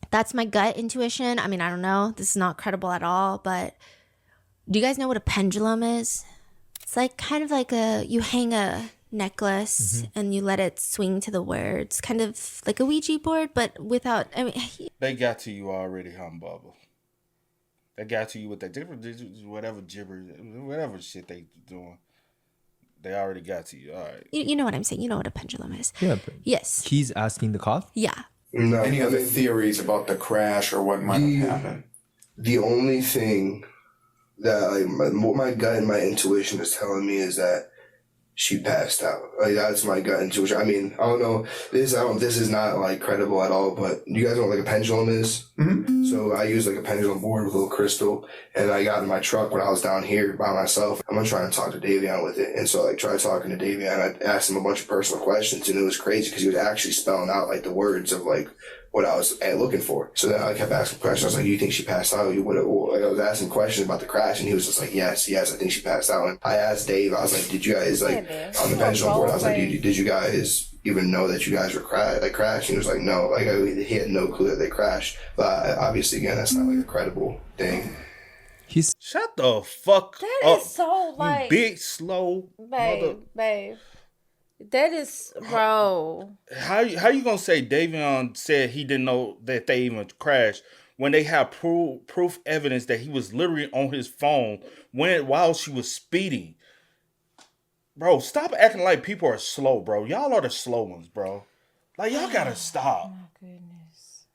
That's my gut intuition. I mean, I don't know. This is not credible at all, but do you guys know what a pendulum is? It's like kind of like you hang a necklace and you let it swing to the words, kind of like a Ouija board, but without, I mean. They got to you already, Bubba. They got to you with that different, whatever gibberish, whatever shit they doing. They already got to you. All right. You know what I'm saying. You know what a pendulum is. Yeah. Yes. He's asking the cop? Yeah. No, Any other theories about the crash or what might have happened? The only thing that what my gut and my intuition is telling me is that she passed out. Like, that's my gut intuition. I mean, I don't know. This is not like credible at all. But you guys know what like a pendulum is. Mm-hmm. So I use like a pendulum board with a little crystal, and I got in my truck when I was down here by myself. I'm gonna try and talk to Davion with it, and so like tried talking to Davion. I asked him a bunch of personal questions, and it was crazy because he was actually spelling out like the words of like what I was looking for. So then I kept asking questions. I was like, do you think she passed out? I was asking questions about the crash, and he was just like, yes, I think she passed out. And I asked Dave, I was like, did you guys, like, on the pendulum board, I was like, did you guys even know that you guys were crashed? And he was like, no, like, he had no clue that they crashed. But obviously, again, that's not like a credible thing. Shut the fuck That up. is so like, you big, slow babe. That is, bro. How you gonna say Davion said he didn't know that they even crashed when they have proof evidence that he was literally on his phone while she was speeding? Bro, stop acting like people are slow, bro. Y'all are the slow ones, bro. Like, y'all gotta stop. Oh my goodness.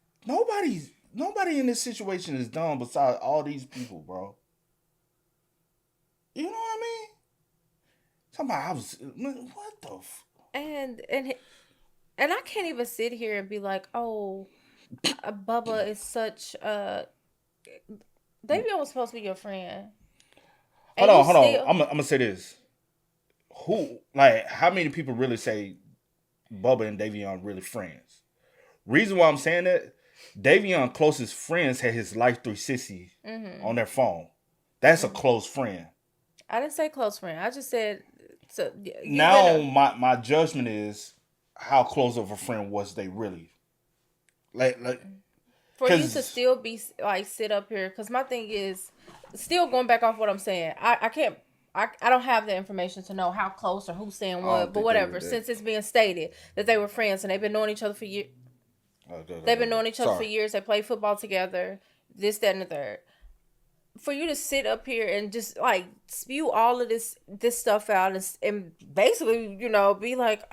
Nobody in this situation is dumb besides all these people, bro. You know what I mean? What the And I can't even sit here and be like, oh, Bubba is such a. Davion was supposed to be your friend. Hold on. I'm gonna say this. How many people really say Bubba and Davion really friends? Reason why I'm saying that, Davion closest friends had his Life 360 on their phone. That's a close friend. I didn't say close friend. I just said. So now my judgment is how close of a friend was they really? Like for you to still be like sit up here, because my thing is still going back off what I'm saying. I can't. I don't have the information to know how close or who's saying what, but whatever. Since it's being stated that they were friends and they've been knowing each other for years. They've been knowing each other for years. They play football together. This, that, and the third. For you to sit up here and just like spew all of this stuff out and basically, be like,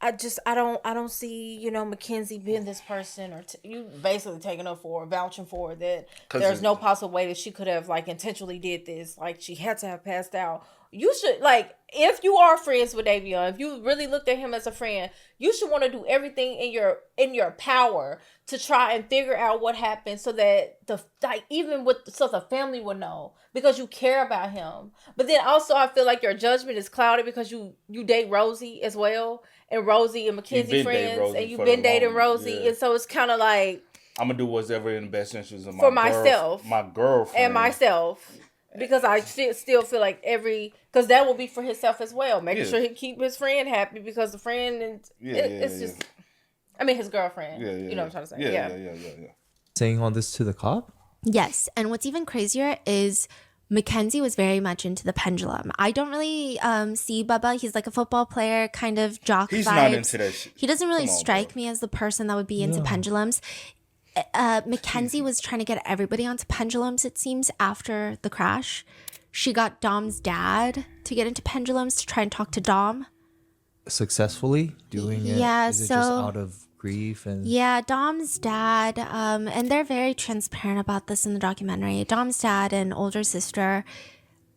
I don't see, Mackenzie being this person, or you basically taking up for, vouching for that there's no possible way that she could have like intentionally did this. Like, she had to have passed out. You should, like, if you are friends with Davion, if you really looked at him as a friend, you should want to do everything in your power to try and figure out what happened, so that so the family would know, because you care about him. But then also, I feel like your judgment is clouded because you date Rosie as well, and Rosie and Mackenzie friends, and you've been dating Rosie, and so it's kind of like, I'm gonna do whatever in the best interest of my girlfriend, and myself. Because I still feel like because that will be for himself as well. Making sure he keep his friend happy, because the friend, it's just, I mean, his girlfriend. You know what I'm trying to say. Yeah. Saying all this to the cop? Yes. And what's even crazier is Mackenzie was very much into the pendulum. I don't really see Bubba. He's like a football player, kind of jock vibes. He's not into that shit. He doesn't really strike me as the person that would be into pendulums. Mackenzie was trying to get everybody onto pendulums, it seems, after the crash. she got Dom's dad to get into pendulums to try and talk to Dom. Successfully doing it? Yeah, Is it so just out of grief and yeah, Dom's dad, and they're very transparent about this in the documentary. Dom's dad and older sister,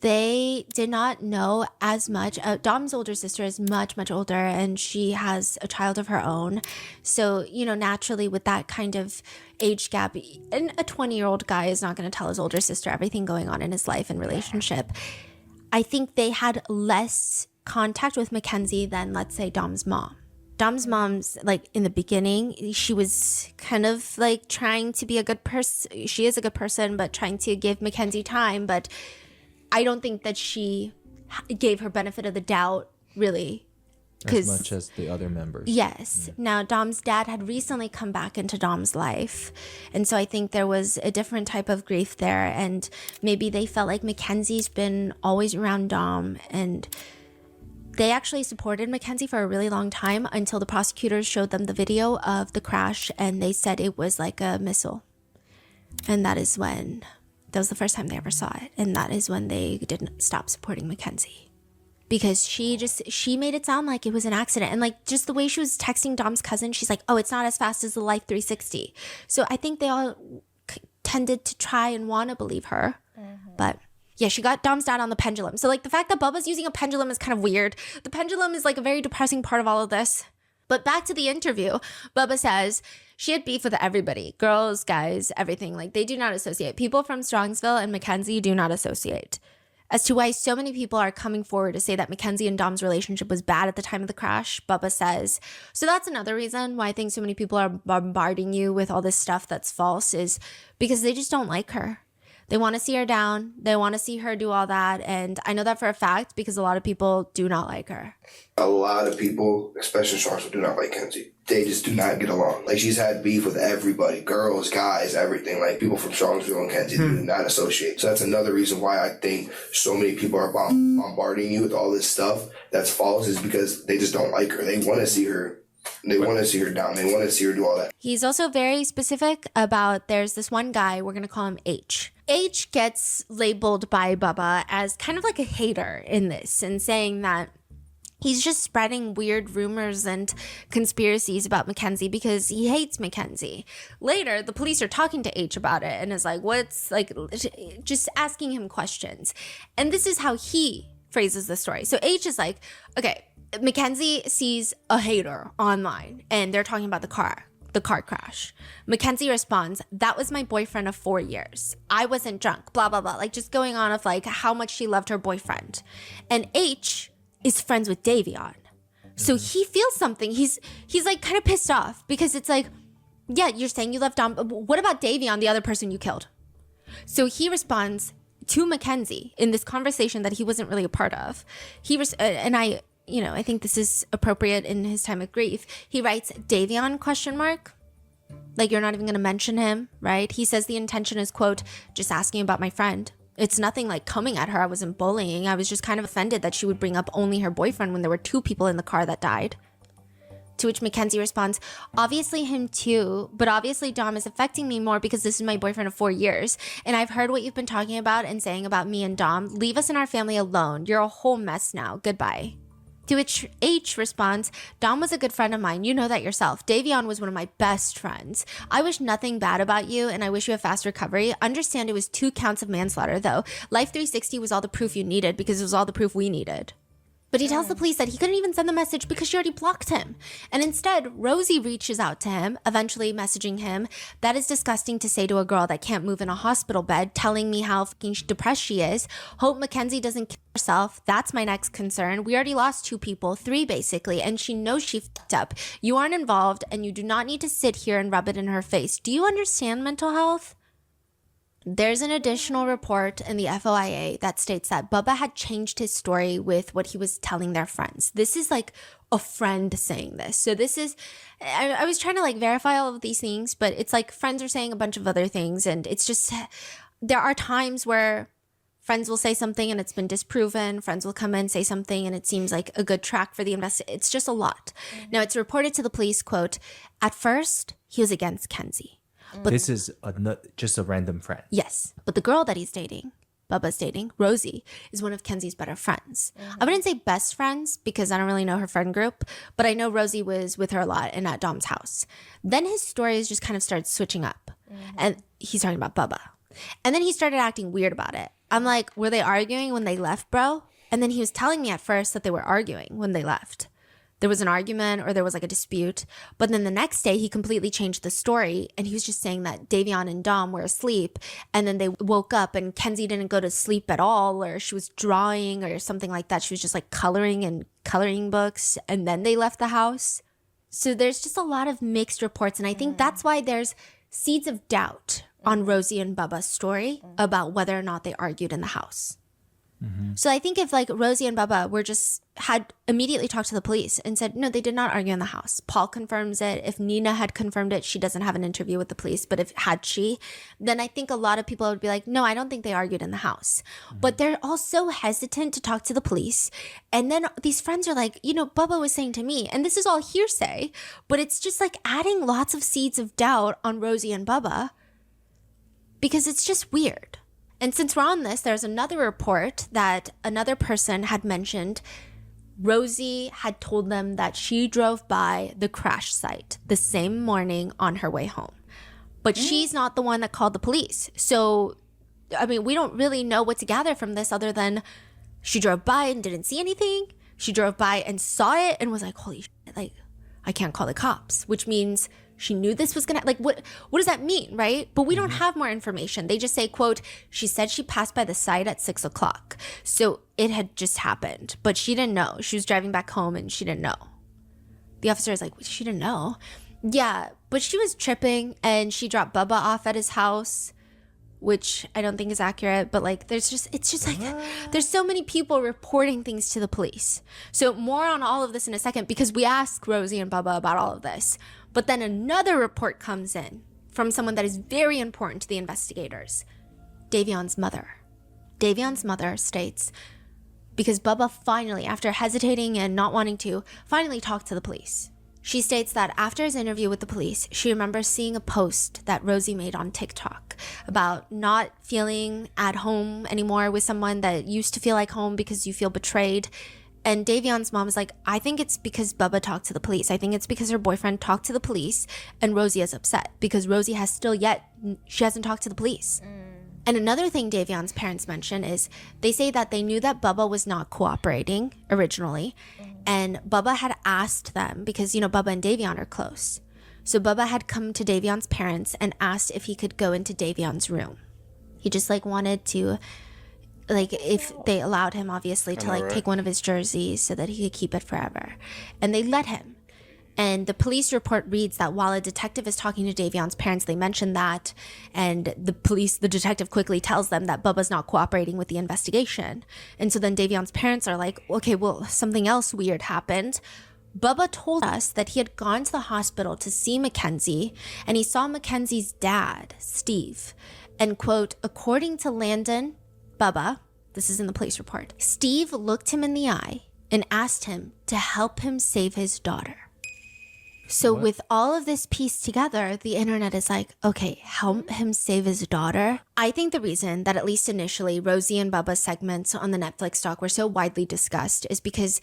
they did not know as much. Dom's older sister is much, much older, and she has a child of her own. So, you know, naturally with that kind of age gap, and a 20-year-old guy is not going to tell his older sister everything going on in his life and relationship. I think they had less contact with Mackenzie than, let's say, Dom's mom. Dom's mom's, like, in the beginning, she was kind of like trying to be a good person. She is a good person, but trying to give Mackenzie time. But I don't think that she gave her benefit of the doubt, really. as much as the other members? Yes. Now, Dom's dad had recently come back into Dom's life. And so I think there was a different type of grief there. And maybe they felt like Mackenzie's been always around Dom, and they actually supported Mackenzie for a really long time until the prosecutors showed them the video of the crash, and they said it was like a missile. And that was the first time they ever saw it. And that is when they didn't stop supporting Mackenzie. Because she made it sound like it was an accident. And like just the way she was texting Dom's cousin, she's like, oh, it's not as fast as the Life 360. So I think they all tended to try and want to believe her. But yeah, she got Dom's dad on the pendulum. So like the fact that Bubba's using a pendulum is kind of weird. The pendulum is like a very depressing part of all of this. But back to the interview, Bubba says she had beef with everybody. Girls, guys, everything. Like they do not associate. People from Strongsville and Mackenzie do not associate. As to why so many people are coming forward to say that Mackenzie and Dom's relationship was bad at the time of the crash, Bubba says. So that's another reason why I think so many people are bombarding you with all this stuff that's false, is because they just don't like her. They want to see her down. They want to see her do all that. And I know that for a fact because a lot of people do not like her. A lot of people, especially in Strongsville, do not like Kenzie. They just do not get along. Like, she's had beef with everybody, girls, guys, everything. Like, people from Strongsville and Kenzie do not associate. So that's another reason why I think so many people are bombarding you with all this stuff that's false, is because they just don't like her. They want to see her. They want to see her down. They want to see her do all that. He's also very specific about, there's this one guy, we're going to call him H. H gets labeled by Bubba as kind of like a hater in this, and saying that he's just spreading weird rumors and conspiracies about Mackenzie because he hates Mackenzie. Later, the police are talking to H about it and is like, what's like, just asking him questions. And this is how he phrases the story. So H is like, okay, Mackenzie sees a hater online and they're talking about the car crash. Mackenzie responds, that was my boyfriend of 4 years. I wasn't drunk, blah, blah, blah. Like just going on of like how much she loved her boyfriend. And H is friends with Davion. So he feels something. He's like kind of pissed off because it's like, yeah, you're saying you love Dom, but what about Davion, the other person you killed? So he responds to Mackenzie in this conversation that he wasn't really a part of. I think this is appropriate in his time of grief. He writes, Davion, ? Like, you're not even going to mention him, right? He says the intention is, quote, just asking about my friend. It's nothing like coming at her. I wasn't bullying. I was just kind of offended that she would bring up only her boyfriend when there were 2 people in the car that died. To which Mackenzie responds, obviously him too, but obviously Dom is affecting me more because this is my boyfriend of 4 years. And I've heard what you've been talking about and saying about me and Dom. Leave us and our family alone. You're a whole mess now. Goodbye. To which H responds, Dom was a good friend of mine. You know that yourself. Davion was one of my best friends. I wish nothing bad about you, and I wish you a fast recovery. Understand it was 2 counts of manslaughter, though. Life 360 was all the proof you needed because it was all the proof we needed. But he tells the police that he couldn't even send the message because she already blocked him. And instead, Rosie reaches out to him, eventually messaging him, that is disgusting to say to a girl that can't move in a hospital bed, telling me how fucking depressed she is. Hope Mackenzie doesn't kill herself. That's my next concern. We already lost 2 people, 3 basically, and she knows she fucked up. You aren't involved, and you do not need to sit here and rub it in her face. Do you understand mental health? There's an additional report in the FOIA that states that Bubba had changed his story with what he was telling their friends. This is like a friend saying this. So this is, I was trying to like verify all of these things, but it's like friends are saying a bunch of other things. And it's just, there are times where friends will say something and it's been disproven. Friends will come in, say something, and it seems like a good track for the investigation. It's just a lot. Now it's reported to the police, quote, at first he was against Kenzie. But this is just a random friend. Yes, but the girl that he's dating Bubba's dating, Rosie, is one of Kenzie's better friends. I wouldn't say best friends because I don't really know her friend group, but I know Rosie was with her a lot and at Dom's house. Then his stories just kind of started switching up. And he's talking about Bubba. And then he started acting weird about it. I'm like, were they arguing when they left, bro? And then he was telling me at first that they were arguing when they left. There was an argument or there was like a dispute. But then the next day he completely changed the story and he was just saying that Davion and Dom were asleep and then they woke up and Kenzie didn't go to sleep at all, or she was drawing or something like that. She was just like coloring in coloring books and then they left the house. So there's just a lot of mixed reports, and I think that's why there's seeds of doubt on Rosie and Bubba's story about whether or not they argued in the house. So I think if like Rosie and Bubba had immediately talked to the police and said, no, they did not argue in the house. Paul confirms it. If Nina had confirmed it, she doesn't have an interview with the police, but if had she, then I think a lot of people would be like, no, I don't think they argued in the house. But they're all so hesitant to talk to the police. And then these friends are like, you know, Bubba was saying to me, and this is all hearsay, but it's just like adding lots of seeds of doubt on Rosie and Bubba because it's just weird. And since we're on this, there's another report that another person had mentioned Rosie had told them that she drove by the crash site the same morning on her way home. But she's not the one that called the police. So, I mean, we don't really know what to gather from this other than she drove by and didn't see anything. She drove by and saw it and was like, holy shit, like, I can't call the cops, which means she knew this was gonna, like, what does that mean, right? But we don't have more information. They just say, quote, she said she passed by the site at 6 o'clock. So it had just happened, but she didn't know. She was driving back home and she didn't know. The officer is like, she didn't know. Yeah, but she was tripping and she dropped Bubba off at his house, which I don't think is accurate, but like it's just like there's so many people reporting things to the police. So more on all of this in a second because we asked Rosie and Bubba about all of this. But then another report comes in from someone that is very important to the investigators, Davion's mother. Davion's mother states, because Bubba finally, after hesitating and not wanting to, finally talked to the police. She states that after his interview with the police, she remembers seeing a post that Rosie made on TikTok about not feeling at home anymore with someone that used to feel like home because you feel betrayed. And Davion's mom is like, I think it's because Bubba talked to the police. I think it's because her boyfriend talked to the police and Rosie is upset because Rosie she hasn't talked to the police. And another thing Davion's parents mention is they say that they knew that Bubba was not cooperating originally. And Bubba had asked them because, you know, Bubba and Davion are close. So Bubba had come to Davion's parents and asked if he could go into Davion's room. He just like wanted to, like, if they allowed him, obviously, to like take one of his jerseys so that he could keep it forever. And they let him. And the police report reads that while a detective is talking to Davion's parents, they mention that, and the detective quickly tells them that Bubba's not cooperating with the investigation. And so then Davion's parents are like, okay, well, something else weird happened. Bubba told us that he had gone to the hospital to see Mackenzie, and he saw Mackenzie's dad, Steve. And quote, according to Landon, Bubba, this is in the police report, Steve looked him in the eye and asked him to help him save his daughter. So with all of this pieced together, the internet is like, okay, help him save his daughter. I think the reason that at least initially Rosie and Bubba's segments on the Netflix doc were so widely discussed is because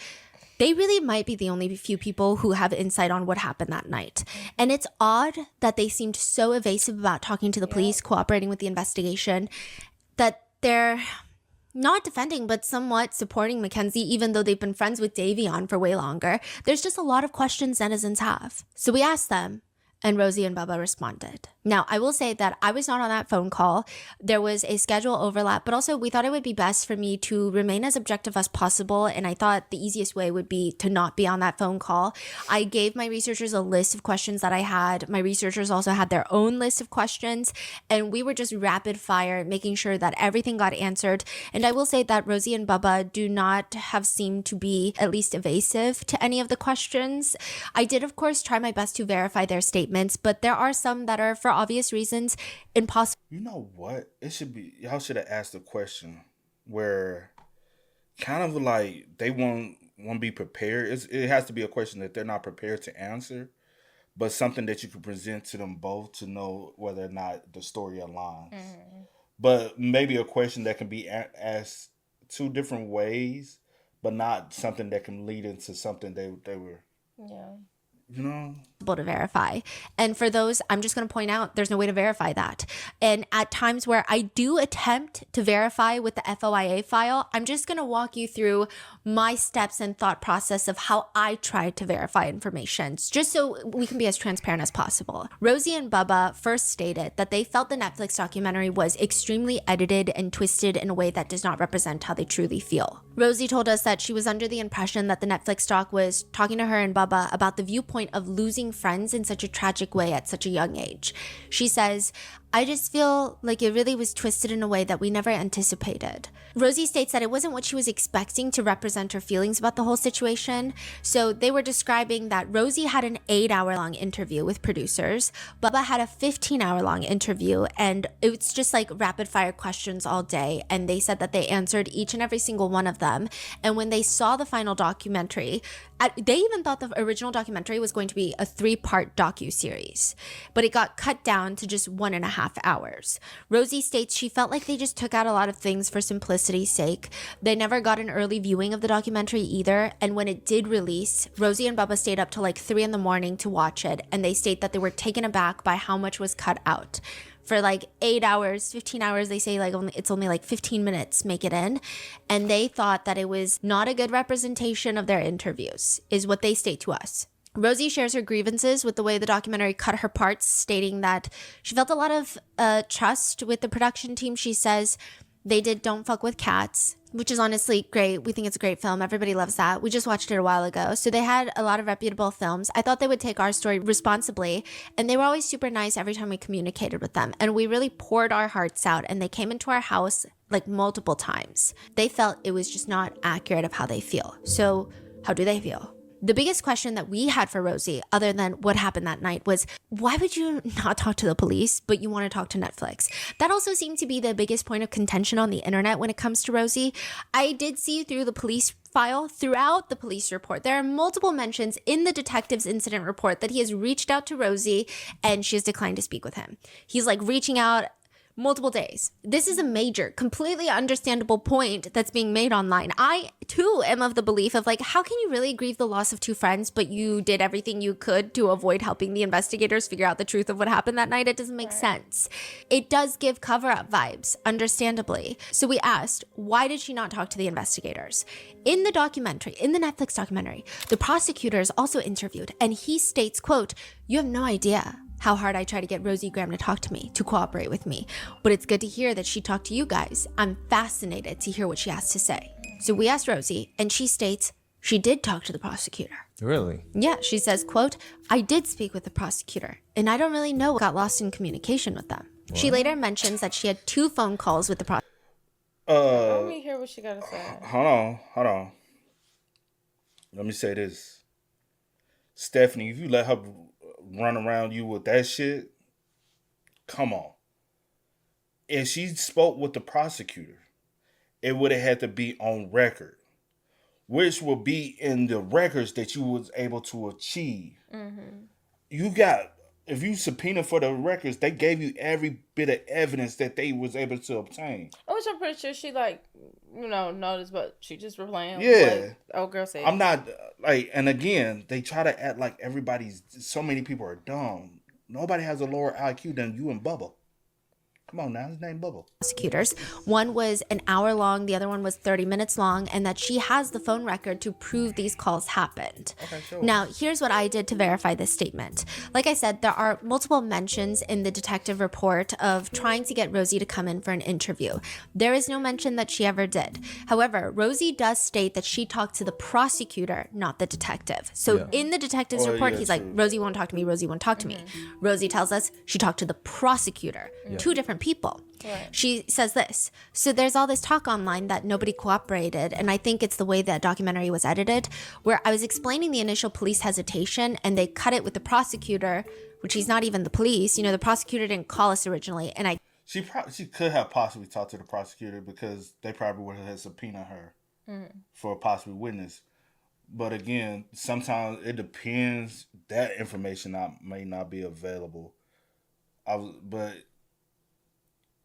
they really might be the only few people who have insight on what happened that night. And it's odd that they seemed so evasive about talking to the police, cooperating with the investigation, that they're not defending, but somewhat supporting Mackenzie, even though they've been friends with Davion for way longer. There's just a lot of questions netizens have. So we asked them, and Rosie and Bubba responded. Now, I will say that I was not on that phone call. There was a schedule overlap, but also we thought it would be best for me to remain as objective as possible, and I thought the easiest way would be to not be on that phone call. I gave my researchers a list of questions that I had. My researchers also had their own list of questions, and we were just rapid fire, making sure that everything got answered. And I will say that Rosie and Bubba do not have seemed to be at least evasive to any of the questions. I did, of course, try my best to verify their statements, but there are some that are, for obvious reasons, impossible. You know what? It should be, y'all should have asked a question where kind of like they won't be prepared. It has to be a question that they're not prepared to answer, but something that you can present to them both to know whether or not the story aligns. but maybe a question that can be asked two different ways, but not something that can lead into something they were, you know. To verify. And for those, I'm just going to point out there's no way to verify that. And at times where I do attempt to verify with the FOIA file, I'm just going to walk you through my steps and thought process of how I try to verify information, just so we can be as transparent as possible. Rosie and Bubba first stated that they felt the Netflix documentary was extremely edited and twisted in a way that does not represent how they truly feel. Rosie told us that she was under the impression that the Netflix doc was talking to her and Bubba about the viewpoint of losing friends in such a tragic way at such a young age. She says, I just feel like it really was twisted in a way that we never anticipated. Rosie states that it wasn't what she was expecting to represent her feelings about the whole situation. So they were describing that Rosie had an 8-hour-long interview with producers. Bubba had a 15-hour-long interview, and it's just like rapid fire questions all day. And they said that they answered each and every single one of them. And when they saw the final documentary, they even thought the original documentary was going to be a 3-part docuseries, but it got cut down to just 1.5 hours. Rosie states she felt like they just took out a lot of things for simplicity's sake. They never got an early viewing of the documentary either, and when it did release, Rosie and Bubba stayed up till like 3 a.m. to watch it, and they state that they were taken aback by how much was cut out. For like 8 hours, 15 hours, they say like it's only like 15 minutes make it in. And they thought that it was not a good representation of their interviews, is what they state to us. Rosie shares her grievances with the way the documentary cut her parts, stating that she felt a lot of trust with the production team. She says they did Don't Fuck with Cats, which is honestly great. We think it's a great film. Everybody loves that. We just watched it a while ago. So they had a lot of reputable films. I thought they would take our story responsibly, and they were always super nice every time we communicated with them. And we really poured our hearts out, and they came into our house like multiple times. They felt it was just not accurate of how they feel. So how do they feel? The biggest question that we had for Rosie, other than what happened that night, was why would you not talk to the police, but you want to talk to Netflix? That also seemed to be the biggest point of contention on the internet when it comes to Rosie. I did see through the police file, throughout the police report, there are multiple mentions in the detective's incident report that he has reached out to Rosie and she has declined to speak with him. He's like reaching out multiple days. This is a major, completely understandable point that's being made online. I too am of the belief of like, how can you really grieve the loss of 2 friends, but you did everything you could to avoid helping the investigators figure out the truth of what happened that night? It doesn't make sense. It does give cover-up vibes, understandably. So we asked, why did she not talk to the investigators? In the documentary, in the Netflix documentary, the prosecutor is also interviewed, and he states, quote, "You have no idea how hard I try to get Rosie Graham to talk to me, to cooperate with me. But it's good to hear that she talked to you guys. I'm fascinated to hear what she has to say." So we asked Rosie, and she states she did talk to the prosecutor. Really? Yeah, she says, quote, "I did speak with the prosecutor, and I don't really know what got lost in communication with them." What? She later mentions that she had 2 phone calls with the prosecutor. Let me hear what she got to say. Hold on. Let me say this. Stephanie, if you let her run around you with that shit, come on. If she spoke with the prosecutor, it would have had to be on record, which will be in the records that you was able to achieve. Mm-hmm. You got, if you subpoena for the records, they gave you every bit of evidence that they was able to obtain. Which I'm pretty sure she noticed, but she just replaying. Yeah. What girl said. I'm not like, and again, they try to act like so many people are dumb. Nobody has a lower IQ than you and Bubba. Come on now, his name Bubba. Prosecutors. One was an hour long, the other one was 30 minutes long, and that she has the phone record to prove these calls happened. Okay, sure. Now, here's what I did to verify this statement. Like I said, there are multiple mentions in the detective report of trying to get Rosie to come in for an interview. There is no mention that she ever did. However, Rosie does state that she talked to the prosecutor, not the detective. So in the detective's report, he's like, Rosie won't talk to me, Rosie won't talk to me. Rosie tells us she talked to the prosecutor. 2 different people. Right. She says this. So there's all this talk online that nobody cooperated, and I think it's the way that documentary was edited, where I was explaining the initial police hesitation and they cut it with the prosecutor, which he's not even the police. The prosecutor didn't call us originally, and she could have possibly talked to the prosecutor because they probably would have subpoenaed her for a possible witness. But again, sometimes it depends. That information may not be available. But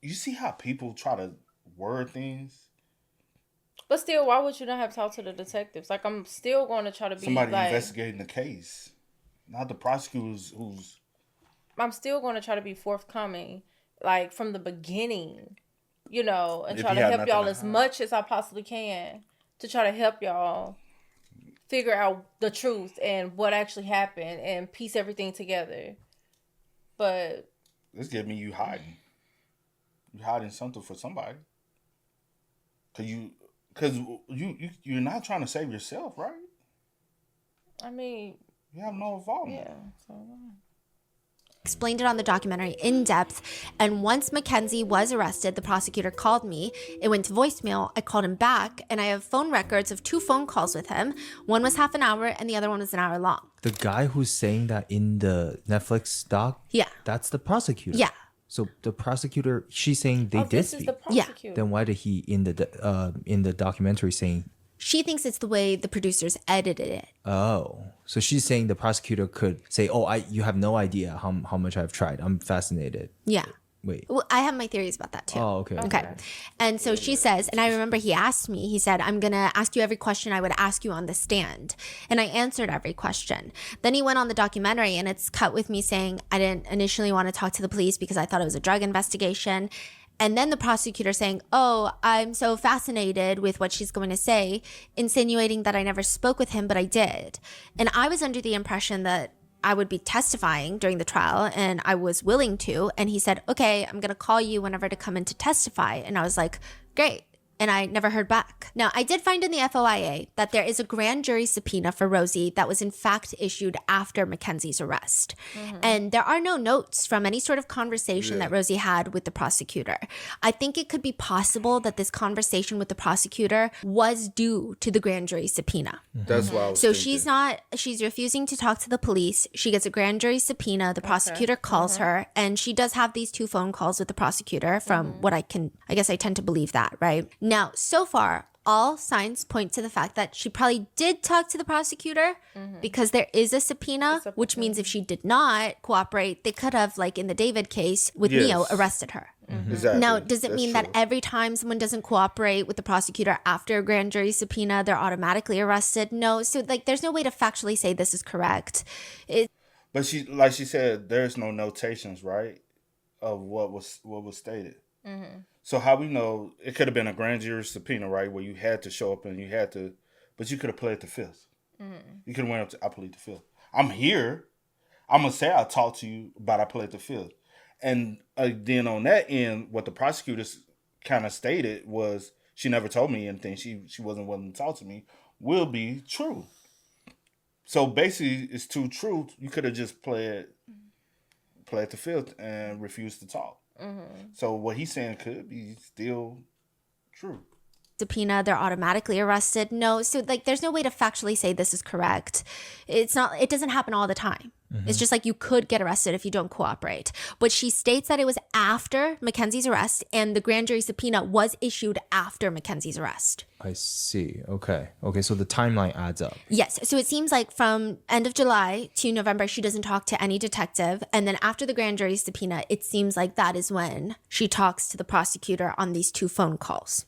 you see how people try to word things? But still, why would you not have talked to the detectives? Like, I'm still going to try to be Somebody like, investigating the case, not the prosecutors who's. I'm still going to try to be forthcoming, like from the beginning, you know, and If try you to have help y'all nothing as to hide. much as I possibly can to try to help y'all figure out the truth and what actually happened and piece everything together. But This give me you hiding. You hiding something for somebody. Cause you're not trying to save yourself, right? I mean, you have no involvement. Yeah. So, Explained it on the documentary in depth, and once Mackenzie was arrested, the prosecutor called me. It went to voicemail. I called him back, and I have phone records of 2 phone calls with him. One was half an hour and the other one was an hour long. The guy who's saying that in the Netflix doc, yeah, that's the prosecutor. Yeah. So the prosecutor, she's saying they did this speak. is the prosecutor. Then why did he in the documentary saying? She thinks it's the way the producers edited it. Oh, so she's saying the prosecutor could say, "Oh, you have no idea how much I've tried. I'm fascinated." Yeah. Wait. Well, I have my theories about that too. Oh, okay. Okay. And so she says, and I remember he asked me, he said, I'm going to ask you every question I would ask you on the stand. And I answered every question. Then he went on the documentary and it's cut with me saying, I didn't initially want to talk to the police because I thought it was a drug investigation. And then the prosecutor saying, oh, I'm so fascinated with what she's going to say, insinuating that I never spoke with him, but I did. And I was under the impression that I would be testifying during the trial and I was willing to. And he said, okay, I'm going to call you whenever to come in to testify. And I was like, great. And I never heard back. Now, I did find in the FOIA that there is a grand jury subpoena for Rosie that was in fact issued after Mackenzie's arrest. And there are no notes from any sort of conversation that Rosie had with the prosecutor. I think it could be possible that this conversation with the prosecutor was due to the grand jury subpoena. That's why I was So thinking. she's refusing to talk to the police. She gets a grand jury subpoena. The prosecutor calls her, and she does have these 2 phone calls with the prosecutor from what I guess I tend to believe that, right? Now, so far, all signs point to the fact that she probably did talk to the prosecutor because there is a subpoena, which means if she did not cooperate, they could have, like in the David case with Neo, arrested her. Exactly. Now, does it That's mean true. that every time someone doesn't cooperate with the prosecutor after a grand jury subpoena, they're automatically arrested? No. So, like, there's no way to factually say this is correct. But like she said, there's no notations, right, of what was stated. So how we know it could have been a grand jury subpoena, right, where you had to show up and but you could have played the 5th. You could have went up to I plead the 5th. I'm here. I'm gonna say I talked to you, but I played the 5th. And then on that end, what the prosecutors kind of stated was she never told me anything. She wasn't willing to talk to me. Will be true. So basically, it's 2 truths. You could have just played the 5th and refused to talk. So what he's saying could be still true. Subpoena, they're automatically arrested. No. So, like, there's no way to factually say this is correct. It doesn't happen all the time. It's just like you could get arrested if you don't cooperate. But she states that it was after Mackenzie's arrest and the grand jury subpoena was issued after Mackenzie's arrest. I see. Okay. So the timeline adds up. Yes. So it seems like from end of July to November, she doesn't talk to any detective. And then after the grand jury subpoena, it seems like that is when she talks to the prosecutor on these 2 phone calls.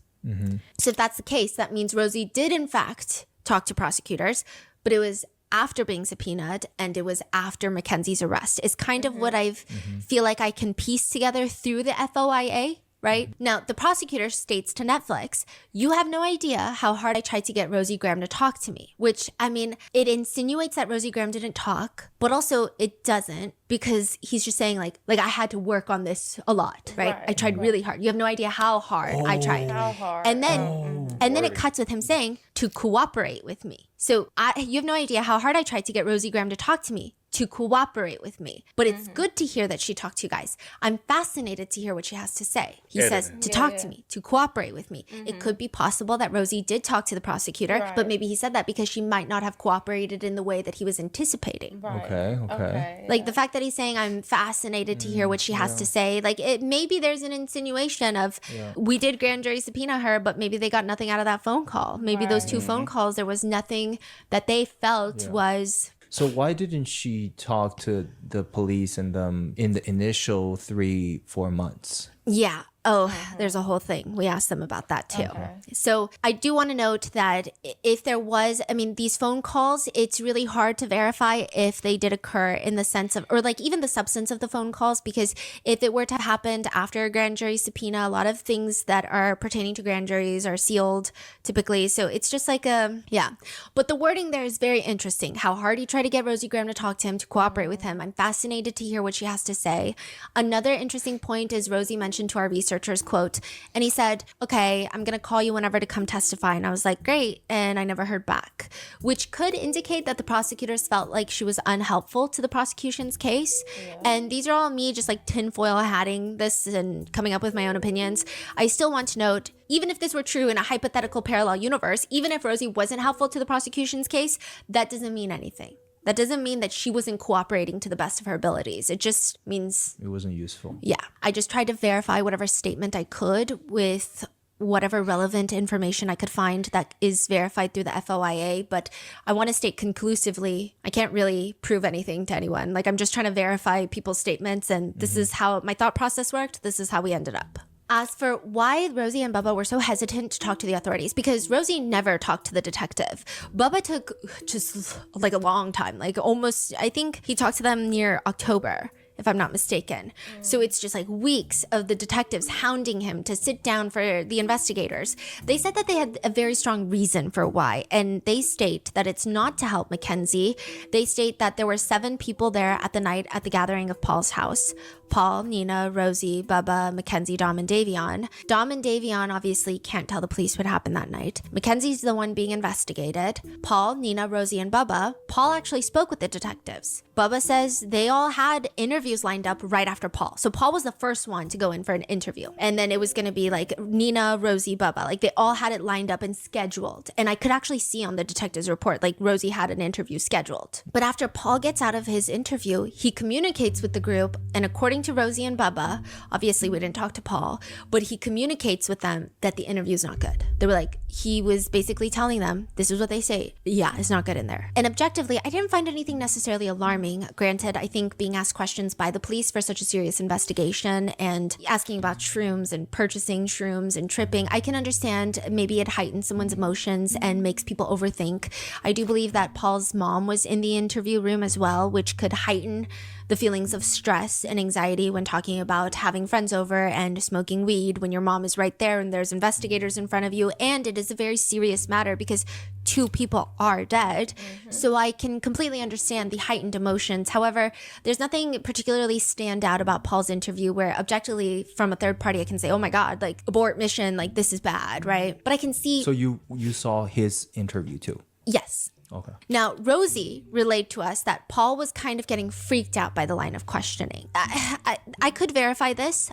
So if that's the case, that means Rosie did in fact talk to prosecutors, but it was after being subpoenaed and it was after Mackenzie's arrest. It's kind of what I feel like I can piece together through the FOIA. Right? Now, the prosecutor states to Netflix, you have no idea how hard I tried to get Rosie Graham to talk to me, which, I mean, it insinuates that Rosie Graham didn't talk, but also it doesn't because he's just saying like I had to work on this a lot, right? I tried really hard. You have no idea how hard I tried. How hard? And then it cuts with him saying to cooperate with me. So you have no idea how hard I tried to get Rosie Graham to talk to me, to cooperate with me. But it's good to hear that she talked to you guys. I'm fascinated to hear what she has to say. He says to talk to me, to cooperate with me. It could be possible that Rosie did talk to the prosecutor, but maybe he said that because she might not have cooperated in the way that he was anticipating. Okay. Like the fact that he's saying I'm fascinated to hear what she has to say, like maybe there's an insinuation of we did grand jury subpoena her, but maybe they got nothing out of that phone call. Maybe those 2 phone calls, there was nothing that they felt was. So why didn't she talk to the police and them in the initial 3-4 months? Yeah, Oh, there's a whole thing. We asked them about that too. Okay. So I do want to note that if there was, I mean, these phone calls, it's really hard to verify if they did occur in the sense of, or like even the substance of the phone calls, because if it were to happen after a grand jury subpoena, a lot of things that are pertaining to grand juries are sealed typically. So it's just like yeah. But the wording there is very interesting. How hard he tried to get Rosie Graham to talk to him, to cooperate with him. I'm fascinated to hear what she has to say. Another interesting point is Rosie mentioned to our researchers, quote, and he said, okay, I'm going to call you whenever to come testify. And I was like, great. And I never heard back, which could indicate that the prosecutors felt like she was unhelpful to the prosecution's case. Yeah. And these are all me just like tinfoil hatting this and coming up with my own opinions. I still want to note, even if this were true in a hypothetical parallel universe, even if Rosie wasn't helpful to the prosecution's case, that doesn't mean anything. That doesn't mean that she wasn't cooperating to the best of her abilities. It just means it wasn't useful. Yeah. I just tried to verify whatever statement I could with whatever relevant information I could find that is verified through the FOIA. But I want to state conclusively, I can't really prove anything to anyone. Like, I'm just trying to verify people's statements. And this is how my thought process worked. This is how we ended up. As for why Rosie and Bubba were so hesitant to talk to the authorities, because Rosie never talked to the detective. Bubba took just like a long time, like almost, I think he talked to them near October, if I'm not mistaken. So it's just like weeks of the detectives hounding him to sit down for the investigators. They said that they had a very strong reason for why, and they state that it's not to help Mackenzie. They state that there were 7 people there at the night at the gathering of Paul's house. Paul, Nina, Rosie, Bubba, Mackenzie, Dom, and Davion. Dom and Davion obviously can't tell the police what happened that night. Mackenzie's the one being investigated. Paul, Nina, Rosie, and Bubba. Paul actually spoke with the detectives. Bubba says they all had interviews lined up right after Paul. So Paul was the first one to go in for an interview. And then it was going to be like Nina, Rosie, Bubba. Like they all had it lined up and scheduled. And I could actually see on the detective's report, like Rosie had an interview scheduled. But after Paul gets out of his interview, he communicates with the group. And according to Rosie and Bubba, obviously we didn't talk to Paul, but he communicates with them that the interview's not good. They were like, he was basically telling them, this is what they say. Yeah, it's not good in there. And objectively, I didn't find anything necessarily alarming. Granted, I think being asked questions by the police for such a serious investigation and asking about shrooms and purchasing shrooms and tripping, I can understand maybe it heightens someone's emotions and makes people overthink. I do believe that Paul's mom was in the interview room as well, which could heighten the feelings of stress and anxiety when talking about having friends over and smoking weed when your mom is right there and there's investigators in front of you. And it is a very serious matter because 2 people are dead. So I can completely understand the heightened emotions. However, there's nothing particularly stand out about Paul's interview where objectively from a third party I can say, oh my God, like abort mission, like this is bad, right? But I can see. So you saw his interview too? Yes. Okay. Now, Rosie relayed to us that Paul was kind of getting freaked out by the line of questioning. I could verify this.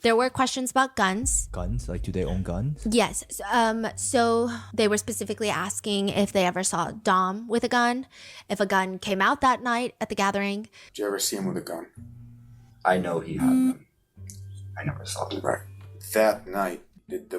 There were questions about guns. Guns? Like, do they own guns? Yes. So they were specifically asking if they ever saw Dom with a gun, if a gun came out that night at the gathering. Did you ever see him with a gun? I know he had them. I never saw them. Right. That night, did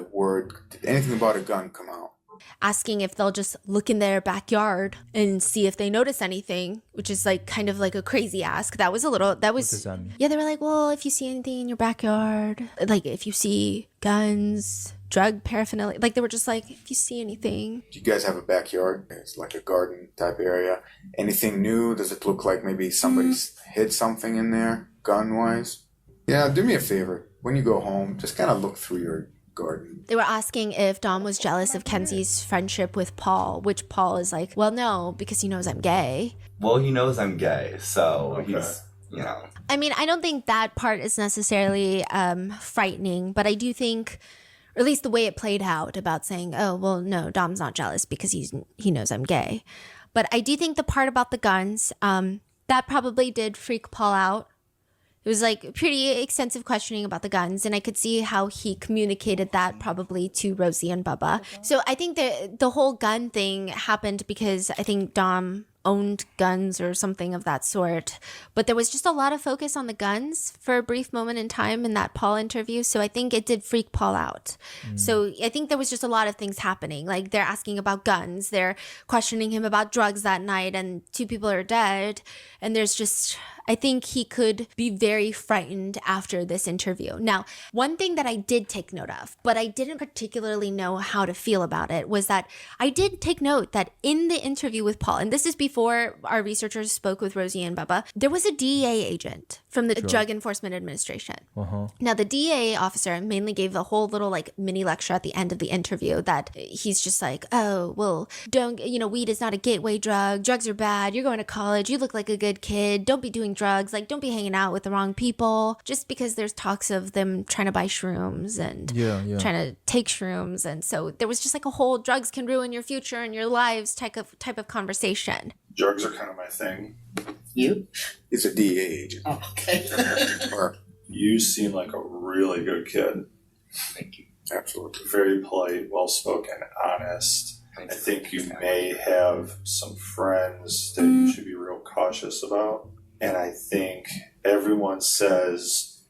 anything about a gun come out? Asking if they'll just look in their backyard and see if they notice anything, which is like kind of like a crazy ask. What does that mean? Yeah, they were like, well, if you see anything in your backyard, like if you see guns, drug paraphernalia, like they were just like, if you see anything. Do you guys have a backyard? It's like a garden type area. Anything new? Does it look like maybe somebody's hid something in there, gun-wise? Yeah, do me a favor. When you go home, just kind of look through your garden. They were asking if Dom was jealous of Kenzie's friendship with Paul, which Paul is like, well, no, because he knows I'm gay. Well, he knows I'm gay, so he's, I mean, I don't think that part is necessarily frightening, but I do think, or at least the way it played out about saying, oh, well, no, Dom's not jealous because he knows I'm gay. But I do think the part about the guns, that probably did freak Paul out. It was like pretty extensive questioning about the guns, and I could see how he communicated that probably to Rosie and Bubba. So I think that the whole gun thing happened because I think Dom owned guns or something of that sort. But there was just a lot of focus on the guns for a brief moment in time in that Paul interview. So I think it did freak Paul out. So I think there was just a lot of things happening. Like they're asking about guns, they're questioning him about drugs that night, and 2 people are dead. And there's just, I think he could be very frightened after this interview. Now, one thing that I did take note of, but I didn't particularly know how to feel about it, was that I did take note that in the interview with Paul, and this is before our researchers spoke with Rosie and Bubba, there was a DEA agent from the Drug Enforcement Administration. Now, the DEA officer mainly gave a whole little like mini lecture at the end of the interview that he's just like, oh, well, don't, weed is not a gateway drug. Drugs are bad. You're going to college. You look like a good kid. Don't be doing drugs. Like, don't be hanging out with the wrong people. Just because there's talks of them trying to buy shrooms and trying to take shrooms. And so there was just like a whole drugs can ruin your future and your lives type of conversation. Drugs are kind of my thing. You? It's a DEA agent. Oh, okay. You seem like a really good kid. Thank you. Absolutely. Very polite, well-spoken, honest. I think you may have some friends that you should be real cautious about. And I think everyone says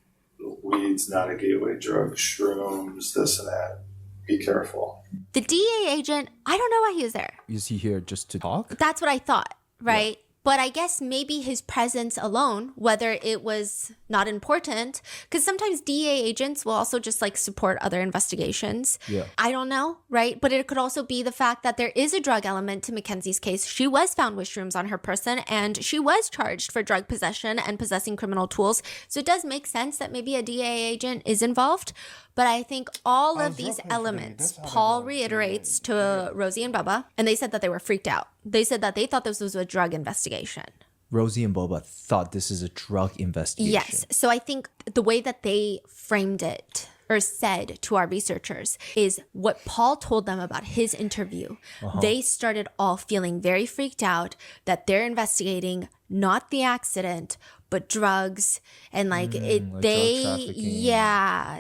weed's not a gateway drug, shrooms, this and that. Be careful. The DEA agent, I don't know why he was there. Is he here just to talk? That's what I thought, right? Yeah. But I guess maybe his presence alone, whether it was not important, because sometimes DEA agents will also just like support other investigations. Yeah. I don't know, right? But it could also be the fact that there is a drug element to Mackenzie's case. She was found with shrooms on her person and she was charged for drug possession and possessing criminal tools. So it does make sense that maybe a DEA agent is involved. But I think all of these elements, Paul reiterates to Rosie and Bubba, and they said that they were freaked out. They said that they thought this was a drug investigation. Rosie and Bubba thought this is a drug investigation. Yes. So I think the way that they framed it or said to our researchers is what Paul told them about his interview. They started all feeling very freaked out that they're investigating not the accident, but drugs and like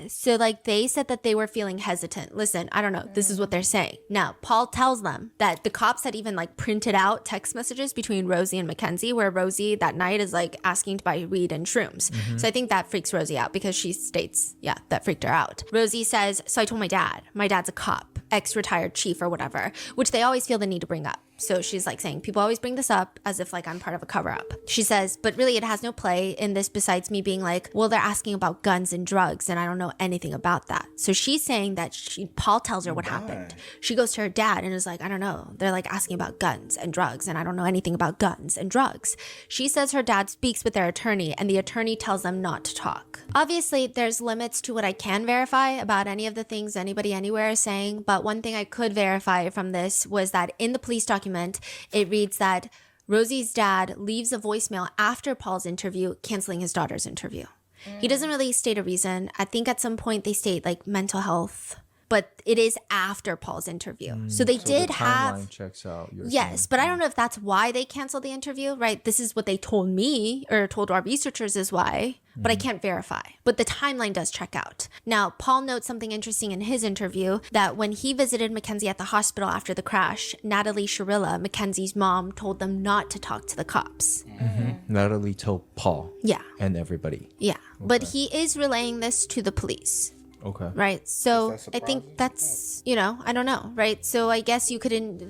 so like they said that they were feeling hesitant. Listen, I don't know, this is what they're saying. Now Paul tells them that the cops had even like printed out text messages between Rosie and Mackenzie where Rosie that night is like asking to buy weed and shrooms. So I think that freaks Rosie out because she states that freaked her out. Rosie says, so I told my dad's a cop, ex-retired chief or whatever, which they always feel the need to bring up. So she's like saying, people always bring this up as if like I'm part of a cover up. She says, but really it has no play in this besides me being like, well, they're asking about guns and drugs and I don't know anything about that. So she's saying that Paul tells her what happened. She goes to her dad and is like, I don't know. They're like asking about guns and drugs and I don't know anything about guns and drugs. She says her dad speaks with their attorney and the attorney tells them not to talk. Obviously, there's limits to what I can verify about any of the things anybody anywhere is saying. But one thing I could verify from this was that in the police document, it reads that Rosie's dad leaves a voicemail after Paul's interview, canceling his daughter's interview. He doesn't really state a reason. I think at some point they state like mental health, but it is after Paul's interview. So they did have checks out. Yes, but I don't know if that's why they canceled the interview, right? This is what they told me or told our researchers is why, but I can't verify. But the timeline does check out. Now, Paul notes something interesting in his interview that when he visited Mackenzie at the hospital after the crash, Natalie Sharilla, Mackenzie's mom, told them not to talk to the cops. Natalie told Paul. Yeah. And everybody. Yeah. But he is relaying this to the police. Okay. Right. So I think that's, I don't know. Right. So I guess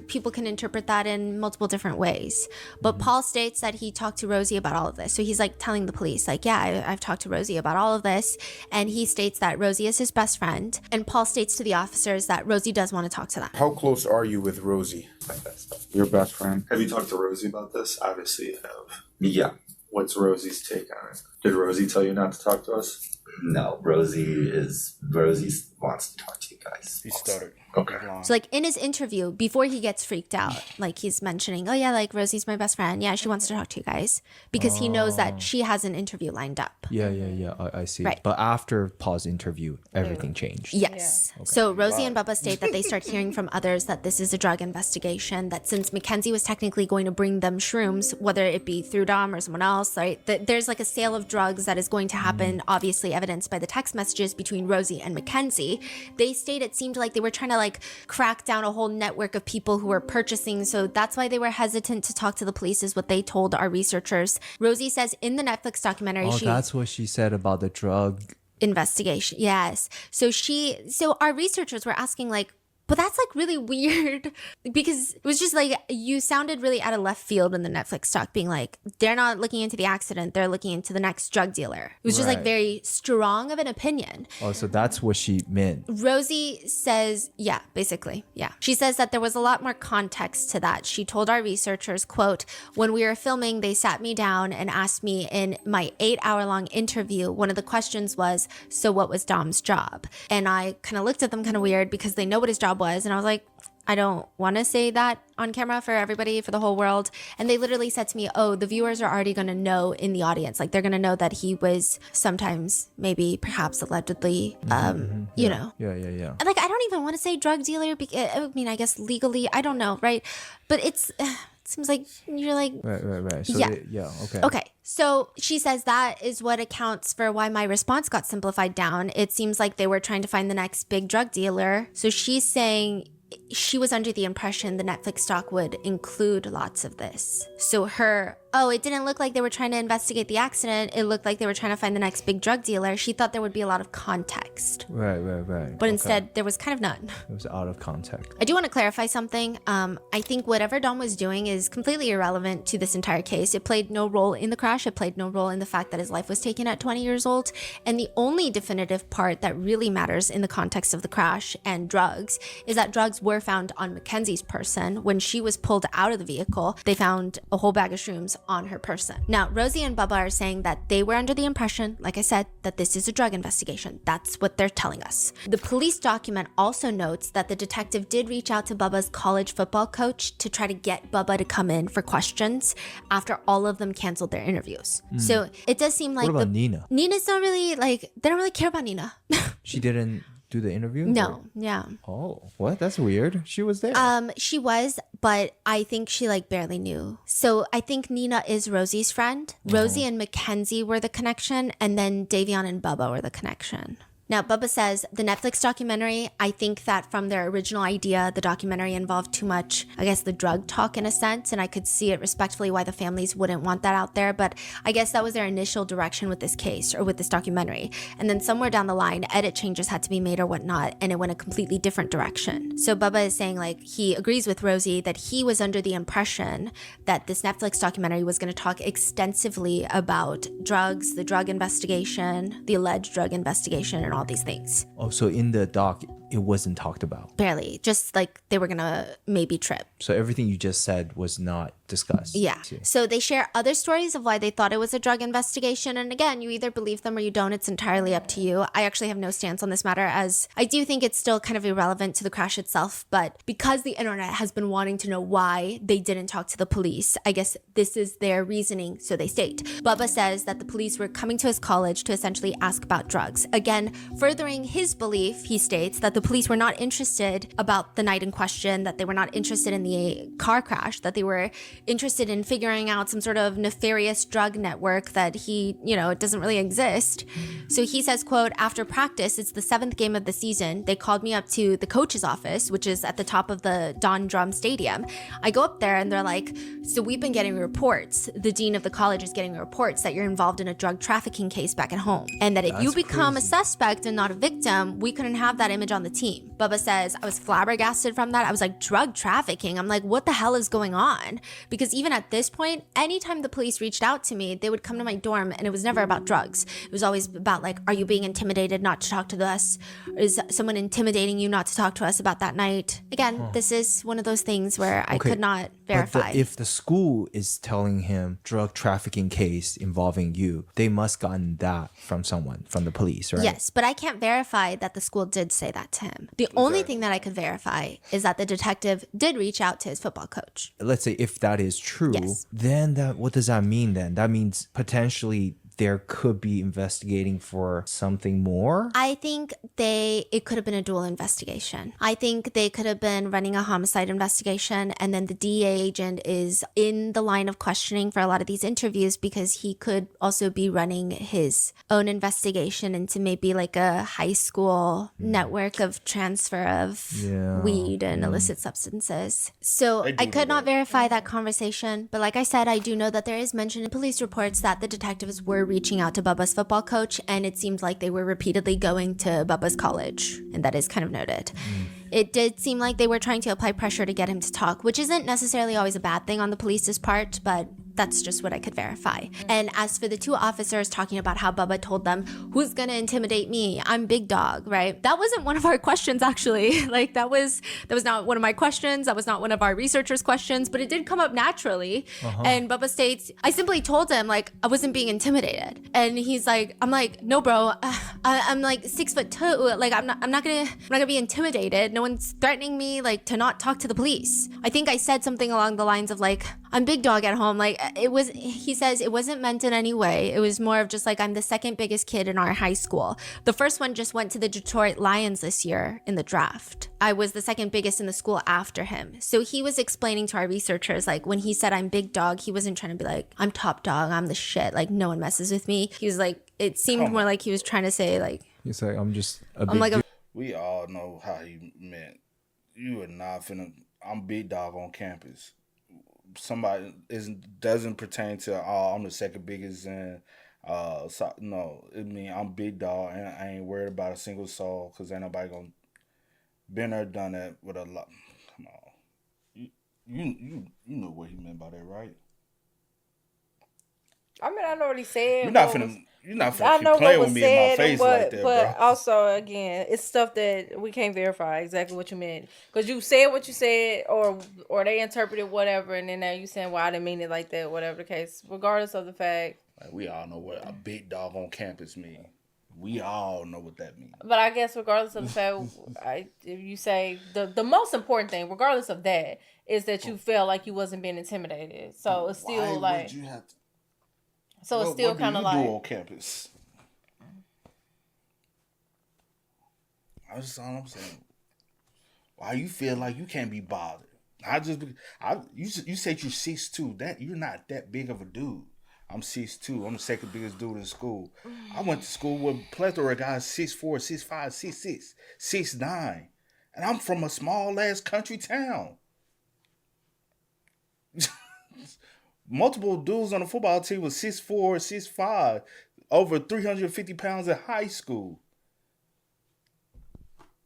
people can interpret that in multiple different ways. But Paul states that he talked to Rosie about all of this. So he's like telling the police like, yeah, I've talked to Rosie about all of this. And he states that Rosie is his best friend. And Paul states to the officers that Rosie does want to talk to them. How close are you with Rosie? Your best friend. Have you talked to Rosie about this? Obviously you have. Yeah. What's Rosie's take on it? Did Rosie tell you not to talk to us? No, Rosie wants to talk to you guys. He stuttered. Okay. So like in his interview, before he gets freaked out, like he's mentioning, oh yeah, like Rosie's my best friend. Yeah, she wants to talk to you guys because he knows that she has an interview lined up. Yeah. I see. Right. But after Paul's interview, everything changed. Yes. Yeah. Okay. So Rosie and Bubba state that they start hearing from others that this is a drug investigation, that since Mackenzie was technically going to bring them shrooms, whether it be through Dom or someone else, right, that there's like a sale of drugs that is going to happen, obviously evidenced by the text messages between Rosie and Mackenzie. They state made it seem like they were trying to like crack down a whole network of people who were purchasing. So that's why they were hesitant to talk to the police, is what they told our researchers. Rosie says in the Netflix documentary, that's what she said about the drug investigation. Yes. So our researchers were asking like, but that's like really weird because it was just like you sounded really out of left field in the Netflix talk, being like, they're not looking into the accident, they're looking into the next drug dealer. It was just like very strong of an opinion. Oh, so that's what she meant. Rosie says, yeah, basically, yeah. She says that there was a lot more context to that. She told our researchers, quote, when we were filming, they sat me down and asked me in my 8-hour-long interview, one of the questions was, so what was Dom's job? And I kind of looked at them kind of weird because they know what his job was, and I was like, I don't want to say that on camera for everybody, for the whole world. And they literally said to me, oh, the viewers are already going to know in the audience, like they're going to know that he was sometimes, maybe, perhaps, allegedly, you know. Yeah. Like, I don't even want to say drug dealer, I mean, I guess legally, I don't know, right? But it seems like you're like, right. So yeah. Okay. So she says that is what accounts for why my response got simplified down. It seems like they were trying to find the next big drug dealer. So she's saying she was under the impression the Netflix doc would include lots of this. So it didn't look like they were trying to investigate the accident. It looked like they were trying to find the next big drug dealer. She thought there would be a lot of context. Right. But instead, there was kind of none. It was out of context. I do want to clarify something. I think whatever Dom was doing is completely irrelevant to this entire case. It played no role in the crash. It played no role in the fact that his life was taken at 20 years old. And the only definitive part that really matters in the context of the crash and drugs is that drugs were found on Mackenzie's person. When she was pulled out of the vehicle, they found a whole bag of shrooms on her person. Now, Rosie and Bubba are saying that they were under the impression, like I said, that this is a drug investigation. That's what they're telling us. The police document also notes that the detective did reach out to Bubba's college football coach to try to get Bubba to come in for questions after all of them canceled their interviews. So it does seem like what about Nina? Nina's not really like, they don't really care about Nina. She didn't do the interview? No, yeah. Oh, what? That's weird. She was there. She was, but I think she like barely knew. So I think Nina is Rosie's friend. Rosie and Mackenzie were the connection, and then Davion and Bubba were the connection. Now, Bubba says, the Netflix documentary, I think that from their original idea, the documentary involved too much, I guess, the drug talk in a sense, and I could see it respectfully why the families wouldn't want that out there, but I guess that was their initial direction with this case, or with this documentary. And then somewhere down the line, edit changes had to be made or whatnot, and it went a completely different direction. So Bubba is saying, like, he agrees with Rosie that he was under the impression that this Netflix documentary was going to talk extensively about drugs, the drug investigation, the alleged drug investigation, and all these things. Oh, so in the doc, it wasn't talked about? Barely. Just like they were gonna maybe trip. So everything you just said was not discussed? Yeah. So they share other stories of why they thought it was a drug investigation. And again, you either believe them or you don't. It's entirely up to you. I actually have no stance on this matter, as I do think it's still kind of irrelevant to the crash itself. But because the internet has been wanting to know why they didn't talk to the police, I guess this is their reasoning, so they state. Bubba says that the police were coming to his college to essentially ask about drugs. Again, furthering his belief, he states that the police were not interested about the night in question, that they were not interested in the car crash, that they were interested in figuring out some sort of nefarious drug network that it doesn't really exist. So he says, quote, after practice, it's the 7th game of the season. They called me up to the coach's office, which is at the top of the Don Drum Stadium. I go up there and they're like, so we've been getting reports. The dean of the college is getting reports that you're involved in a drug trafficking case back at home. And that if you become a suspect and not a victim, we couldn't have that image on the team. Bubba says, I was flabbergasted from that. I was like, drug trafficking? I'm like, what the hell is going on? Because even at this point, anytime the police reached out to me, they would come to my dorm and it was never about drugs. It was always about like, are you being intimidated not to talk to us? Is someone intimidating you not to talk to us about that night? Again, this is one of those things where I could not verify. But if the school is telling him drug trafficking case involving you, they must gotten that from someone, from the police, right? Yes, but I can't verify that the school did say that to him. The only thing that I could verify is that the detective did reach out to his football coach. Let's say if that is true, then what does that mean then? That means potentially there could be investigating for something more? I think it could have been a dual investigation. I think they could have been running a homicide investigation, and then the DEA agent is in the line of questioning for a lot of these interviews because he could also be running his own investigation into maybe like a high school network of transfer of weed and illicit substances. So I could not verify that conversation, but like I said, I do know that there is mention in police reports that the detectives were reaching out to Bubba's football coach, and it seemed like they were repeatedly going to Bubba's college, and that is kind of noted. It did seem like they were trying to apply pressure to get him to talk, which isn't necessarily always a bad thing on the police's part, but that's just what I could verify. And as for the two officers talking about how Bubba told them, who's gonna intimidate me? I'm big dog, right? That wasn't one of our questions, actually. Like that was not one of my questions. That was not one of our researchers' questions, but it did come up naturally. And Bubba states, I simply told him like I wasn't being intimidated. And he's like, I'm like, no, bro, I'm like 6'2". Like I'm not gonna be intimidated. No one's threatening me like to not talk to the police. I think I said something along the lines of like, I'm big dog at home. Like he says it wasn't meant in any way. It was more of just like, I'm the second biggest kid in our high school. The first one just went to the Detroit Lions this year in the draft. I was the second biggest in the school after him. So he was explaining to our researchers, like when he said I'm big dog, he wasn't trying to be like, I'm top dog, I'm the shit. Like no one messes with me. He was like, it seemed more like he was trying to say like, he's like, I'm just a big I'm like dude. We all know how he meant. You are not finna. I'm big dog on campus. Somebody doesn't pertain to. Oh, I'm the second biggest, and no. I mean, I'm big dog, and I ain't worried about a single soul because ain't nobody gonna been there, done that with a lot. Come on, you know what he meant by that, right? I mean, I know what he said. You're not finna keep playing with me in my face like that, but bro. also, again, it's stuff that we can't verify exactly what you meant. Because you said what you said, or they interpreted whatever, and then now you saying, well, I didn't mean it like that, whatever the case. Regardless of the fact. Like, we all know what a big dog on campus mean. We all know what that means. But I guess regardless of the fact, if you say, the most important thing, regardless of that, is that you felt like you wasn't being intimidated. So it's still Why like... would you have to? So it's still kind of like... What do you do on campus? That's all I'm saying. Why you feel like you can't be bothered? You said you're 6'2". That you're not that big of a dude. I'm 6'2". I'm the second biggest dude in school. I went to school with a plethora of guys 6'4", 6'5", 6'6", 6'9", and I'm from a small ass country town. Multiple dudes on the football team was 6'4", 6'5", over 350 pounds in high school.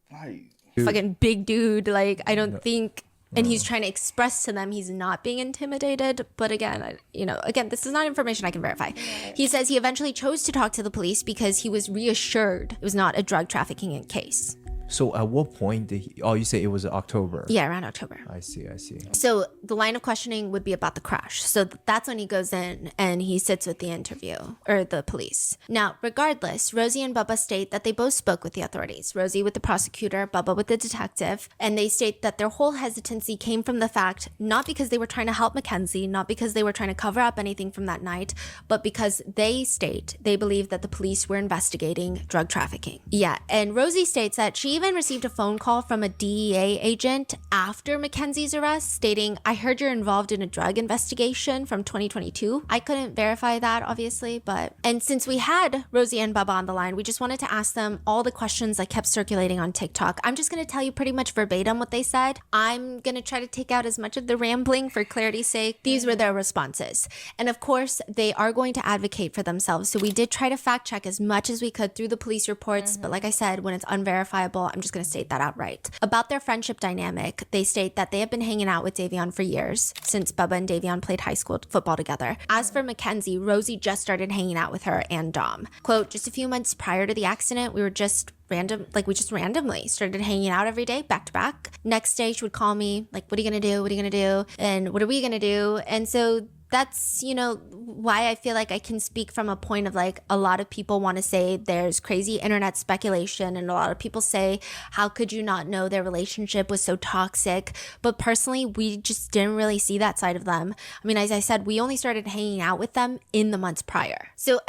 Like, fucking big dude. Like, I don't think, and he's trying to express to them he's not being intimidated. But again, this is not information I can verify. He says he eventually chose to talk to the police because he was reassured it was not a drug trafficking case. So at what point did you say it was October? Yeah, around October. I see. So the line of questioning would be about the crash. So that's when he goes in and he sits with the interview or the police. Now, regardless, Rosie and Bubba state that they both spoke with the authorities. Rosie with the prosecutor, Bubba with the detective. And they state that their whole hesitancy came from the fact, not because they were trying to help Mackenzie, not because they were trying to cover up anything from that night, but because they state they believe that the police were investigating drug trafficking. Yeah, and Rosie states that she even received a phone call from a DEA agent after Mackenzie's arrest stating, I heard you're involved in a drug investigation from 2022. I couldn't verify that, obviously, and since we had Rosie and Bubba on the line, we just wanted to ask them all the questions that kept circulating on TikTok. I'm just going to tell you pretty much verbatim what they said. I'm going to try to take out as much of the rambling for clarity's sake. These were their responses. And of course, they are going to advocate for themselves. So we did try to fact check as much as we could through the police reports. But like I said, when it's unverifiable, I'm just going to state that outright. About their friendship dynamic, they state that they have been hanging out with Davion for years, since Bubba and Davion played high school football together. As for Mackenzie, Rosie just started hanging out with her and Dom. Quote, just a few months prior to the accident, we just randomly started hanging out every day, back to back. Next day, she would call me, like, what are you gonna do? What are you gonna do? And what are we gonna do? And so that's, you know, why I feel like I can speak from a point of like a lot of people want to say there's crazy internet speculation, and a lot of people say, how could you not know their relationship was so toxic? But personally, we just didn't really see that side of them. I mean, as I said, we only started hanging out with them in the months prior. So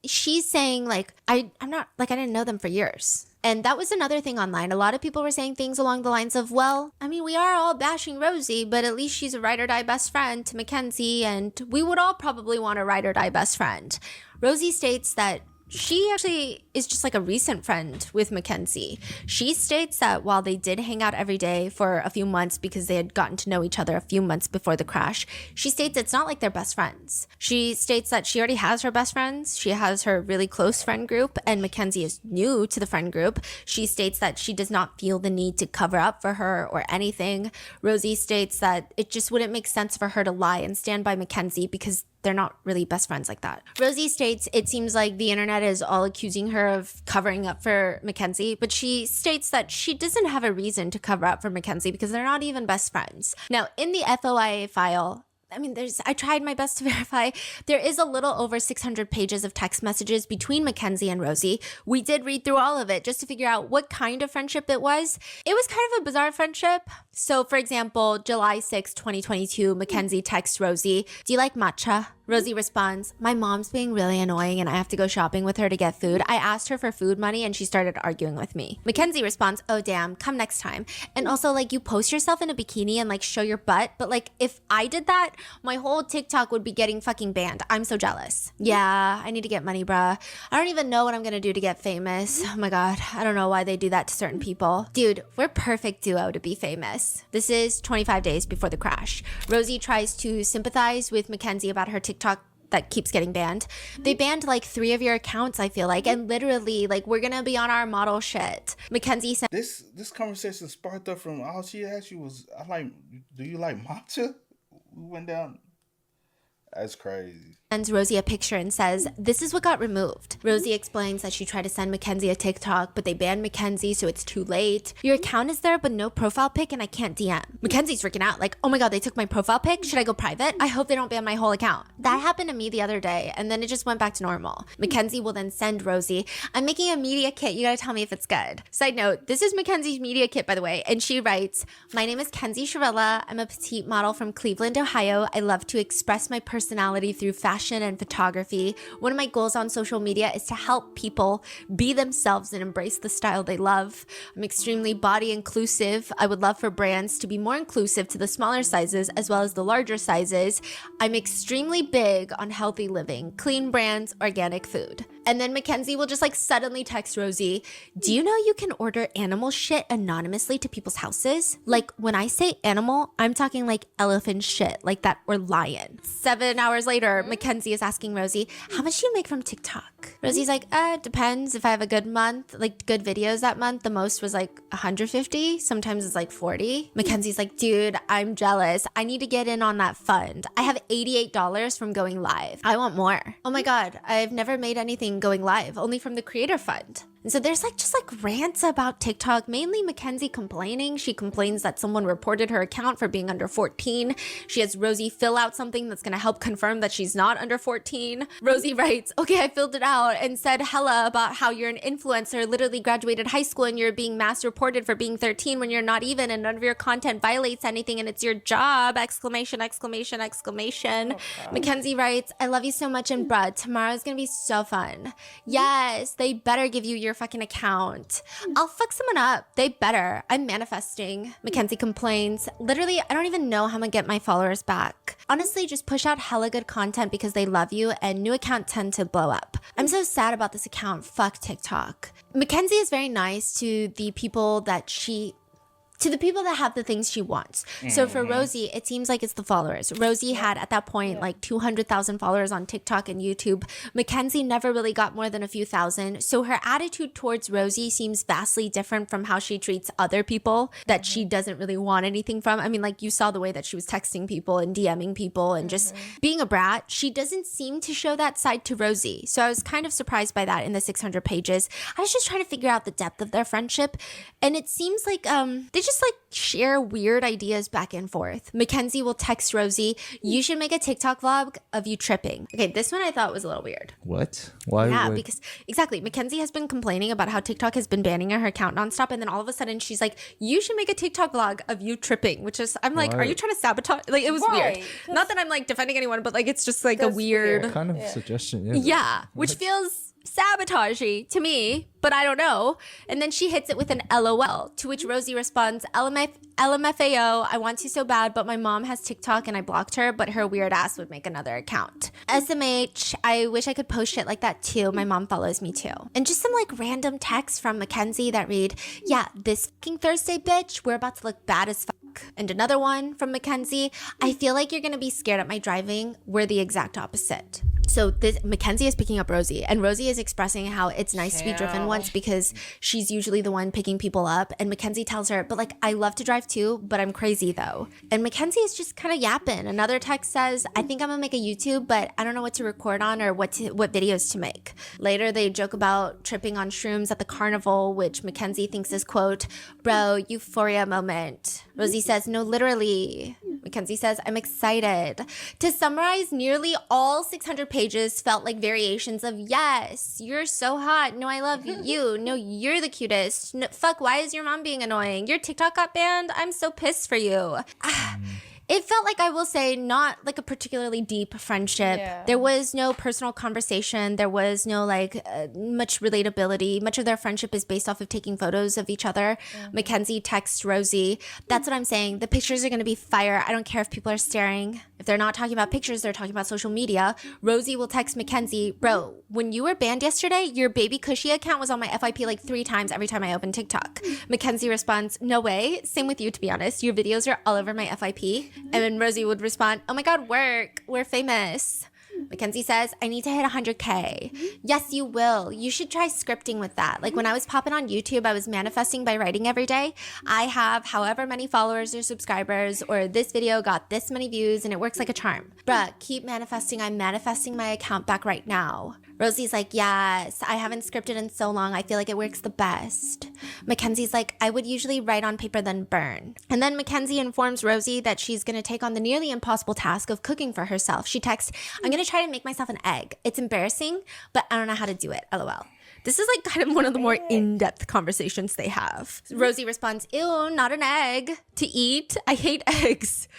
she's saying like, I'm not like, I didn't know them for years. And that was another thing online. A lot of people were saying things along the lines of, well, I mean, we are all bashing Rosie, but at least she's a ride or die best friend to Mackenzie, and we would all probably want a ride or die best friend. Rosie states that she actually is just like a recent friend with Mackenzie. She states that while they did hang out every day for a few months because they had gotten to know each other a few months before the crash, she states it's not like they're best friends. She states that she already has her best friends. She has her really close friend group, and Mackenzie is new to the friend group. She states that she does not feel the need to cover up for her or anything. Rosie states that it just wouldn't make sense for her to lie and stand by Mackenzie because they're not really best friends like that. Rosie states it seems like the internet is all accusing her of covering up for Mackenzie, but she states that she doesn't have a reason to cover up for Mackenzie because they're not even best friends. Now, in the FOIA file, I mean, I tried my best to verify. There is a little over 600 pages of text messages between Mackenzie and Rosie. We did read through all of it just to figure out what kind of friendship it was. It was kind of a bizarre friendship. So, for example, July 6, 2022, Mackenzie texts Rosie, "Do you like matcha?" Rosie responds, "My mom's being really annoying and I have to go shopping with her to get food. I asked her for food money and she started arguing with me." Mackenzie responds, "Oh damn, come next time." And also, like, you post yourself in a bikini and like show your butt, but like if I did that, my whole TikTok would be getting fucking banned. I'm so jealous. Yeah, I need to get money, bruh. I don't even know what I'm gonna do to get famous. Oh my god, I don't know why they do that to certain people. Dude, we're perfect duo to be famous. This is 25 days before the crash. Rosie tries to sympathize with Mackenzie about her TikTok that keeps getting banned. They banned like 3 of your accounts, I feel like, and literally like we're gonna be on our model shit. Mackenzie said This conversation sparked up from all she asked you was, do you like matcha? We went down. That's crazy. Sends Rosie a picture and says, "This is what got removed." Rosie explains that she tried to send Mackenzie a TikTok, but they banned Mackenzie, so it's too late. "Your account is there, but no profile pic, and I can't DM." Mackenzie's freaking out, like, "Oh my god, they took my profile pic? Should I go private? I hope they don't ban my whole account." That happened to me the other day, and then it just went back to normal. Mackenzie will then send Rosie, "I'm making a media kit. You gotta tell me if it's good." Side note, this is Mackenzie's media kit, by the way, and she writes, "My name is Kenzie Shirella. I'm a petite model from Cleveland, Ohio. I love to express my personality through fashion and photography. One of my goals on social media is to help people be themselves and embrace the style they love. I'm extremely body inclusive. I would love for brands to be more inclusive to the smaller sizes as well as the larger sizes. I'm extremely big on healthy living, clean brands, organic food." And then Mackenzie will just like suddenly text Rosie, "Do you know you can order animal shit anonymously to people's houses?" Like when I say animal, I'm talking like elephant shit, like that, or lion. 7 hours later, Mackenzie is asking Rosie, "How much do you make from TikTok?" Rosie's like, "It depends. If I have a good month, like good videos that month, the most was like 150. Sometimes it's like 40. Mackenzie's like, "Dude, I'm jealous. I need to get in on that fund. I have $88 from going live. I want more." Oh my god, I've never made anything going live, only from the creator fund. And so there's like just like rants about TikTok, mainly Mackenzie complaining. She complains that someone reported her account for being under 14. She has Rosie fill out something that's gonna help confirm that she's not under 14. Rosie writes, "Okay, I filled it out and said hella about how you're an influencer, literally graduated high school and you're being mass reported for being 13 when you're not even, and none of your content violates anything and it's your job, exclamation, exclamation, exclamation." Mackenzie writes, "I love you so much, and bruh, tomorrow's gonna be so fun." Yes, they better give you your fucking account. I'll fuck someone up. They better. I'm manifesting. Mackenzie complains, "Literally, I don't even know how I'm gonna get my followers back. Honestly, just push out hella good content because they love you, and new accounts tend to blow up. I'm so sad about this account. Fuck TikTok." Mackenzie is very nice to the people that have the things she wants. So for Rosie, it seems like it's the followers. Rosie had at that point like 200,000 followers on TikTok and YouTube. Mackenzie never really got more than a few thousand. So her attitude towards Rosie seems vastly different from how she treats other people that she doesn't really want anything from. I mean, like you saw the way that she was texting people and DMing people and just being a brat. She doesn't seem to show that side to Rosie. So I was kind of surprised by that in the 600 pages. I was just trying to figure out the depth of their friendship. And it seems like they just just like share weird ideas back and forth. Mackenzie will text Rosie, you should make a TikTok vlog of you tripping. Okay, this one I thought was a little weird. What? Why? Yeah, would... because exactly. Mackenzie has been complaining about how TikTok has been banning her account nonstop, and then all of a sudden she's like, "You should make a TikTok vlog of you tripping," which is, I'm like, Why? are you trying to sabotage? Like, it was weird. Not that I'm like defending anyone, but like it's just like a weird. What kind of suggestion is it? Yeah, which feels sabotagey to me, but I don't know. And then she hits it with an LOL, to which Rosie responds, LMFAO, I want to so bad, but my mom has TikTok and I blocked her, but her weird ass would make another account. SMH, I wish I could post shit like that too. My mom follows me too. And just some like random texts from Mackenzie that read, yeah, this fucking Thursday, bitch, we're about to look bad as fuck. And another one from Mackenzie, I feel like you're gonna be scared at my driving. We're the exact opposite. So this Mackenzie is picking up Rosie, and Rosie is expressing how it's nice to be driven once because she's usually the one picking people up. And Mackenzie tells her, but like, I love to drive too, but I'm crazy though. And Mackenzie is just kind of yapping. Another text says, I think I'm gonna make a YouTube, but I don't know what to record on or what videos to make. Later, they joke about tripping on shrooms at the carnival, which Mackenzie thinks is, quote, bro, euphoria moment. Rosie says, no, literally. Mackenzie says, I'm excited. To summarize, nearly all 600 pages felt like variations of, yes, you're so hot. No, I love you. No, you're the cutest. No, fuck, why is your mom being annoying? Your TikTok got banned? I'm so pissed for you. It felt like, I will say, not like a particularly deep friendship. Yeah. There was no personal conversation. There was no like much relatability. Much of their friendship is based off of taking photos of each other. Mackenzie texts Rosie. That's what I'm saying. The pictures are going to be fire. I don't care if people are staring. If they're not talking about pictures, they're talking about social media. Rosie will text Mackenzie, bro, when you were banned yesterday, your baby cushy account was on my FYP like 3 times every time I opened TikTok. Mackenzie responds, no way. Same with you, to be honest. Your videos are all over my FYP. And then Rosie would respond, oh my God, work. We're famous. Mackenzie says, I need to hit 100K. Yes, you will. You should try scripting with that. Like when I was popping on YouTube, I was manifesting by writing every day. I have however many followers or subscribers, or this video got this many views, and it works like a charm. Bruh, keep manifesting. I'm manifesting my account back right now. Rosie's like, yes, I haven't scripted in so long. I feel like it works the best. Mackenzie's like, I would usually write on paper then burn. And then Mackenzie informs Rosie that she's going to take on the nearly impossible task of cooking for herself. She texts, I'm going to try to make myself an egg. It's embarrassing, but I don't know how to do it. LOL. This is like kind of one of the more in-depth conversations they have. Rosie responds, ew, not an egg to eat. I hate eggs.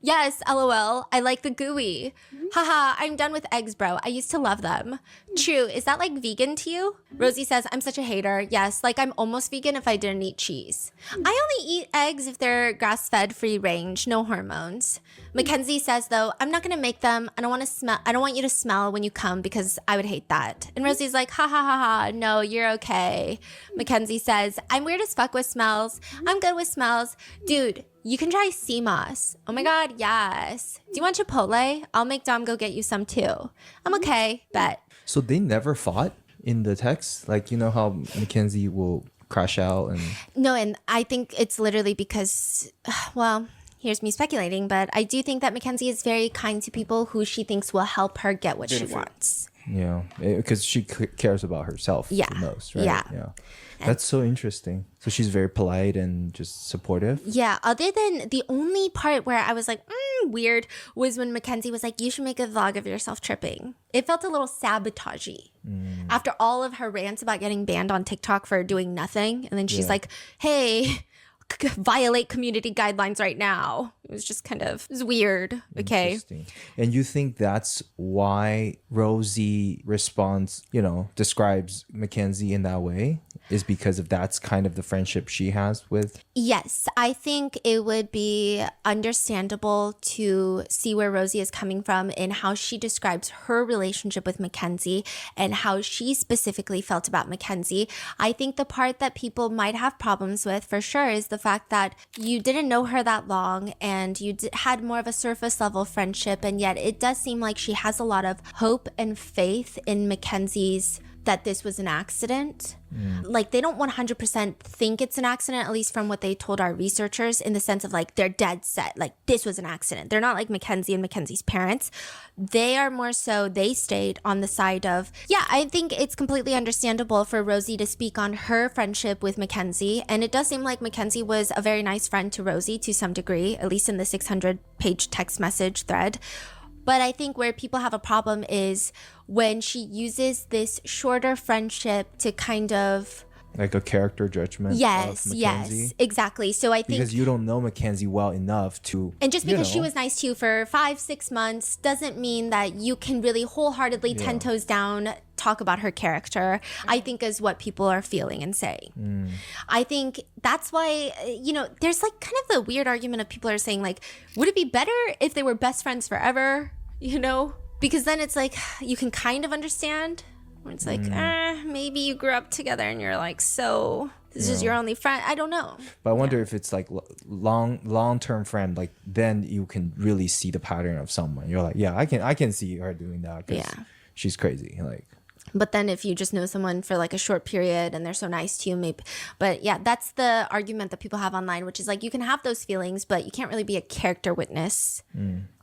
Yes, LOL. I like the gooey. Haha, I'm done with eggs, bro. I used to love them. True. Is that like vegan to you? Rosie says, I'm such a hater. Yes, like I'm almost vegan if I didn't eat cheese. I only eat eggs if they're grass-fed, free range, no hormones. Mackenzie says though, I'm not gonna make them. I don't want you to smell when you come because I would hate that. And Rosie's like, ha ha ha ha, no, you're okay. Mackenzie says, I'm weird as fuck with smells. I'm good with smells. Dude, you can try sea moss. Oh my God, yes. Do you want Chipotle? I'll make Dom go get you some too. I'm okay, bet. So they never fought in the text? Like, you know how Mackenzie will crash out and... No, and I think it's literally because, well, here's me speculating, but I do think that Mackenzie is very kind to people who she thinks will help her get what she wants. Yeah, because she cares about herself the most, right? Yeah. That's so interesting. So she's very polite and just supportive. Yeah, other than the only part where I was like, weird, was when Mackenzie was like, you should make a vlog of yourself tripping. It felt a little sabotagey. After all of her rants about getting banned on TikTok for doing nothing. And then she's like, hey, violate community guidelines right now. It was just kind of, it was weird. Okay. And you think that's why Rosie responds, describes Mackenzie in that way, is because of that's kind of the friendship she has with? Yes, I think it would be understandable to see where Rosie is coming from and how she describes her relationship with Mackenzie and how she specifically felt about Mackenzie. I think the part that people might have problems with for sure is the fact that you didn't know her that long and you had more of a surface level friendship, and yet it does seem like she has a lot of hope and faith in Mackenzie's that this was an accident. Like, they don't 100% think it's an accident, at least from what they told our researchers, in the sense of like, they're dead set, like this was an accident. They're not like Mackenzie and Mackenzie's parents. They are more so, they stayed on the side of, yeah, I think it's completely understandable for Rosie to speak on her friendship with Mackenzie. And it does seem like Mackenzie was a very nice friend to Rosie to some degree, at least in the 600-page text message thread. But I think where people have a problem is when she uses this shorter friendship to kind of... Like a character judgment of Mackenzie. Yes, exactly. So I think... Because you don't know Mackenzie well enough to... And just because she was nice to you for 5-6 months doesn't mean that you can really wholeheartedly 10 toes down talk about her character, I think is what people are feeling and saying. I think that's why, you know, there's like kind of the weird argument of people are saying like, would it be better if they were best friends forever? You know? Because then it's like, you can kind of understand. It's like, maybe you grew up together and you're like, so this is your only friend. I don't know. But I wonder if it's like long-term friend, like then you can really see the pattern of someone. You're like, yeah, I can see her doing that because she's crazy. Like, but then if you just know someone for like a short period and they're so nice to you, maybe. But yeah, that's the argument that people have online, which is like, you can have those feelings, but you can't really be a character witness.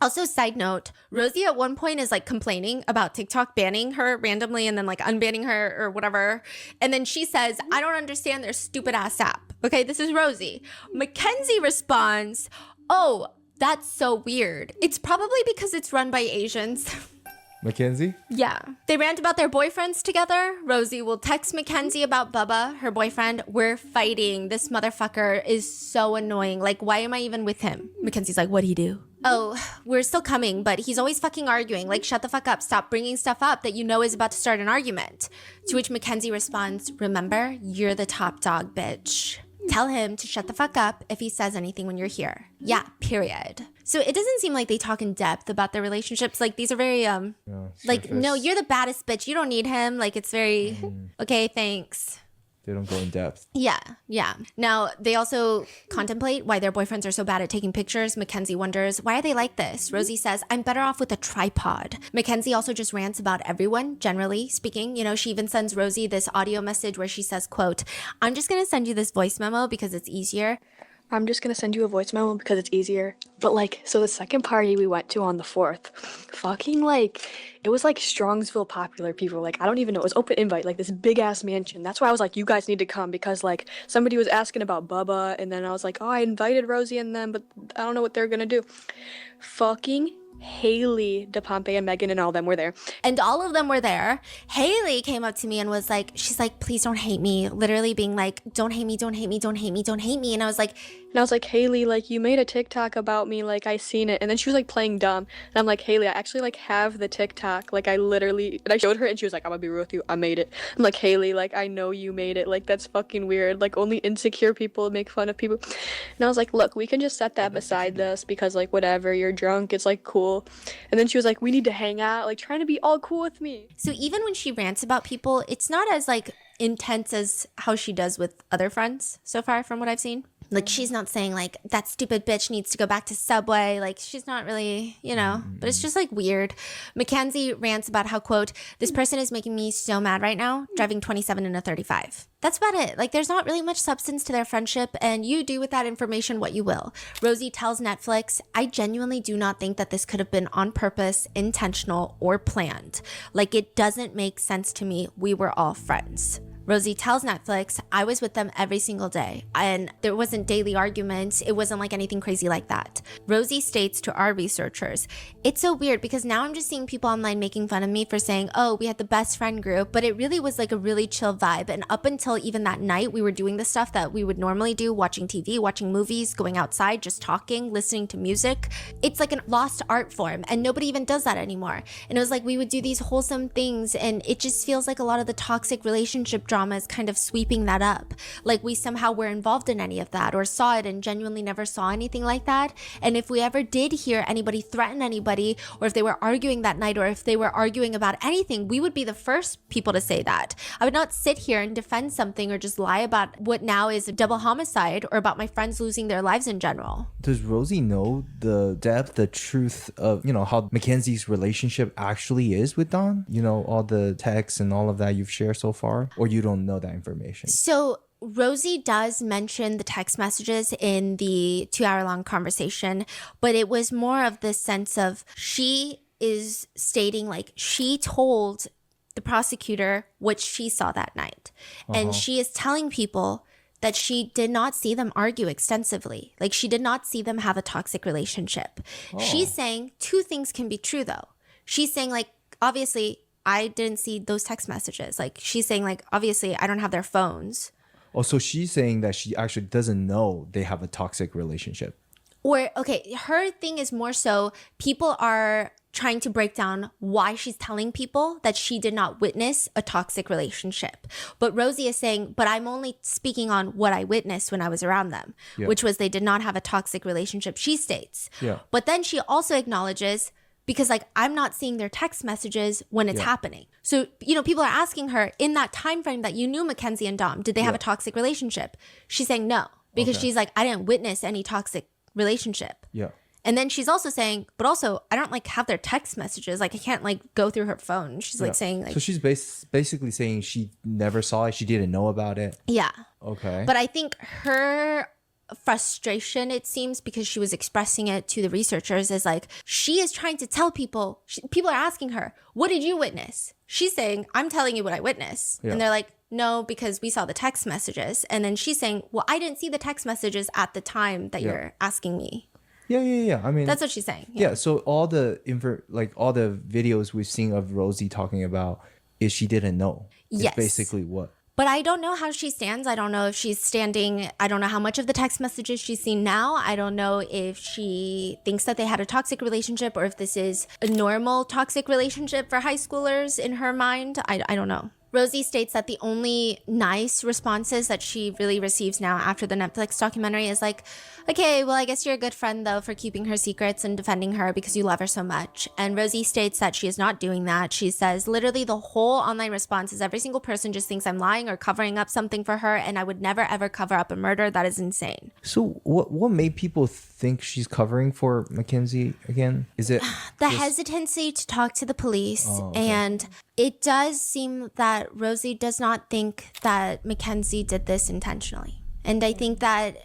Also, side note, Rosie at one point is like complaining about TikTok banning her randomly and then like unbanning her or whatever. And then she says, I don't understand their stupid ass app. Okay, this is Rosie. Mackenzie responds, oh, that's so weird. It's probably because it's run by Asians. Mackenzie? Yeah. They rant about their boyfriends together. Rosie will text Mackenzie about Bubba, her boyfriend. We're fighting. This motherfucker is so annoying. Like, why am I even with him? Mackenzie's like, what'd he do? Oh, we're still coming, but he's always fucking arguing. Like, shut the fuck up. Stop bringing stuff up that you know is about to start an argument. To which Mackenzie responds, remember, you're the top dog, bitch. Tell him to shut the fuck up if he says anything when you're here. Yeah, period. So it doesn't seem like they talk in depth about their relationships. Like, these are very, like, no, you're the baddest bitch. You don't need him. Like, it's very, okay, thanks. They don't go in depth. Yeah. Now, they also contemplate why their boyfriends are so bad at taking pictures. Mackenzie wonders, why are they like this? Rosie says, I'm better off with a tripod. Mackenzie also just rants about everyone, generally speaking. You know, she even sends Rosie this audio message where she says, quote, I'm just going to send you this voice memo because it's easier. I'm just gonna send you a voice memo because it's easier. But like, so the second party we went to on the 4th, fucking like, it was like Strongsville popular people. Like, I don't even know. It was open invite, like this big ass mansion. That's why I was like, you guys need to come because like somebody was asking about Bubba, and then I was like, oh, I invited Rosie and them, but I don't know what they're gonna do. Fucking Haley, DePompe, and Megan and all them were there. And all of them were there. Haley came up to me and was like, she's like, please don't hate me. Literally being like, don't hate me, don't hate me, don't hate me, don't hate me. And I was like, Haley, like, you made a TikTok about me, like, I seen it. And then she was like playing dumb. And I'm like, Haley, I actually like have the TikTok. Like, and I showed her and she was like, I'm gonna be real with you, I made it. I'm like, Haley, like, I know you made it. Like, that's fucking weird. Like, only insecure people make fun of people. And I was like, look, we can just set that beside this because like, whatever, you're drunk, it's like cool. And then she was like, we need to hang out, like trying to be all cool with me. So even when she rants about people, it's not as like intense as how she does with other friends so far from what I've seen. Like, she's not saying like, that stupid bitch needs to go back to Subway. Like, she's not really, you know, but it's just like weird. Mackenzie rants about how, quote, this person is making me so mad right now, driving 27 in a 35. That's about it. Like, there's not really much substance to their friendship, and you do with that information what you will. Rosie tells Netflix, I genuinely do not think that this could have been on purpose, intentional, or planned. Like, it doesn't make sense to me. We were all friends. Rosie tells Netflix, I was with them every single day, and there wasn't daily arguments. It wasn't like anything crazy like that. Rosie states to our researchers, it's so weird because now I'm just seeing people online making fun of me for saying, oh, we had the best friend group, but it really was like a really chill vibe. And up until even that night, we were doing the stuff that we would normally do, watching TV, watching movies, going outside, just talking, listening to music. It's like a lost art form, and nobody even does that anymore. And it was like we would do these wholesome things, and it just feels like a lot of the toxic relationship drama drama is kind of sweeping that up. Like we somehow were involved in any of that or saw it and genuinely never saw anything like that. And if we ever did hear anybody threaten anybody, or if they were arguing that night, or if they were arguing about anything, we would be the first people to say that. I would not sit here and defend something or just lie about what now is a double homicide or about my friends losing their lives in general. Does Rosie know the depth, the truth of, how Mackenzie's relationship actually is with Don? All the texts and all of that you've shared so far? Or you don't know that information? So Rosie does mention the text messages in the 2-hour-long conversation, but it was more of the sense of she is stating like she told the prosecutor what she saw that night. And she is telling people that she did not see them argue extensively. Like she did not see them have a toxic relationship. She's saying two things can be true though. She's saying like, obviously I didn't see those text messages. Like she's saying like, obviously I don't have their phones. Oh, so she's saying that she actually doesn't know they have a toxic relationship. Or, okay, her thing is more so people are trying to break down why she's telling people that she did not witness a toxic relationship. But Rosie is saying, but I'm only speaking on what I witnessed when I was around them, which was they did not have a toxic relationship, she states. But then she also acknowledges, because like I'm not seeing their text messages when it's happening. So, people are asking her in that time frame that you knew Mackenzie and Dom, did they have a toxic relationship? She's saying no, because she's like, I didn't witness any toxic relationship. And then she's also saying, but also I don't like have their text messages. Like I can't like go through her phone. She's like saying like, so she's basically saying she never saw it. She didn't know about it. Yeah. Okay. But I think her frustration, it seems, because she was expressing it to the researchers, is like she is trying to tell people, people are asking her, what did you witness? She's saying, I'm telling you what I witnessed. And they're like, no, because we saw the text messages. And then she's saying, well, I didn't see the text messages at the time that you're asking me. Yeah. I mean, that's what she's saying. Yeah. So all the all the videos we've seen of Rosie talking about is she didn't know. Yes. It's basically what. But I don't know how she stands. I don't know if she's standing. I don't know how much of the text messages she's seen now. I don't know if she thinks that they had a toxic relationship or if this is a normal toxic relationship for high schoolers in her mind. I don't know. Rosie states that the only nice responses that she really receives now after the Netflix documentary is like, okay, well, I guess you're a good friend, though, for keeping her secrets and defending her because you love her so much. And Rosie states that she is not doing that. She says, literally, the whole online response is every single person just thinks I'm lying or covering up something for her, and I would never, ever cover up a murder. That is insane. So what made people think she's covering for Mackenzie again? Is it the hesitancy to talk to the police? And it does seem that Rosie does not think that Mackenzie did this intentionally. And I think that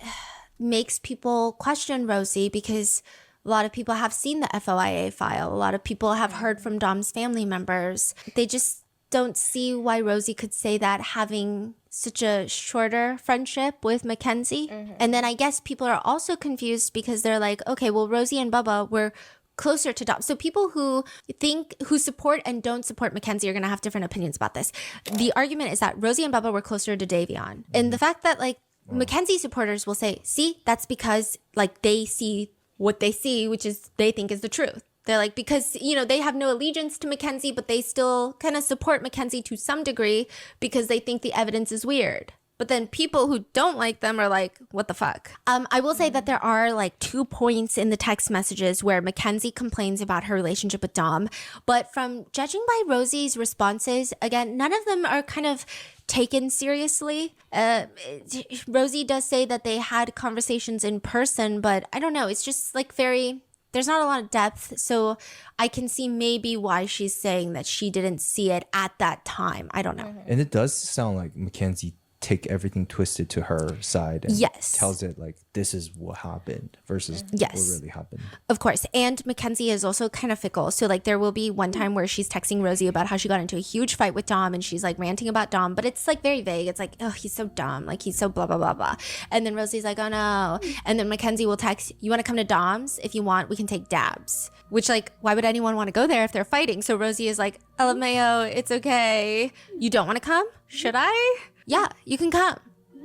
makes people question Rosie because a lot of people have seen the FOIA file. A lot of people have heard from Dom's family members. They just don't see why Rosie could say that having such a shorter friendship with Mackenzie. And then I guess people are also confused because they're like, okay, well, Rosie and Bubba were closer to Dom. So people who support and don't support Mackenzie are going to have different opinions about this. The argument is that Rosie and Bubba were closer to Davion. And the fact that like Mackenzie supporters will say, see, that's because like they see what they see, which is they think is the truth. They're like, because, they have no allegiance to Mackenzie, but they still kind of support Mackenzie to some degree because they think the evidence is weird. But then people who don't like them are like, what the fuck? I will say that there are like 2 points in the text messages where Mackenzie complains about her relationship with Dom. But from judging by Rosie's responses, again, none of them are kind of taken seriously. Rosie does say that they had conversations in person, but I don't know. It's just like there's not a lot of depth. So I can see maybe why she's saying that she didn't see it at that time. I don't know. And it does sound like Mackenzie take everything twisted to her side and tells it like this is what happened versus what really happened. Of course. And Mackenzie is also kind of fickle. So like there will be one time where she's texting Rosie about how she got into a huge fight with Dom and she's like ranting about Dom, but it's like very vague. It's like, oh, he's so dumb. Like he's so blah, blah, blah, blah. And then Rosie's like, oh no. And then Mackenzie will text, you want to come to Dom's? If you want, we can take dabs. Which like, why would anyone want to go there if they're fighting? So Rosie is like, LMAO, it's okay. You don't want to come? Should I? Yeah, you can come.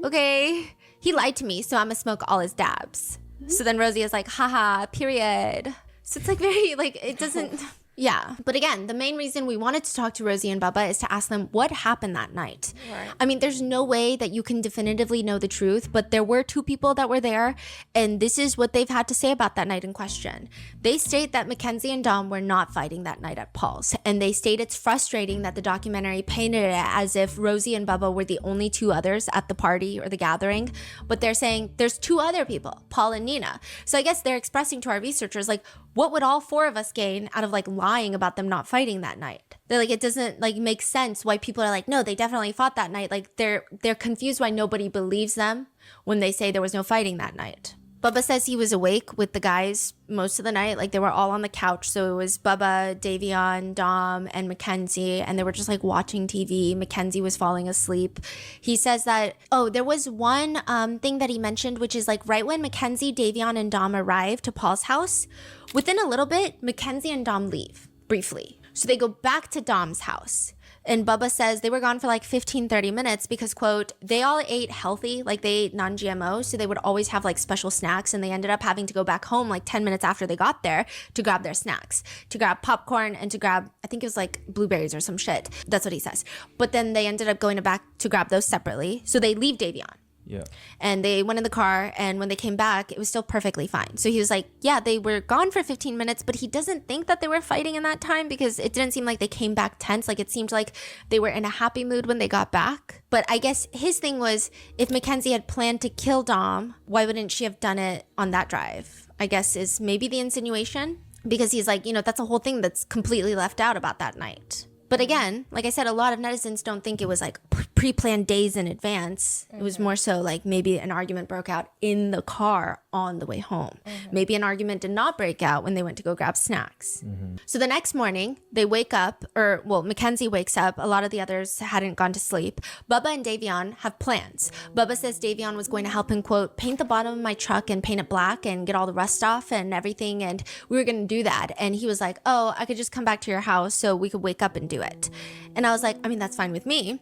Okay. He lied to me, so I'm gonna smoke all his dabs. So then Rosie is like, haha, period. So it's like very, like, it doesn't, Yeah. But again, the main reason we wanted to talk to Rosie and Bubba is to ask them what happened that night. Right. I mean, there's no way that you can definitively know the truth, but there were 2 people that were there, and this is what they've had to say about that night in question. They state that Mackenzie and Dom were not fighting that night at Paul's, and they state it's frustrating that the documentary painted it as if Rosie and Bubba were the only 2 others at the party or the gathering, but they're saying there's 2 other people, Paul and Nina. So I guess they're expressing to our researchers, like, what would all 4 of us gain out of like lying about them not fighting that night? They're like, it doesn't like make sense why people are like, no, they definitely fought that night. Like they're confused why nobody believes them when they say there was no fighting that night. Bubba says he was awake with the guys most of the night. Like they were all on the couch. So it was Bubba, Davion, Dom, and Mackenzie. And they were just like watching TV. Mackenzie was falling asleep. He says that, there was one thing that he mentioned, which is like right when Mackenzie, Davion, and Dom arrived to Paul's house, within a little bit, Mackenzie and Dom leave briefly. So they go back to Dom's house. And Bubba says they were gone for like 15-30 minutes because, quote, they all ate healthy, like they ate non-GMO, so they would always have like special snacks, and they ended up having to go back home like 10 minutes after they got there to grab their snacks, to grab popcorn and to grab, I think it was like blueberries or some shit. That's what he says. But then they ended up going back to grab those separately. So they leave Davion. Yeah. And they went in the car, and when they came back, it was still perfectly fine. So he was like, yeah, they were gone for 15 minutes, but he doesn't think that they were fighting in that time because it didn't seem like they came back tense. Like it seemed like they were in a happy mood when they got back. But I guess his thing was, if Mackenzie had planned to kill Dom, why wouldn't she have done it on that drive? I guess is maybe the insinuation, because he's like, that's a whole thing that's completely left out about that night. But again, like I said, a lot of netizens don't think it was like pre-planned days in advance. It was more so like maybe an argument broke out in the car on the way home. Maybe an argument did not break out when they went to go grab snacks. So the next morning, they wake up, Mackenzie wakes up. A lot of the others hadn't gone to sleep. Bubba and Davion have plans. Bubba says Davion was going to help him, quote, paint the bottom of my truck and paint it black and get all the rust off and everything. And we were going to do that. And he was like, I could just come back to your house so we could wake up and do it. And I was like, I mean, that's fine with me.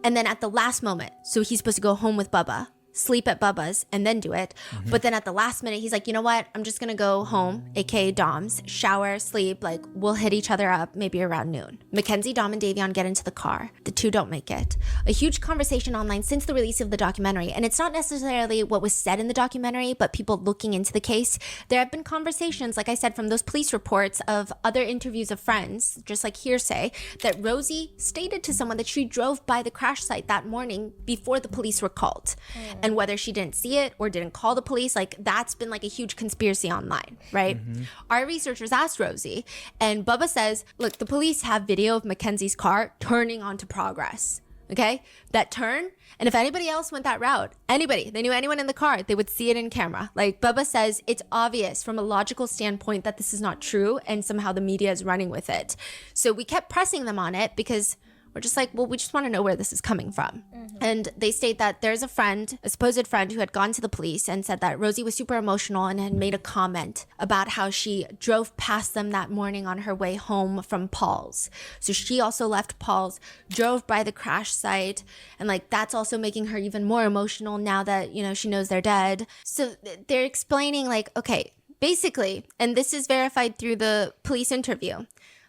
And then at the last moment, so he's supposed to go home with Bubba, sleep at Bubba's, and then do it. But then at the last minute, he's like, you know what? I'm just going to go home, aka Dom's, shower, sleep, like we'll hit each other up maybe around noon. Mackenzie, Dom, and Davion get into the car. The 2 don't make it. A huge conversation online since the release of the documentary. And it's not necessarily what was said in the documentary, but people looking into the case. There have been conversations, like I said, from those police reports of other interviews of friends, just like hearsay, that Rosie stated to someone that she drove by the crash site that morning before the police were called. And whether she didn't see it or didn't call the police, like that's been like a huge conspiracy online, right? Our researchers asked Rosie, and Bubba says, look, the police have video of Mackenzie's car turning onto Progress, okay? That turn, and if anybody else went that route, they knew anyone in the car, they would see it in camera. Like Bubba says, it's obvious from a logical standpoint that this is not true, and somehow the media is running with it. So we kept pressing them on it because we're just like, well, we just want to know where this is coming from. And they state that there's a supposed friend who had gone to the police and said that Rosie was super emotional and had made a comment about how she drove past them that morning on her way home from Paul's. So she also left Paul's, drove by the crash site, and like that's also making her even more emotional now that, she knows they're dead. So they're explaining like, okay, basically, and this is verified through the police interview,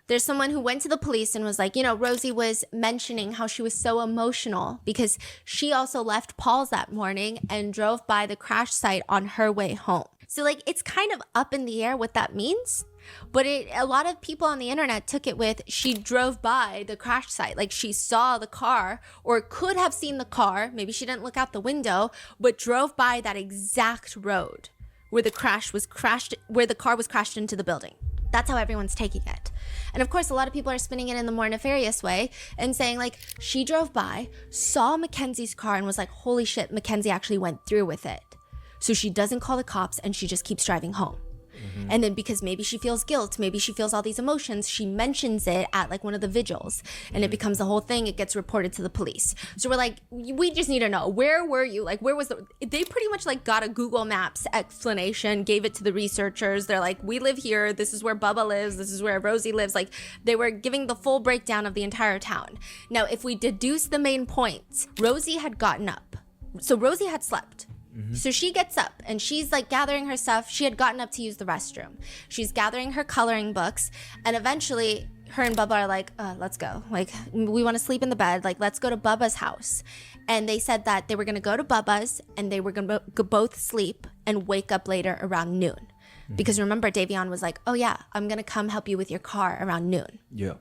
there's someone who went to the police and was like, Rosie was mentioning how she was so emotional because she also left Paul's that morning and drove by the crash site on her way home. So like, it's kind of up in the air what that means. But a lot of people on the internet took it with she drove by the crash site. Like she saw the car or could have seen the car. Maybe she didn't look out the window, but drove by that exact road where the car was crashed into the building. That's how everyone's taking it. And of course, a lot of people are spinning it in the more nefarious way and saying like, she drove by, saw Mackenzie's car and was like, holy shit, Mackenzie actually went through with it. So she doesn't call the cops and she just keeps driving home. And then because maybe she feels guilt, maybe she feels all these emotions, she mentions it at like one of the vigils and it becomes the whole thing. It gets reported to the police. So we're like, we just need to know, where were you? Like, where was they pretty much like got a Google Maps explanation, gave it to the researchers. They're like, we live here. This is where Bubba lives. This is where Rosie lives. Like they were giving the full breakdown of the entire town. Now, if we deduce the main points, Rosie had gotten up. So Rosie had slept. So she gets up and she's like gathering her stuff. She had gotten up to use the restroom. She's gathering her coloring books, and eventually her and Bubba are like, let's go. Like, we want to sleep in the bed. Like, let's go to Bubba's house. And they said that they were going to go to Bubba's and they were going to both sleep and wake up later around noon. Because remember, Davion was like, oh yeah, I'm going to come help you with your car around noon. Yeah.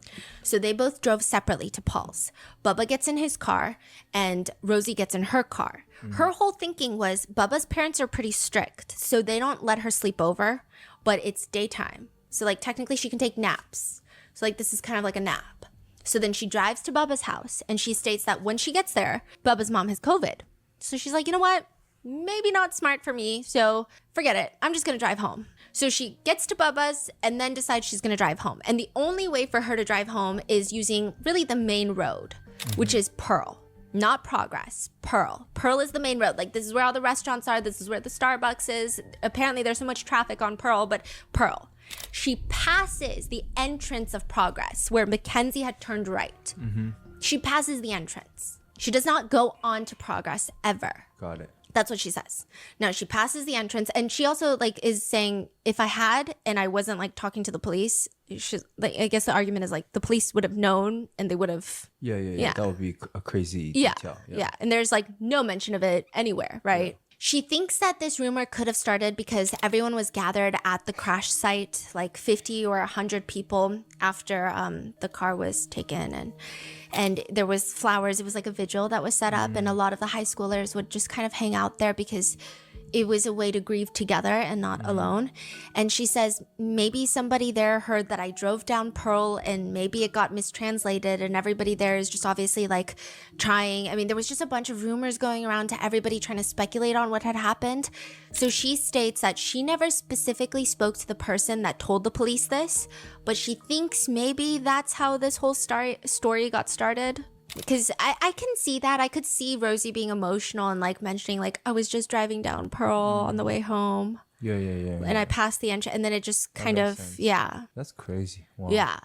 So they both drove separately to Paul's. Bubba gets in his car and Rosie gets in her car. Her whole thinking was Bubba's parents are pretty strict, so they don't let her sleep over, but it's daytime. So like technically she can take naps. So like this is kind of like a nap. So then she drives to Bubba's house and she states that when she gets there, Bubba's mom has COVID. So she's like, you know what? Maybe not smart for me, so forget it. I'm just going to drive home. So she gets to Bubba's and then decides she's going to drive home. And the only way for her to drive home is using really the main road, which is Pearl. Not Progress, Pearl. Pearl is the main road. Like, this is where all the restaurants are. This is where the Starbucks is. Apparently, there's so much traffic on Pearl, but Pearl. She passes the entrance of Progress, where Mackenzie had turned right. She passes the entrance. She does not go on to Progress ever. Got it. That's what she says. No, she passes the entrance, and she also like is saying, if I had and I wasn't like talking to the police, like I guess the argument is like the police would have known and they would have. Yeah. That would be a crazy Yeah, detail. yeah. And there's like no mention of it anywhere, right? She thinks that this rumor could have started because everyone was gathered at the crash site, like 50 or 100 people after the car was taken, and there was flowers. It was like a vigil that was set up, and a lot of the high schoolers would just kind of hang out there because it was a way to grieve together and not alone. And she says maybe somebody there heard that I drove down Pearl and maybe it got mistranslated, and everybody there is just obviously like trying. I mean, there was just a bunch of rumors going around to everybody trying to speculate on what had happened. So she states that she never specifically spoke to the person that told the police this, but she thinks maybe that's how this whole story got started. Because I can see that. I could see Rosie being emotional and like mentioning like, I was just driving down Pearl on the way home. Yeah. And I passed the entrance, and then it just kind of, yeah. That's crazy. Wow. Yeah.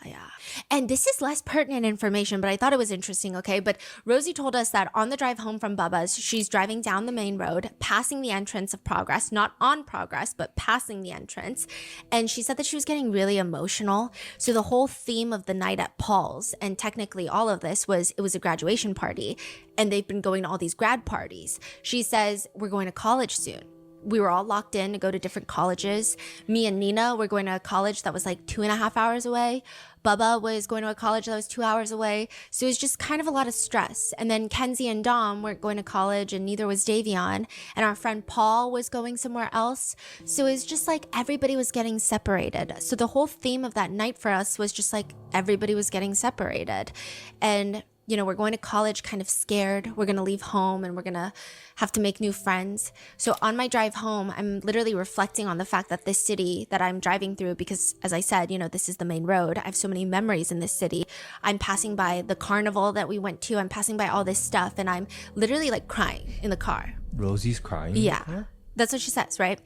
And this is less pertinent information, but I thought it was interesting, okay? But Rosie told us that on the drive home from Bubba's, she's driving down the main road, passing the entrance of Progress, not on Progress, but passing the entrance. And she said that she was getting really emotional. So the whole theme of the night at Paul's, and technically all of this was, it was a graduation party, and they've been going to all these grad parties. She says, we're going to college soon. We were all locked in to go to different colleges. Me and Nina were going to a college that was like 2.5 hours away. Bubba was going to a college that was 2 hours away. So it was just kind of a lot of stress. And then Kenzie and Dom weren't going to college, and neither was Davion. And our friend Paul was going somewhere else. So it was just like everybody was getting separated. So the whole theme of that night for us was just like everybody was getting separated. And you know, we're going to college kind of scared. We're going to leave home and we're going to have to make new friends. So on my drive home, I'm literally reflecting on the fact that this city that I'm driving through, because as I said, you know, this is the main road. I have so many memories in this city. I'm passing by the carnival that we went to. I'm passing by all this stuff, and I'm literally like crying in the car. Rosie's crying? Yeah. That's what she says, right?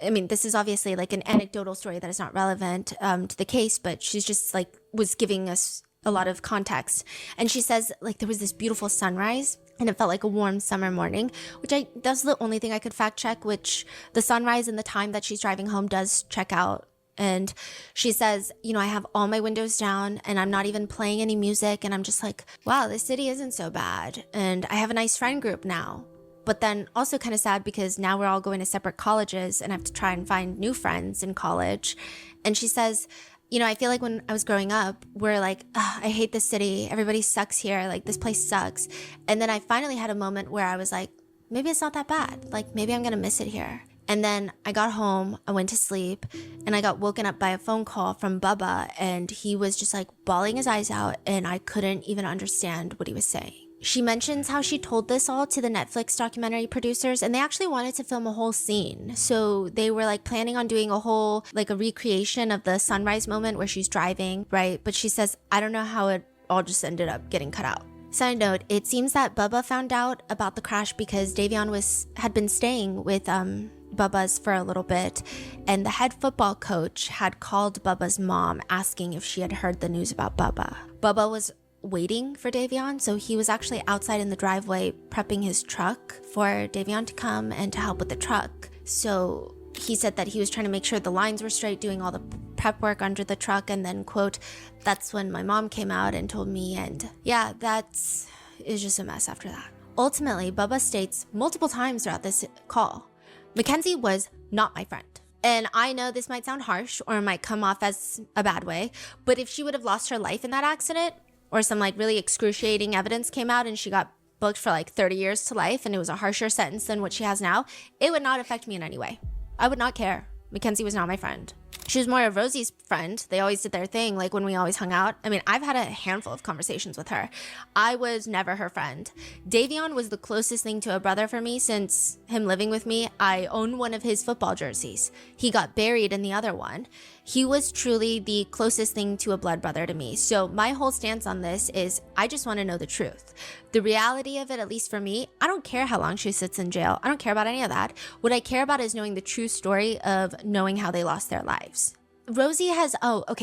I mean, this is obviously like an anecdotal story that is not relevant to the case, but she's just like was giving us a lot of context. And she says like there was this beautiful sunrise and it felt like a warm summer morning, which that's the only thing I could fact check, which the sunrise and the time that she's driving home does check out. And she says, you know, I have all my windows down and I'm not even playing any music. And I'm just like, wow, this city isn't so bad. And I have a nice friend group now. But then also kind of sad because now we're all going to separate colleges and I have to try and find new friends in college. And she says, you know, I feel like when I was growing up, we're like, I hate this city. Everybody sucks here. Like, this place sucks. And then I finally had a moment where I was like, maybe it's not that bad. Like, maybe I'm going to miss it here. And then I got home, I went to sleep, and I got woken up by a phone call from Bubba, and he was just like bawling his eyes out, and I couldn't even understand what he was saying. She mentions how she told this all to the Netflix documentary producers, and they actually wanted to film a whole scene. So they were like planning on doing a whole, like a recreation of the sunrise moment where she's driving, right? But she says, I don't know how it all just ended up getting cut out. Side note, it seems that Bubba found out about the crash because Davion had been staying with Bubba's for a little bit, and the head football coach had called Bubba's mom asking if she had heard the news about Bubba. Bubba was waiting for Davion. So he was actually outside in the driveway prepping his truck for Davion to come and to help with the truck. So he said that he was trying to make sure the lines were straight, doing all the prep work under the truck, and then, quote, that's when my mom came out and told me, and yeah, it was just a mess after that. Ultimately, Bubba states multiple times throughout this call, Mackenzie was not my friend. And I know this might sound harsh or might come off as a bad way, but if she would have lost her life in that accident, or some like really excruciating evidence came out and she got booked for like 30 years to life and it was a harsher sentence than what she has now, it would not affect me in any way. I would not care. Mackenzie was not my friend. She was more of Rosie's friend. They always did their thing, like when we always hung out. I mean, I've had a handful of conversations with her. I was never her friend. Davion was the closest thing to a brother for me since him living with me. I own one of his football jerseys. He got buried in the other one. He was truly the closest thing to a blood brother to me. So my whole stance on this is I just want to know the truth. The reality of it, at least for me, I don't care how long she sits in jail. I don't care about any of that. What I care about is knowing the true story of knowing how they lost their lives. Rosie has,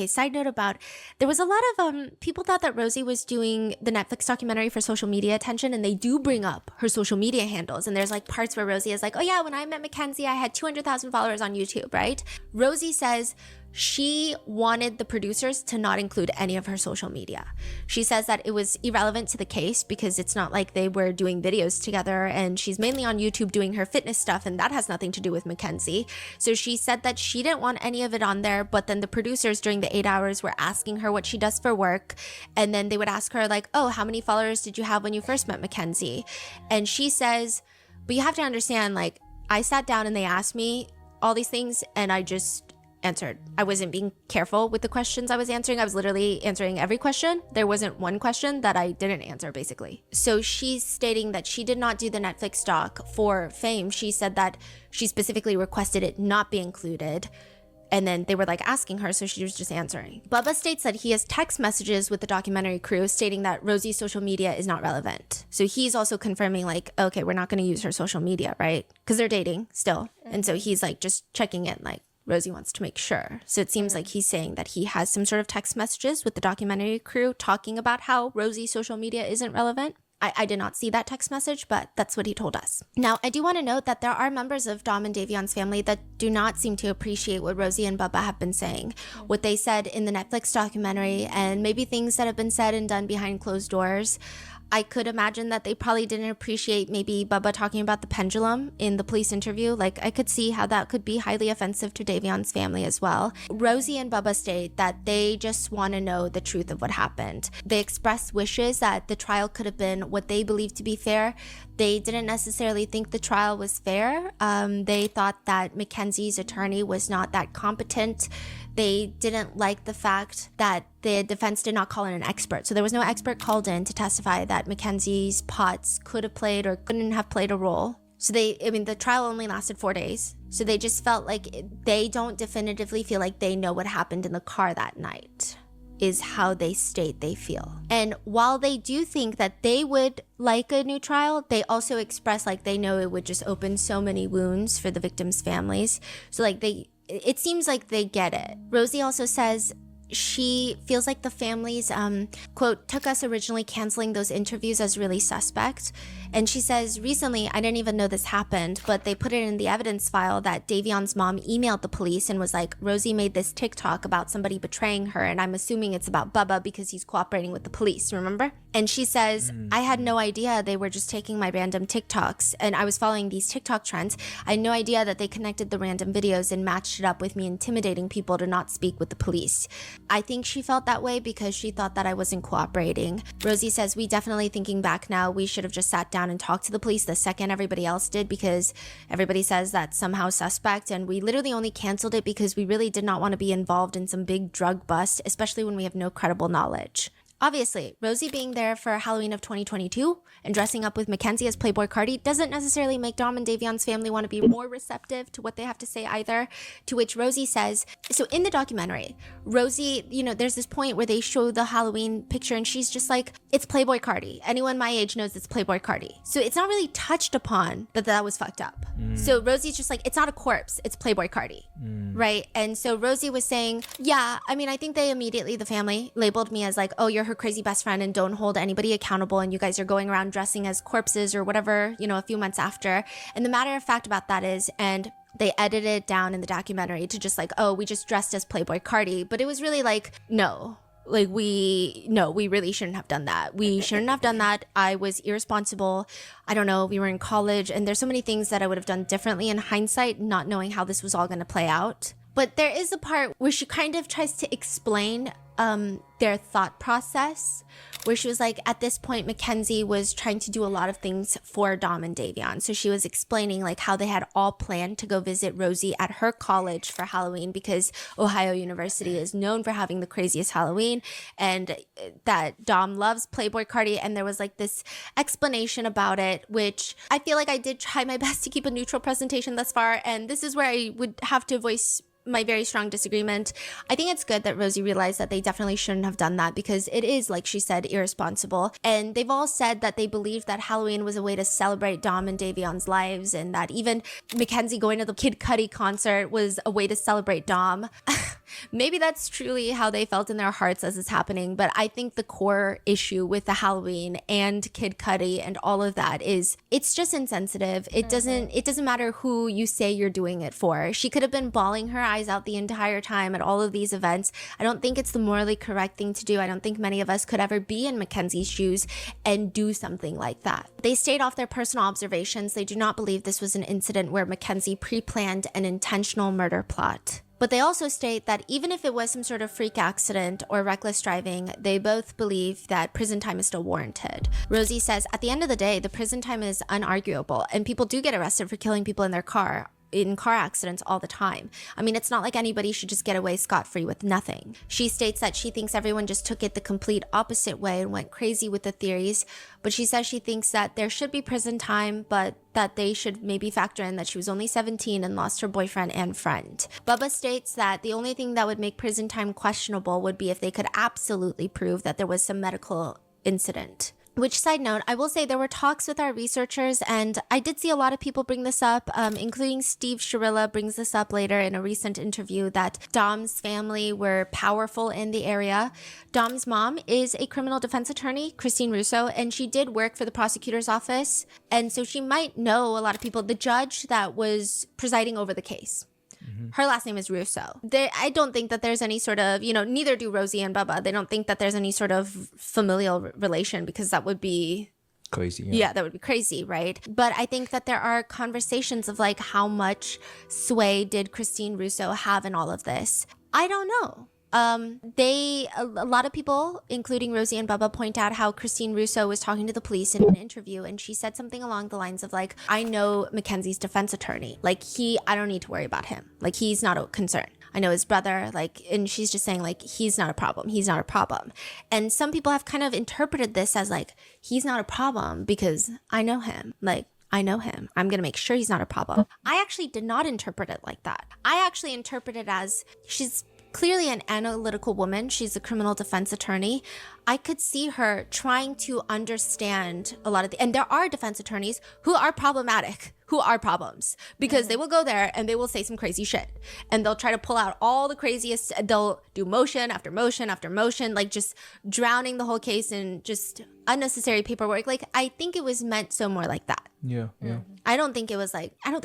side note about, there was a lot of people thought that Rosie was doing the Netflix documentary for social media attention, and they do bring up her social media handles. And there's like parts where Rosie is like, oh yeah, when I met Mackenzie, I had 200,000 followers on YouTube, right? Rosie says she wanted the producers to not include any of her social media. She says that it was irrelevant to the case because it's not like they were doing videos together, and she's mainly on YouTube doing her fitness stuff, and that has nothing to do with Mackenzie. So she said that she didn't want any of it on there, but then the producers during the 8 hours were asking her what she does for work, and then they would ask her like, oh, how many followers did you have when you first met Mackenzie? And she says, but you have to understand, like, I sat down and they asked me all these things and I just answered. I wasn't being careful with the questions I was answering. I was literally answering every question. There wasn't one question that I didn't answer, basically. So she's stating that she did not do the Netflix doc for fame. She said that she specifically requested it not be included. And then they were like asking her, so she was just answering. Bubba states that he has text messages with the documentary crew stating that Rosie's social media is not relevant. So he's also confirming like, okay, we're not going to use her social media, right? Because they're dating still. And so he's like just checking in, like, Rosie wants to make sure. So it seems like he's saying that he has some sort of text messages with the documentary crew talking about how Rosie's social media isn't relevant. I did not see that text message, but that's what he told us. Now, I do want to note that there are members of Dom and Davion's family that do not seem to appreciate what Rosie and Bubba have been saying, what they said in the Netflix documentary, and maybe things that have been said and done behind closed doors. I could imagine that they probably didn't appreciate maybe Bubba talking about the pendulum in the police interview. Like, I could see how that could be highly offensive to Davion's family as well. Rosie and Bubba state that they just want to know the truth of what happened. They expressed wishes that the trial could have been what they believe to be fair. They didn't necessarily think the trial was fair. They thought that Mackenzie's attorney was not that competent. They didn't like the fact that the defense did not call in an expert. So there was no expert called in to testify that Mackenzie's POTS could have played or couldn't have played a role. So the trial only lasted 4 days. So they just felt like they don't definitively feel like they know what happened in the car that night, is how they state they feel. And while they do think that they would like a new trial, they also express like they know it would just open so many wounds for the victims' families. So like it seems like they get it. Rosie also says she feels like the families, quote, took us originally canceling those interviews as really suspect. And she says, recently, I didn't even know this happened, but they put it in the evidence file that Davion's mom emailed the police and was like, Rosie made this TikTok about somebody betraying her, and I'm assuming it's about Bubba because he's cooperating with the police, remember? And she says, I had no idea they were just taking my random TikToks, and I was following these TikTok trends. I had no idea that they connected the random videos and matched it up with me intimidating people to not speak with the police. I think she felt that way because she thought that I wasn't cooperating. Rosie says, we definitely, thinking back now, we should have just sat down and talked to the police the second everybody else did, because everybody says that's somehow suspect, and we literally only canceled it because we really did not want to be involved in some big drug bust, especially when we have no credible knowledge. Obviously, Rosie being there for Halloween of 2022 and dressing up with Mackenzie as Playboy Cardi doesn't necessarily make Dom and Davion's family want to be more receptive to what they have to say either, to which Rosie says, so in the documentary, Rosie, there's this point where they show the Halloween picture and she's just like, it's Playboy Cardi. Anyone my age knows it's Playboy Cardi. So it's not really touched upon that was fucked up. So Rosie's just like, it's not a corpse, it's Playboy Cardi, right? And so Rosie was saying, yeah, I mean, I think they immediately, the family, labeled me as like, oh, you're her her crazy best friend and don't hold anybody accountable, and you guys are going around dressing as corpses or whatever, you know, a few months after. And the matter of fact about that is, and they edited it down in the documentary to just like, oh, we just dressed as Playboy Cardi, but it was really like, no. Like, we really shouldn't have done that. We shouldn't have done that. I was irresponsible. I don't know. We were in college, and there's so many things that I would have done differently in hindsight, not knowing how this was all going to play out. But there is a part where she kind of tries to explain their thought process, where she was like, at this point, Mackenzie was trying to do a lot of things for Dom and Davion. So she was explaining like how they had all planned to go visit Rosie at her college for Halloween, because Ohio University is known for having the craziest Halloween, and that Dom loves Playboy Cardi. And there was like this explanation about it, which I feel like I did try my best to keep a neutral presentation thus far. And this is where I would have to voice my very strong disagreement. I think it's good that Rosie realized that they definitely shouldn't have done that, because it is, like she said, irresponsible. And they've all said that they believed that Halloween was a way to celebrate Dom and Davion's lives, and that even Mackenzie going to the Kid Cudi concert was a way to celebrate Dom. Maybe that's truly how they felt in their hearts as it's happening, but I think the core issue with the Halloween and Kid Cudi and all of that is it's just insensitive. It doesn't matter who you say you're doing it for. She could have been bawling her eyes out the entire time at all of these events. I don't think it's the morally correct thing to do. I don't think many of us could ever be in Mackenzie's shoes and do something like that. They stayed off their personal observations. They do not believe this was an incident where Mackenzie pre-planned an intentional murder plot. But they also state that even if it was some sort of freak accident or reckless driving, they both believe that prison time is still warranted. Rosie says, at the end of the day, the prison time is unarguable, and people do get arrested for killing people in car accidents all the time. I mean, it's not like anybody should just get away scot-free with nothing. She states that she thinks everyone just took it the complete opposite way and went crazy with the theories, but she says she thinks that there should be prison time, but that they should maybe factor in that she was only 17 and lost her boyfriend and friend. Bubba states that the only thing that would make prison time questionable would be if they could absolutely prove that there was some medical incident. Which, side note, I will say there were talks with our researchers, and I did see a lot of people bring this up, including Steve Sharilla brings this up later in a recent interview, that Dom's family were powerful in the area. Dom's mom is a criminal defense attorney, Christine Russo, and she did work for the prosecutor's office. And so she might know a lot of people. The judge that was presiding over the case, her last name is Russo. I don't think that there's any sort of, neither do Rosie and Bubba. They don't think that there's any sort of familial relation, because that would be crazy. Yeah, that would be crazy, right? But I think that there are conversations of like, how much sway did Christine Russo have in all of this? I don't know. A lot of people, including Rosie and Bubba, point out how Christine Russo was talking to the police in an interview, and she said something along the lines of like, I know Mackenzie's defense attorney. Like, I don't need to worry about him. Like, he's not a concern. I know his brother, like, and she's just saying like, he's not a problem. He's not a problem. And some people have kind of interpreted this as like, he's not a problem because I know him. Like, I know him. I'm going to make sure he's not a problem. I actually did not interpret it like that. I actually interpret it as she's clearly an analytical woman. She's a criminal defense attorney. I could see her trying to understand a lot of and there are defense attorneys who are problematic, who are problems, because they will go there and they will say some crazy shit, and they'll try to pull out all the craziest, they'll do motion after motion after motion, like just drowning the whole case in just unnecessary paperwork. Like, I think it was meant so more like that. Yeah. I don't think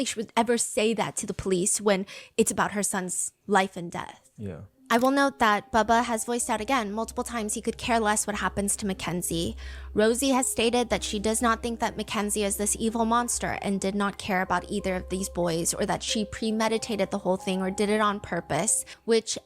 she would ever say that to the police when it's about her son's life and death. Yeah. I will note that Bubba has voiced out again multiple times he could care less what happens to Mackenzie. Rosie has stated that she does not think that Mackenzie is this evil monster and did not care about either of these boys, or that she premeditated the whole thing or did it on purpose,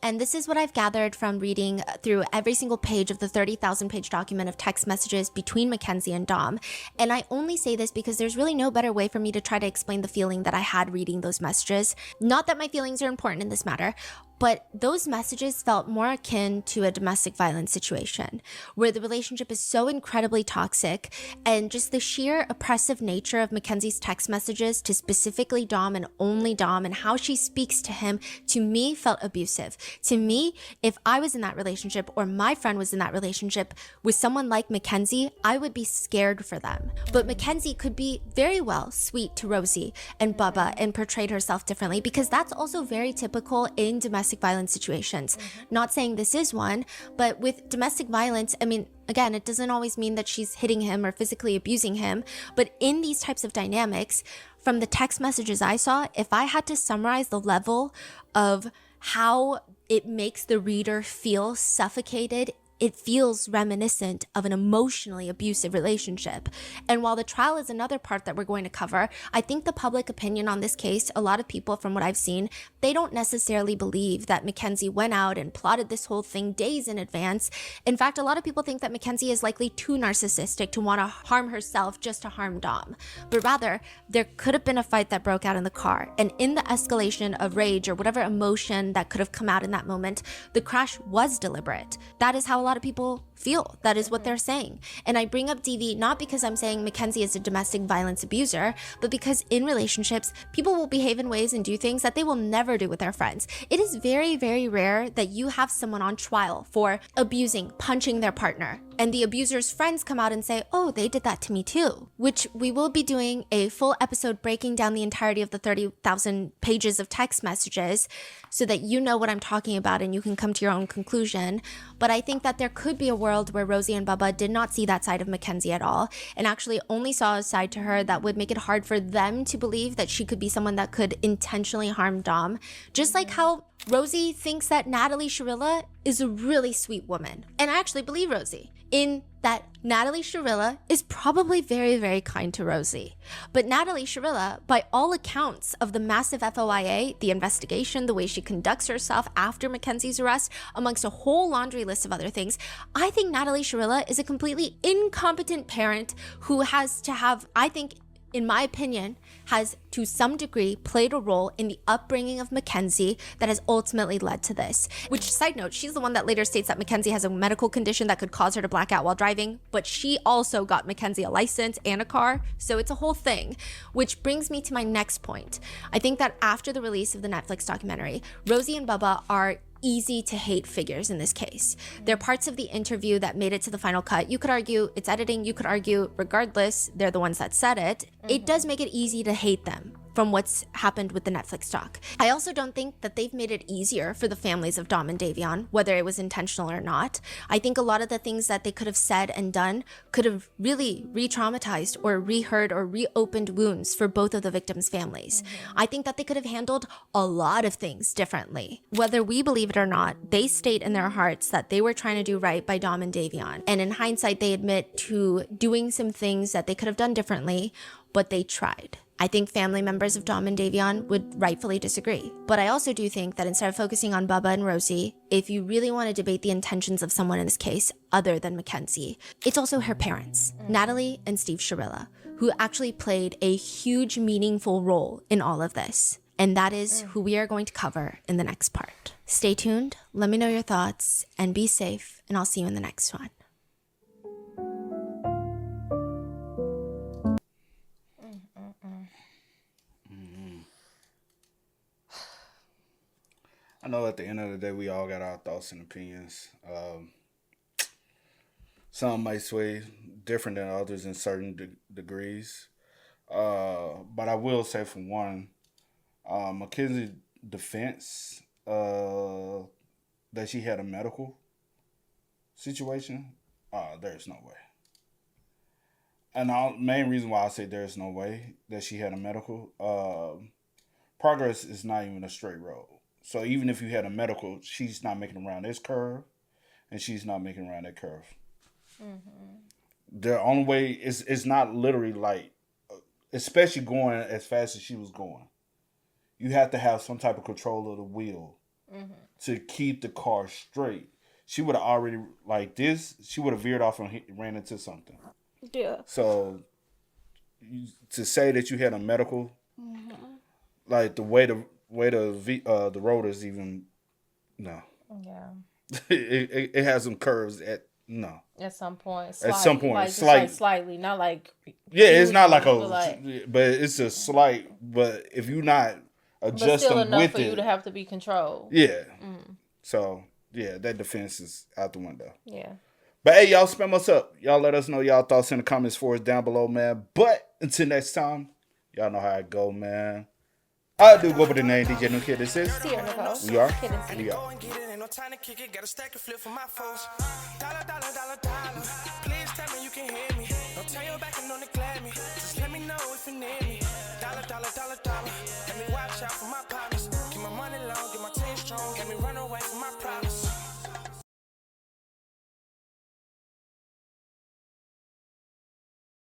and this is what I've gathered from reading through every single page of the 30,000 page document of text messages between Mackenzie and Dom. And I only say this because there's really no better way for me to try to explain the feeling that I had reading those messages. Not that my feelings are important in this matter, but those messages felt more akin to a domestic violence situation, where the relationship is so incredibly incredibly toxic. And just the sheer oppressive nature of Mackenzie's text messages to specifically Dom and only Dom, and how she speaks to him, to me felt abusive. To me, if I was in that relationship or my friend was in that relationship with someone like Mackenzie, I would be scared for them. But Mackenzie could be very well sweet to Rosie and Bubba and portrayed herself differently, because that's also very typical in domestic violence situations. Not saying this is one, but with domestic violence, I mean, again, it doesn't always mean that she's hitting him or physically abusing him, but in these types of dynamics, from the text messages I saw, if I had to summarize the level of how it makes the reader feel suffocated, it feels reminiscent of an emotionally abusive relationship. And while the trial is another part that we're going to cover, I think the public opinion on this case, a lot of people from what I've seen, they don't necessarily believe that Mackenzie went out and plotted this whole thing days in advance. In fact, a lot of people think that Mackenzie is likely too narcissistic to want to harm herself just to harm Dom. But rather, there could have been a fight that broke out in the car. And in the escalation of rage or whatever emotion that could have come out in that moment, the crash was deliberate. That is how a lot of people feel. That is what they're saying. And I bring up DV not because I'm saying Mackenzie is a domestic violence abuser, but because in relationships, people will behave in ways and do things that they will never do with their friends. It is very, very rare that you have someone on trial for abusing, punching their partner, and the abuser's friends come out and say, oh, they did that to me too, which we will be doing a full episode breaking down the entirety of the 30,000 pages of text messages so that you know what I'm talking about and you can come to your own conclusion. But I think that there could be a world where Rosie and Bubba did not see that side of Mackenzie at all and actually only saw a side to her that would make it hard for them to believe that she could be someone that could intentionally harm Dom. Just like how Rosie thinks that Natalie Sharilla is a really sweet woman. And I actually believe Rosie in that Natalie Sharilla is probably very, very kind to Rosie. But Natalie Sharilla, by all accounts of the massive FOIA, the investigation, the way she conducts herself after Mackenzie's arrest, amongst a whole laundry list of other things, I think Natalie Sharilla is a completely incompetent parent who has to have, I think, in my opinion, has to some degree played a role in the upbringing of Mackenzie that has ultimately led to this. Which, side note, she's the one that later states that Mackenzie has a medical condition that could cause her to black out while driving, but she also got Mackenzie a license and a car, so it's a whole thing. Which brings me to my next point. I think that after the release of the Netflix documentary, Rosie and Bubba are easy to hate figures in this case. They're parts of the interview that made it to the final cut. You could argue it's editing, you could argue regardless, they're the ones that said it. It does make it easy to hate them from what's happened with the Netflix doc. I also don't think that they've made it easier for the families of Dom and Davion, whether it was intentional or not. I think a lot of the things that they could have said and done could have really re-traumatized or reheard or reopened wounds for both of the victims' families. I think that they could have handled a lot of things differently. Whether we believe it or not, they state in their hearts that they were trying to do right by Dom and Davion. And in hindsight, they admit to doing some things that they could have done differently, but they tried. I think family members of Dom and Davion would rightfully disagree. But I also do think that instead of focusing on Bubba and Rosie, if you really want to debate the intentions of someone in this case other than Mackenzie, it's also her parents, Natalie and Steve Sharilla, who actually played a huge, meaningful role in all of this. And that is who we are going to cover in the next part. Stay tuned, let me know your thoughts, and be safe, and I'll see you in the next one. I know at the end of the day, we all got our thoughts and opinions. Some might sway different than others in certain degrees. But I will say, for one, Mackenzie's defense that she had a medical situation, there's no way. And the main reason why I say there's no way that she had a medical, progress is not even a straight road. So even if you had a medical, she's not making around this curve, and she's not making around that curve. The only way is not literally like, especially going as fast as she was going. You have to have some type of control of the wheel to keep the car straight. She would have already, like this, she would have veered off and ran into something. Yeah. So to say that you had a medical, like the way the road is even, no. Yeah. It has some curves at No. At some point. At some point, like, slightly, not like. Yeah, it's not like but it's a slight. But if you're not but still adjusting enough with for you it, to have to be controlled. yeah. Mm. So yeah, that defense is out the window. Yeah. But hey, y'all spam us up. Y'all let us know y'all thoughts in the comments for us down below, man. But until next time, y'all know how it go, man. I do go by the name DJ New Kid. This is Sierra Nicole. We are. Kid and We are. No time to kick it, got a stack of flip for my foes. Dollar, dollar, dollar, dollar. Please tell me you can hear me. Don't turn your back and don't neglect me. Just let me know if you need me. Dollar, dollar, dollar, dollar. Let me watch out for my partners. Keep my money long, get my team strong. Let me run away from my